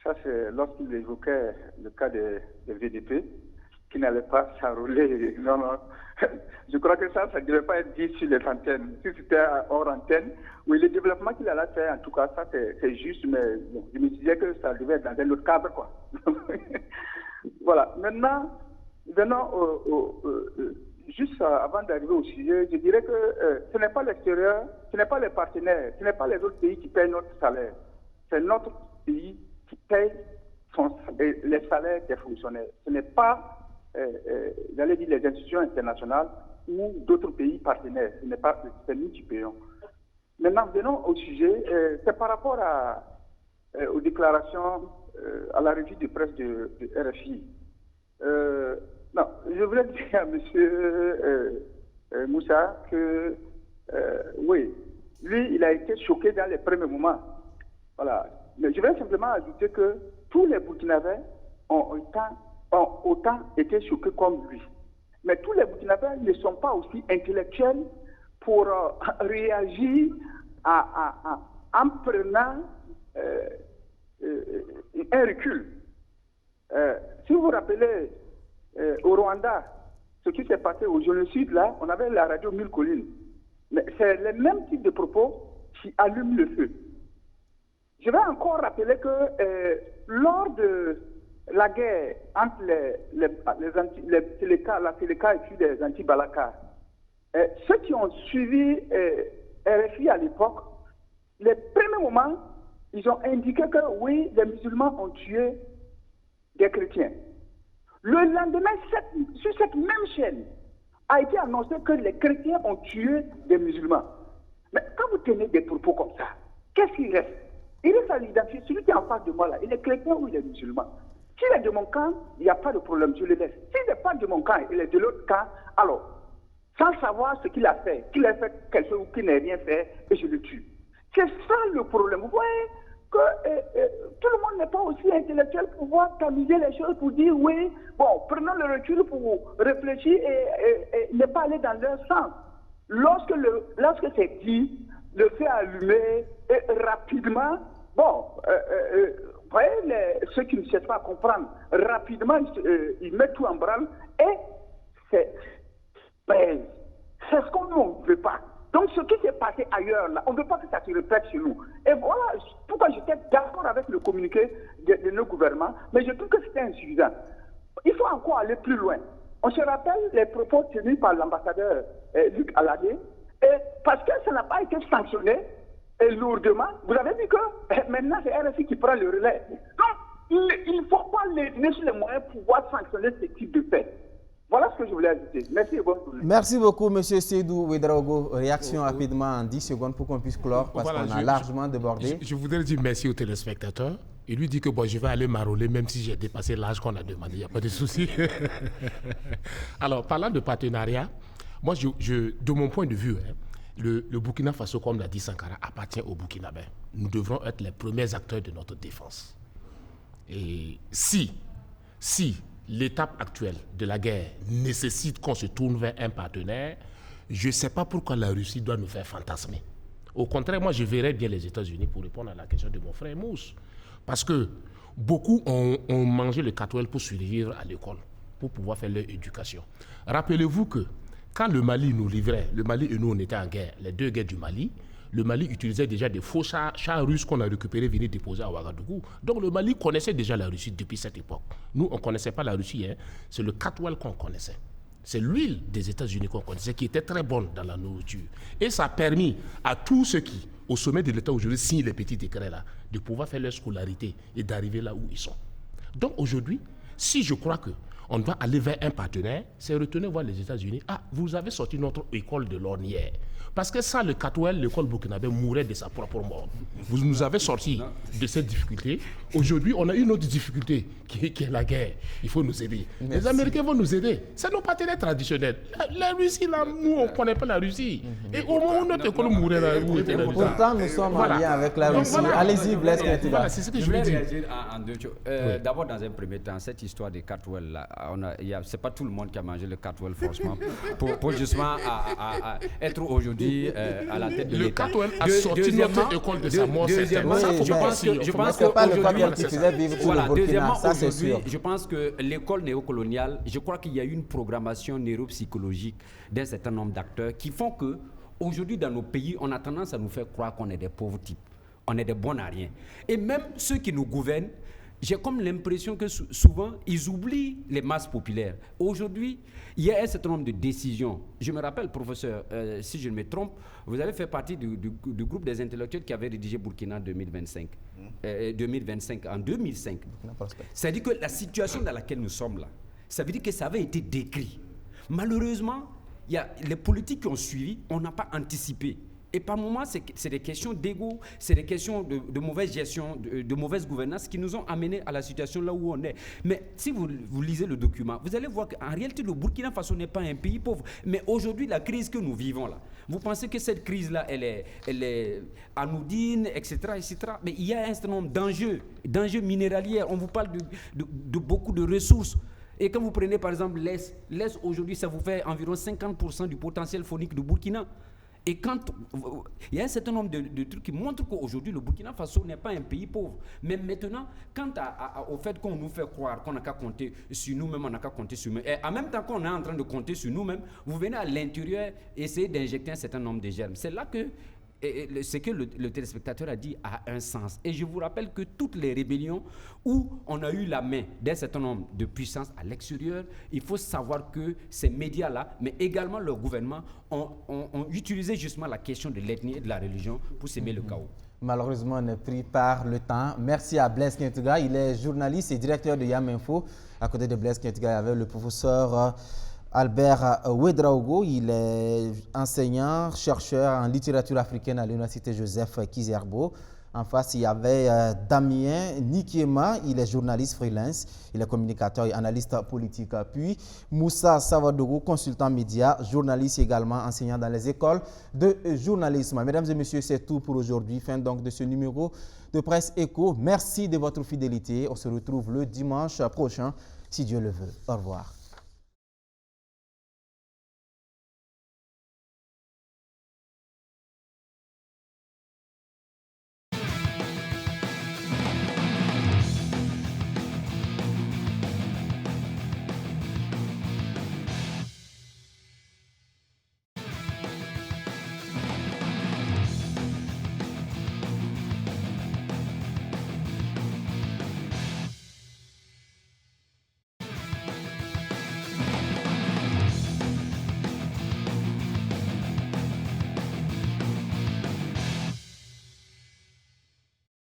ça c'est lorsqu'il évoquait le cas des VDP, qui n'allait pas s'enrôler. Non. Je crois que ça ne devait pas être dit sur les antennes. Si c'était hors antenne, oui, le développement qu'il allait faire, en tout cas, ça c'est juste, mais bon, je me disais que ça devait être dans un autre cadre, quoi. Voilà. Maintenant, venons juste avant d'arriver au sujet, je dirais que ce n'est pas l'extérieur, ce n'est pas les partenaires, ce n'est pas les autres pays qui payent notre salaire. C'est notre pays qui paye les salaires des fonctionnaires. Ce n'est pas j'allais dire les institutions internationales ou d'autres pays partenaires. Ce n'est pas, c'est nous qui payons. Maintenant, venons au sujet. C'est par rapport aux déclarations, à la revue de presse de RFI. Non, je voulais dire à M. Moussa que, oui, lui, il a été choqué dans les premiers moments. Voilà. Mais je voulais simplement ajouter que tous les Burkinabés ont autant été choqués comme lui. Mais tous les Burkinabés ne sont pas aussi intellectuels pour réagir en prenant un recul. Si vous vous rappelez, au Rwanda, ce qui s'est passé au génocide, là, on avait la radio Mille Collines. Mais c'est le même type de propos qui allume le feu. Je vais encore rappeler que lors de la guerre entre la Séléka et puis les anti-Balaka, ceux qui ont suivi RFI à l'époque, les premiers moments, ils ont indiqué que oui, les musulmans ont tué des chrétiens. Le lendemain, sur cette même chaîne, a été annoncé que les chrétiens ont tué des musulmans. Mais quand vous tenez des propos comme ça, qu'est-ce qu'il reste? Il reste à l'identifier. Celui qui est en face de moi là, il est chrétien ou il est musulman? S'il est de mon camp, il n'y a pas de problème, je le laisse. S'il n'est pas de mon camp, il est de l'autre camp, alors, sans savoir ce qu'il a fait quelque chose ou qu'il n'a rien fait, et je le tue. C'est ça le problème. Vous voyez que tout le monde n'est pas aussi intellectuel pour pouvoir tamiser les choses, pour dire oui, bon, prenons le recul pour réfléchir et ne pas aller dans leur sens. Lorsque c'est dit, le fait allumé et rapidement, bon, vous voyez, ceux qui ne cherchent pas à comprendre, rapidement, ils mettent tout en branle et c'est ce qu'on ne veut pas. Donc, ce qui s'est passé ailleurs, là, on ne veut pas que ça se répète chez nous. Et voilà pourquoi j'étais d'accord avec le communiqué de nos gouvernements, mais je trouve que c'était insuffisant. Il faut encore aller plus loin. On se rappelle les propos tenus par l'ambassadeur Luc Aladé, et parce que ça n'a pas été sanctionné lourdement, vous avez vu que maintenant c'est RFI qui prend le relais. Donc, il ne faut pas les donner sur les moyens pour pouvoir sanctionner ce type de fait. Voilà ce que je voulais ajouter. Merci et bonne journée. Merci beaucoup, M. Seydou Ouedraogo. Réaction rapidement en 10 secondes pour qu'on puisse clore, parce qu'on a largement débordé. Je voudrais dire merci aux téléspectateurs. Il lui dit que bon, je vais aller m'enrôler même si j'ai dépassé l'âge qu'on a demandé. Il n'y a pas de souci. Alors, parlant de partenariat, moi, de mon point de vue, le Burkina Faso, comme l'a dit Sankara, appartient au Burkinabé. Nous devrons être les premiers acteurs de notre défense. Et si l'étape actuelle de la guerre nécessite qu'on se tourne vers un partenaire, je ne sais pas pourquoi la Russie doit nous faire fantasmer. Au contraire, moi, je verrais bien les États-Unis pour répondre à la question de mon frère Mousse. Parce que beaucoup ont mangé le catouel pour survivre à l'école, pour pouvoir faire leur éducation. Rappelez-vous que quand le Mali nous livrait, le Mali et nous, on était en guerre, les deux guerres du Mali, le Mali utilisait déjà des faux chars russes qu'on a récupérés, venus déposer à Ouagadougou. Donc le Mali connaissait déjà la Russie depuis cette époque. Nous, on ne connaissait pas la Russie, c'est le catouel qu'on connaissait. C'est l'huile des États-Unis qu'on connaissait, qui était très bonne dans la nourriture. Et ça a permis à tous ceux qui, au sommet de l'État aujourd'hui, signent les petits décrets là, de pouvoir faire leur scolarité et d'arriver là où ils sont. Donc aujourd'hui, si je crois qu'on doit aller vers un partenaire, c'est retourner voir les États-Unis. Ah, vous avez sorti notre école de l'ornière. Parce que sans le catouel, l'école burkinabé mourrait de sa propre mort. Vous nous avez sorti de cette difficulté. Aujourd'hui, on a une autre difficulté qui est la guerre. Il faut nous aider. Merci. Les Américains vont nous aider. C'est nos partenaires traditionnels. La Russie, là, nous, on ne connaît pas la Russie. Et au moment où notre école mourrait, là, où était la Russie? Pourtant, nous sommes en lien avec la Russie. Allez-y, Blaise Keïta. Voilà, c'est ce que je veux dire. En deux choses. D'abord, dans un premier temps, cette histoire des catouels, là, c'est pas tout le monde qui a mangé le catouel, franchement, pour justement être aujourd'hui à la tête de l'État. Le catouel a sorti notre école de sa mort. Je pense que pas le catouel qui faisait vivre tout le Burkina, ça c'est sûr. Je pense que l'école néocoloniale, je crois qu'il y a eu une programmation neuropsychologique d'un certain nombre d'acteurs qui font que aujourd'hui dans nos pays, on a tendance à nous faire croire qu'on est des pauvres types, on est des bons à rien. Et même ceux qui nous gouvernent, j'ai comme l'impression que souvent, ils oublient les masses populaires. Aujourd'hui, il y a un certain nombre de décisions. Je me rappelle, professeur, si je ne me trompe, vous avez fait partie du groupe des intellectuels qui avait rédigé Burkina 2025. 2025, en 2005. C'est-à-dire que la situation dans laquelle nous sommes là, ça veut dire que ça avait été décrit. Malheureusement, il y a les politiques qui ont suivi, on n'a pas anticipé. Et par moments, c'est des questions d'ego, c'est des questions de mauvaise gestion, de mauvaise gouvernance qui nous ont amenés à la situation là où on est. Mais si vous lisez le document, vous allez voir qu'en réalité, le Burkina Faso n'est pas un pays pauvre. Mais aujourd'hui, la crise que nous vivons là, vous pensez que cette crise-là, elle est anodine, etc., etc. Mais il y a un certain nombre d'enjeux minéraliers. On vous parle de beaucoup de ressources. Et quand vous prenez par exemple l'Est aujourd'hui, ça vous fait environ 50% du potentiel faunique du Burkina. Et quand il y a un certain nombre de trucs qui montrent qu'aujourd'hui le Burkina Faso n'est pas un pays pauvre. Mais maintenant, quant au fait qu'on nous fait croire qu'on n'a qu'à compter sur nous-mêmes, on n'a qu'à compter sur nous-mêmes. Et en même temps qu'on est en train de compter sur nous-mêmes, vous venez à l'intérieur essayer d'injecter un certain nombre de germes. C'est là que ce que le téléspectateur a dit a un sens. Et je vous rappelle que toutes les rébellions où on a eu la main d'un certain nombre de puissances à l'extérieur, il faut savoir que ces médias-là, mais également leur gouvernement, ont utilisé justement la question de l'ethnie et de la religion pour s'aimer le chaos. Malheureusement, on est pris par le temps. Merci à Blaise Kientouga. Il est journaliste et directeur de YAM Info. À côté de Blaise Kientouga, il y avait le professeur Albert Ouedraogo. Il est enseignant, chercheur en littérature africaine à l'université Joseph Kizerbo. En face, il y avait Damien Nikiema, il est journaliste freelance, il est communicateur et analyste politique. Puis Moussa Savadogo, consultant média, journaliste également, enseignant dans les écoles de journalisme. Mesdames et messieurs, c'est tout pour aujourd'hui. Fin donc de ce numéro de Presse Éco. Merci de votre fidélité. On se retrouve le dimanche prochain, si Dieu le veut. Au revoir.